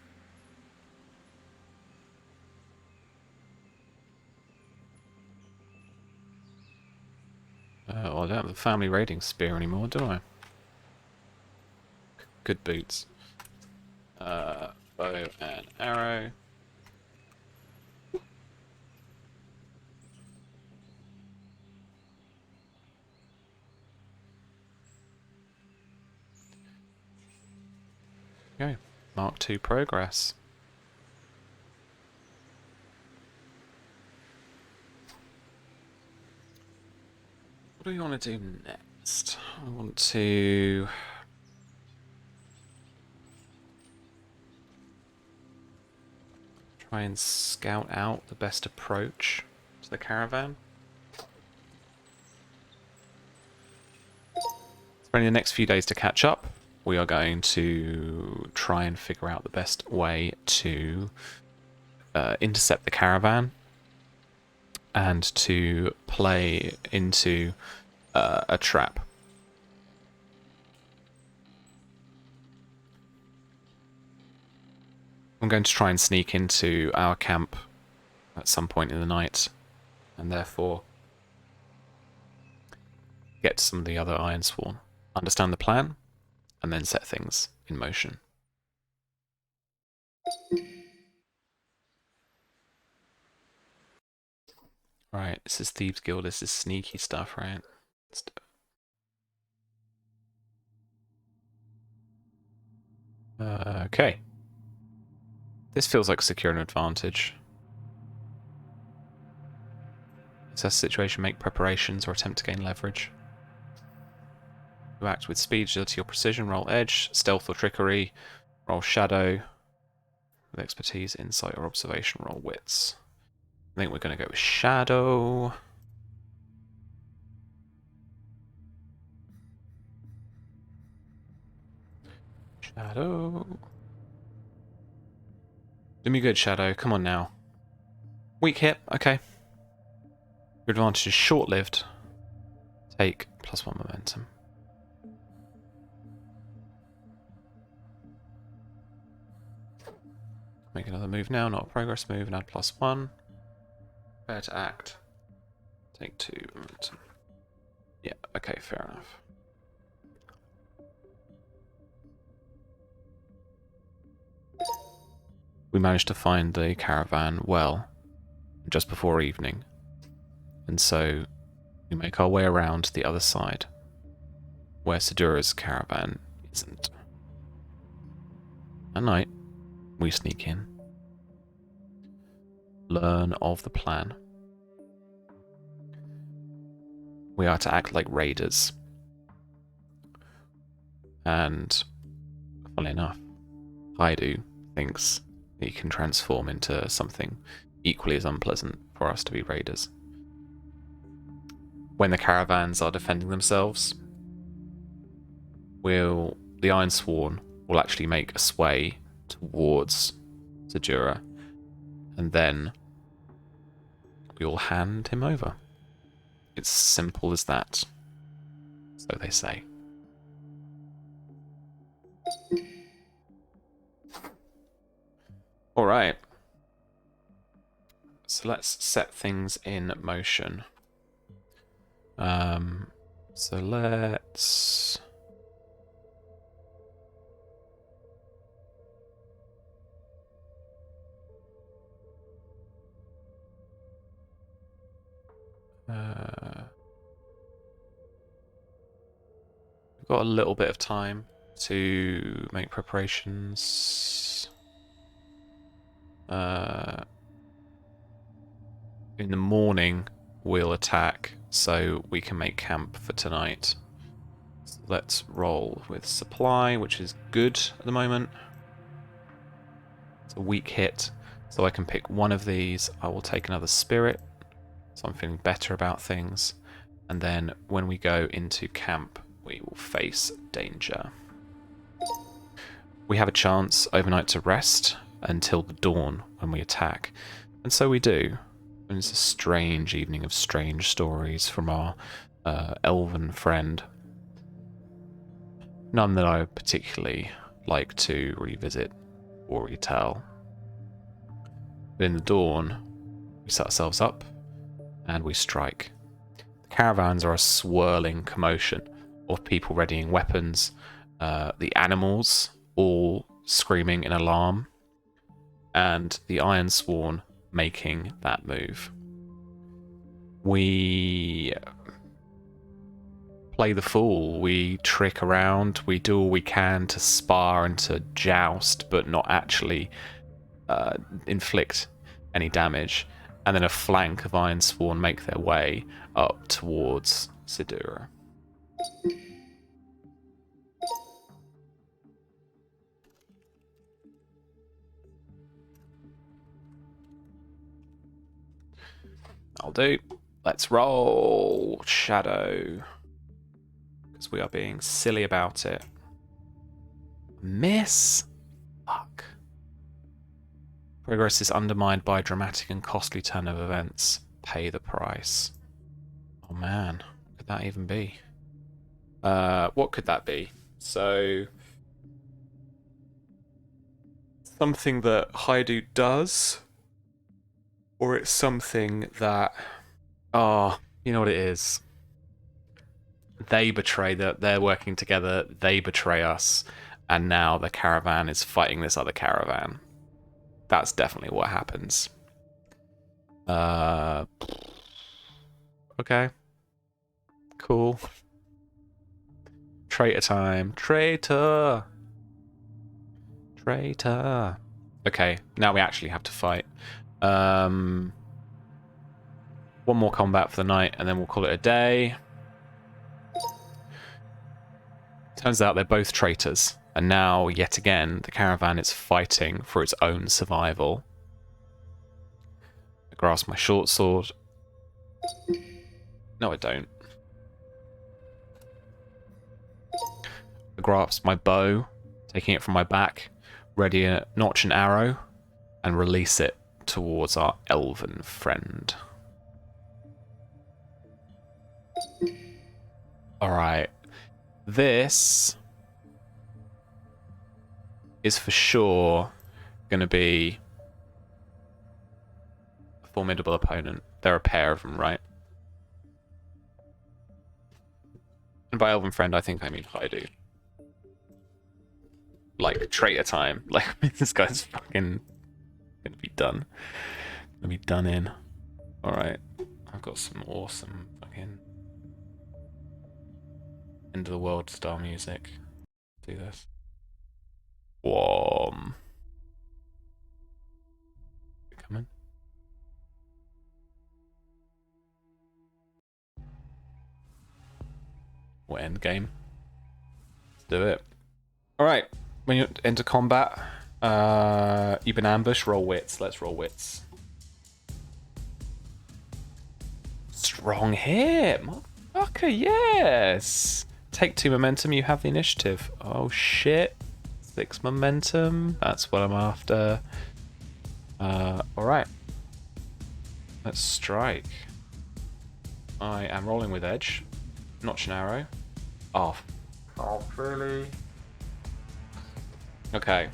S1: Well, I don't have the family raiding spear anymore, do I? Good boots. Bow and arrow. Okay, Mark 2 progress. What do we want to do next? I want to try and scout out the best approach to the caravan. Spending the next few days to catch up, we are going to try and figure out the best way to intercept the caravan and to play into a trap. I'm going to try and sneak into our camp at some point in the night, and therefore get to some of the other Ironsworn, understand the plan, and then set things in motion. Right, this is Thieves Guild, this is sneaky stuff, right? Let's do it. Okay. This feels like secure an advantage. Assess the situation, make preparations, or attempt to gain leverage. You act with speed, agility, or precision. Roll edge, stealth or trickery. Roll shadow. With expertise, insight, or observation. Roll wits. I think we're going to go with shadow. Shadow. Do me good, shadow. Come on now. Weak hit. Okay. Your advantage is short-lived. Take +1 momentum. Make another move now, not a progress move, and add +1. Prepare to act. Take 2 momentum. Yeah, okay, fair enough. We managed to find the caravan well, just before evening. And so we make our way around to the other side, where Sidura's caravan isn't. At night, we sneak in, learn of the plan. We are to act like raiders. And, funnily enough, Haidu thinks he can transform into something equally as unpleasant for us to be raiders. When the caravans are defending themselves, we'll the Ironsworn will actually make a sway towards Zadura, and then we will hand him over. It's simple as that. So they say. All right. So let's set things in motion. So let's... we've got a little bit of time to make preparations. In the morning, we'll attack, so we can make camp for tonight. So let's roll with supply, which is good at the moment. It's a weak hit, so I can pick one of these. I will take another spirit, so I'm feeling better about things. And then when we go into camp, we will face danger. We have a chance overnight to rest until the dawn when we attack, and so we do. And it's a strange evening of strange stories from our elven friend. None that I particularly like to revisit or retell. But in the dawn, we set ourselves up and we strike. The caravans are a swirling commotion of people readying weapons, the animals all screaming in alarm, and the Ironsworn making that move. We play the fool, we trick around, we do all we can to spar and to joust, but not actually inflict any damage. And then a flank of Ironsworn make their way up towards Zadura. I'll do. Let's roll Shadow, because we are being silly about it. Miss? Fuck. Progress is undermined by a dramatic and costly turn of events. Pay the price. Oh man, what could that even be? What could that be? So, something that Haidu does, or it's something that, you know what it is. They betray that they're working together. They betray us, and now the caravan is fighting this other caravan. That's definitely what happens. Okay. Cool. Traitor time. Traitor. Traitor. Okay, now we actually have to fight. One more combat for the night, and then we'll call it a day. Turns out they're both traitors, and now, yet again, the caravan is fighting for its own survival. I grasp my short sword. No, I don't. I grasp my bow, taking it from my back, ready to notch an arrow, and release it towards our elven friend. Alright. This is for sure going to be a formidable opponent. There are a pair of them, right? And by elven friend, I think I mean Haidu. Like, traitor time. Like, this guy's fucking gonna be done. Gonna be done in. Alright. I've got some awesome fucking end of the world style music. Do this. Whom. Coming. What end game? Let's do it. Alright. When you enter combat, you've been ambushed, roll wits. Let's roll wits. Strong hit, motherfucker, yes! Take 2 momentum, you have the initiative. Oh shit. 6 momentum. That's what I'm after. Alright. Let's strike. I am rolling with edge. Notch and arrow. Off. Oh, really? Okay.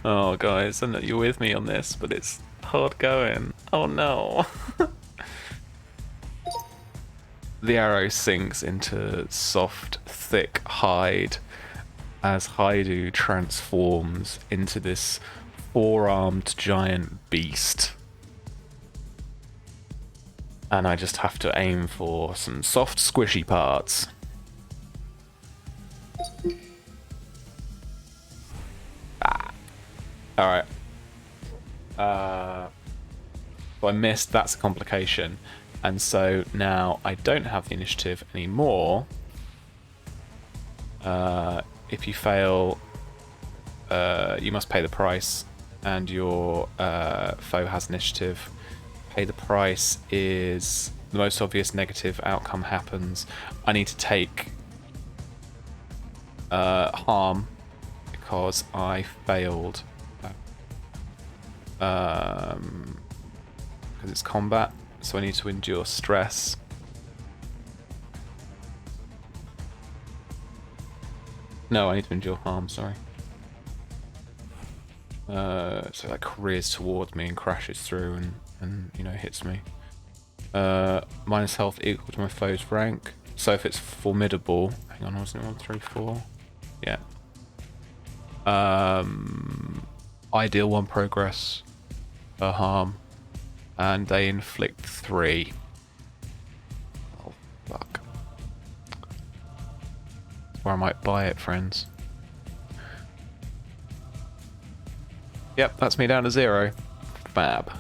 S1: Oh, guys, I know you're with me on this, but it's hard going. Oh no. The arrow sinks into soft, thick hide as Haidu transforms into this 4-armed giant beast. And I just have to aim for some soft, squishy parts. Alright. So I missed, that's a complication. And so now I don't have the initiative anymore. If you fail, you must pay the price, and your foe has initiative. Pay the price is the most obvious negative outcome happens. I need to take harm because I failed. Because it's combat, so I need to endure stress. No, I need to endure harm, sorry. So it like careers towards me and crashes through and you know, hits me. Minus health equal to my foe's rank. So if it's formidable, hang on, wasn't it 1, 3, 4? Yeah. I deal 1 progress per harm, and they inflict 3. Oh fuck. Or I might buy it, friends. Yep, that's me down to 0. Fab.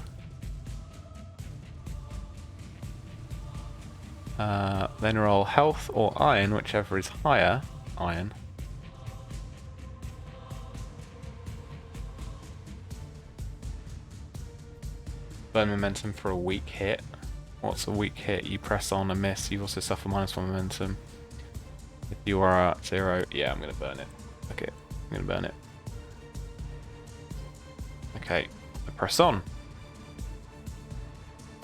S1: Then roll health or iron, whichever is higher. Iron. Burn momentum for a weak hit. What's a weak hit? You press on a miss. You also suffer -1 momentum. If you are at 0, yeah, I'm gonna burn it. Okay, I'm gonna burn it. Okay, I press on.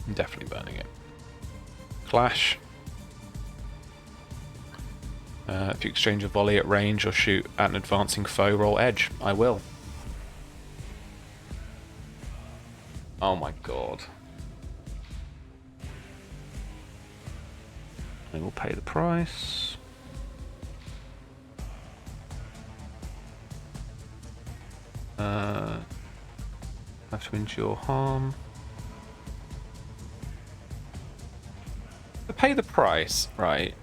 S1: I'm definitely burning it. Clash. If you exchange a volley at range or shoot at an advancing foe, roll edge. I will. Oh my god. I will pay the price. Have to endure harm. To pay the price, right?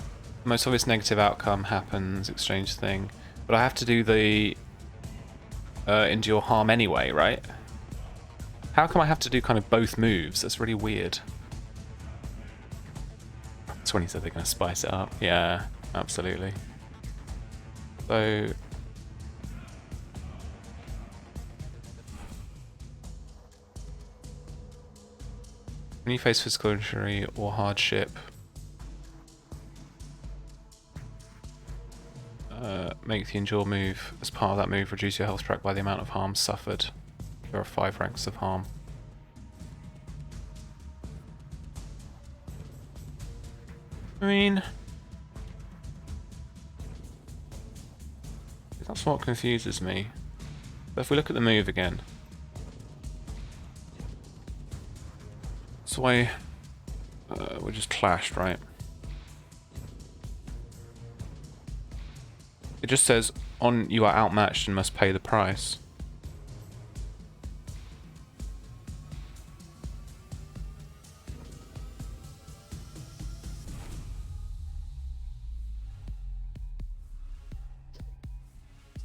S1: The most obvious negative outcome happens, exchange thing. But I have to do the endure harm anyway, right? How come I have to do kind of both moves? That's really weird. That's when he said they're going to spice it up. Yeah, absolutely. So... when you face physical injury or hardship, make the endure move. As part of that move, reduce your health track by the amount of harm suffered. There are 5 ranks of harm. I mean, that's what confuses me. But if we look at the move again, so we're just clashed, right? It just says on you are outmatched and must pay the price.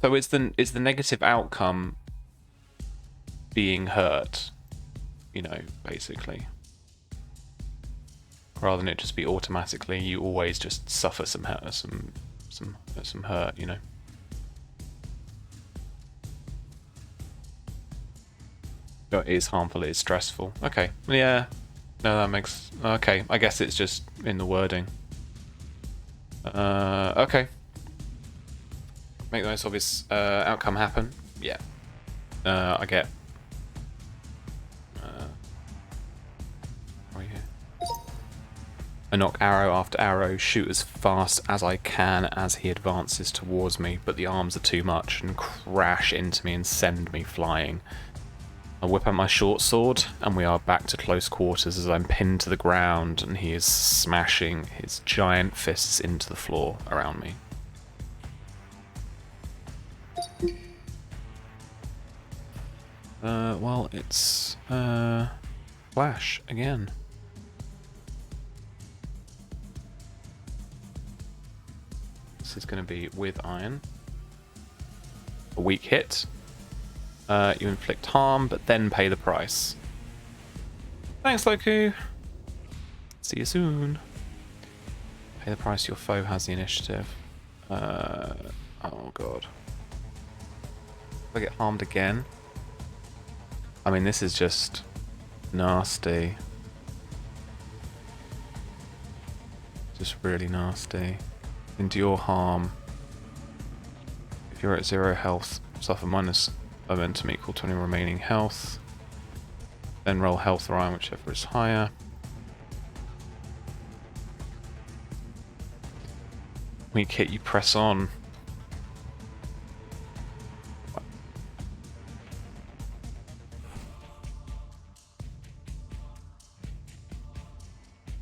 S1: So is the negative outcome being hurt, you know, basically, rather than it just be automatically you always just suffer some some hurt, you know. Oh, it is harmful. It is stressful. Okay. Yeah. No, that makes. Okay. I guess it's just in the wording. Okay. Make the most obvious outcome happen. Yeah. I get. Right here. I knock arrow after arrow, shoot as fast as I can as he advances towards me, but the arms are too much and crash into me and send me flying. I whip out my short sword, and we are back to close quarters as I'm pinned to the ground and he is smashing his giant fists into the floor around me. Well, it's Flash again. This is going to be with iron. A weak hit. You inflict harm, but then pay the price. Thanks, Loku. See you soon. Pay the price. Your foe has the initiative. Oh god. If I get harmed again. I mean, this is just nasty. Just really nasty. Endure harm. If you're at 0 health, suffer minus momentum equal to any remaining health. Then roll health or iron, whichever is higher. Weak hit, you press on.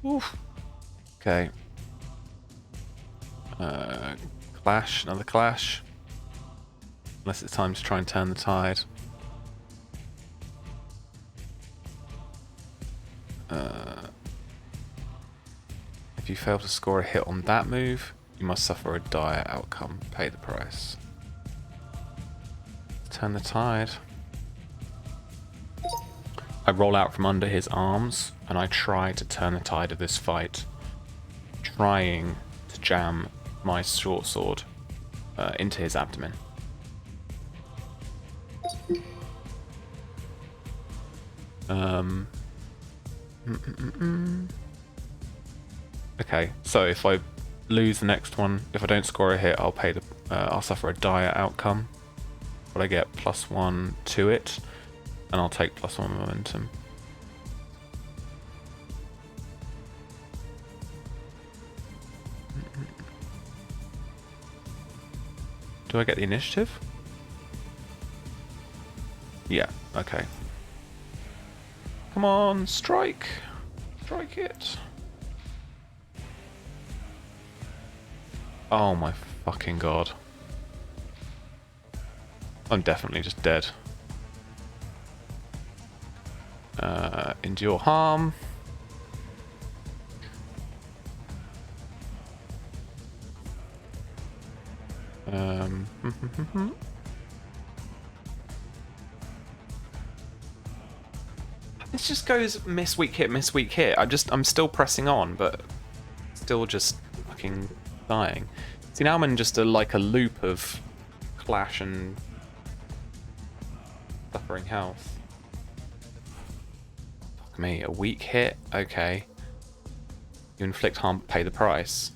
S1: Oof. Okay. Clash, another clash. Unless it's time to try and turn the tide. If you fail to score a hit on that move, you must suffer a dire outcome. Pay the price. Turn the tide. I roll out from under his arms and I try to turn the tide of this fight, trying to jam my short sword into his abdomen. Okay, so if I lose the next one, if I don't score a hit, I'll pay the. I'll suffer a dire outcome, but I get +1 to it, and I'll take +1 momentum. Do I get the initiative? Yeah. Okay. Come on, strike! Strike it! Oh my fucking god. I'm definitely just dead. Endure harm. This just goes miss, weak hit, miss, weak hit. I'm still pressing on, but still just fucking dying. See, now I'm in just like a loop of clash and suffering health. Fuck me, a weak hit? Okay. You inflict harm, pay the price.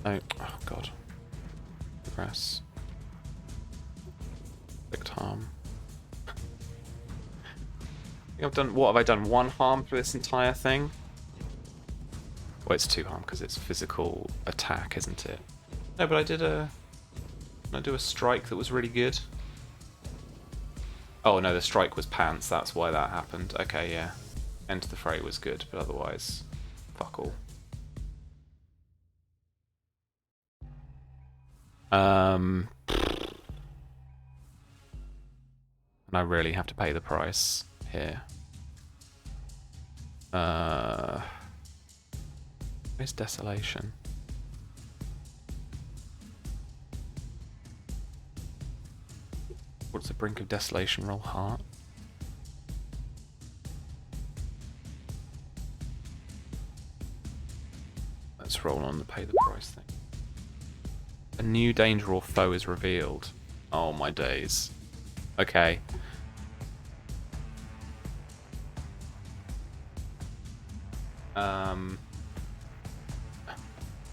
S1: No. Oh god. Press. Inflict harm. I've done. What have I done? 1 harm for this entire thing? Well, it's 2 harm because it's physical attack, isn't it? No, but I did a. Did I do a strike that was really good? Oh no, the strike was pants. That's why that happened. Okay, yeah. Enter the fray was good, but otherwise, fuck all. And I really have to pay the price here. Where's Desolation? What's the brink of desolation? Roll heart. Let's roll on the pay the price thing. A new danger or foe is revealed. Oh my days. Okay.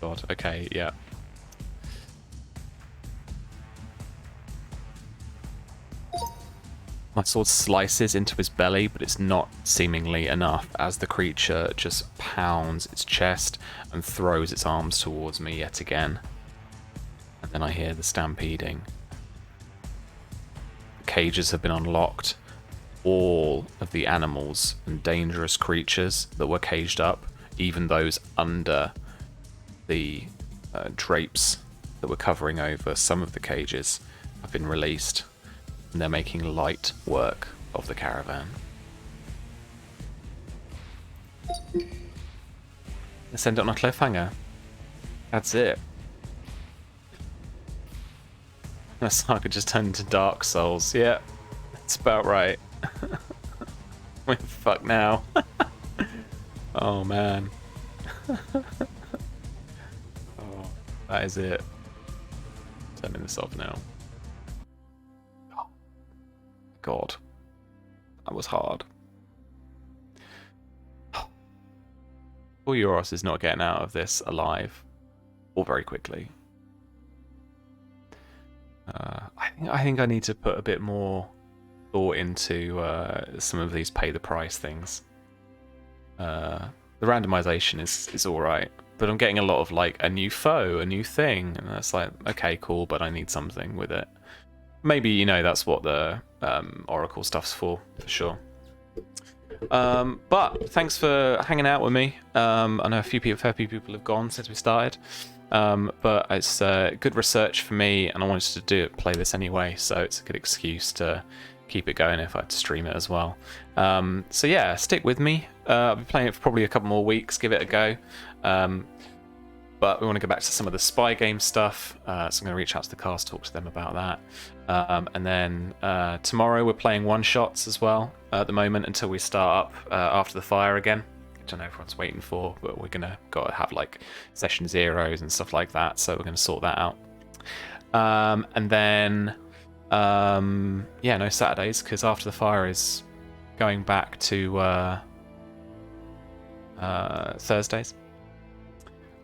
S1: God, okay, yeah. My sword slices into his belly, but it's not seemingly enough as the creature just pounds its chest and throws its arms towards me yet again. And then I hear the stampeding. The cages have been unlocked. All of the animals and dangerous creatures that were caged up, even those under the drapes that were covering over some of the cages, have been released. And they're making light work of the caravan. Let's end it on a cliffhanger. That's it. The saga just turned into Dark Souls. Yeah, that's about right. We're fucked now. Oh man. Oh, that is it. Turning this off now. God, that was hard. Poor Euros is not getting out of this alive, or very quickly. I think I need to put a bit more thought into some of these pay the price things. The randomization is all right, but I'm getting a lot of like a new foe, a new thing, and that's like, okay, cool, but I need something with it. Maybe, you know, that's what the Oracle stuff's for sure. But thanks for hanging out with me. I know a fair few people have gone since we started, but it's good research for me, and I wanted to play this anyway, so it's a good excuse to keep it going if I had to stream it as well. So yeah, stick with me. I'll be playing it for probably a couple more weeks, give it a go. But we want to go back to some of the spy game stuff, so I'm going to reach out to the cast, talk to them about that. And then tomorrow we're playing one-shots as well at the moment until we start up after the fire again, which I know everyone's waiting for, but we're going to gotta have like session zeros and stuff like that, so we're going to sort that out. And then, yeah, no Saturdays, because after the fire is going back to Thursdays.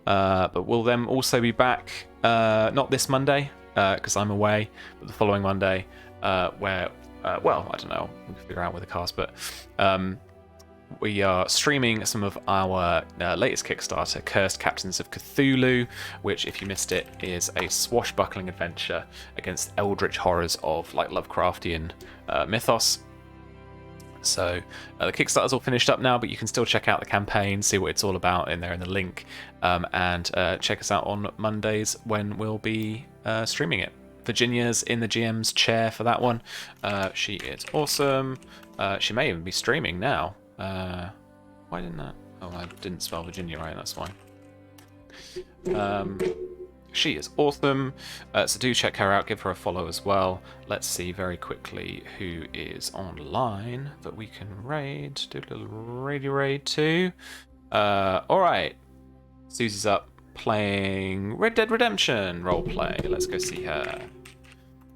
S1: But we'll then also be back, not this Monday, because I'm away, but the following Monday, where, well, I don't know, we can figure out with the cast, but we are streaming some of our latest Kickstarter, Cursed Captains of Cthulhu, which, if you missed it, is a swashbuckling adventure against eldritch horrors of like Lovecraftian mythos. So the Kickstarter's all finished up now, but you can still check out the campaign, see what it's all about in there in the link, and check us out on Mondays when we'll be streaming it. Virginia's in the GM's chair for that one. She is awesome. She may even be streaming now. Why didn't that? Oh, I didn't spell Virginia right, that's why. She is awesome, so do check her out, give her a follow as well. Let's see very quickly who is online that we can raid. Do a little raid too. Alright, Susie's up playing Red Dead Redemption roleplay. Let's go see her.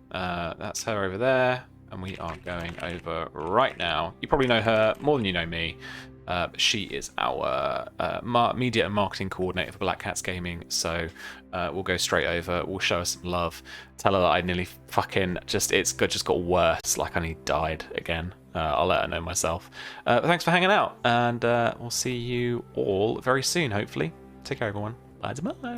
S1: That's her over there, and we are going over right now. You probably know her more than you know me. She is our media and marketing coordinator for Black Cats Gaming, so we'll go straight over, we'll show her some love, tell her that I nearly fucking just got worse, like I nearly died again. I'll let her know myself. But thanks for hanging out, and we'll see you all very soon, hopefully. Take care, everyone. Bye.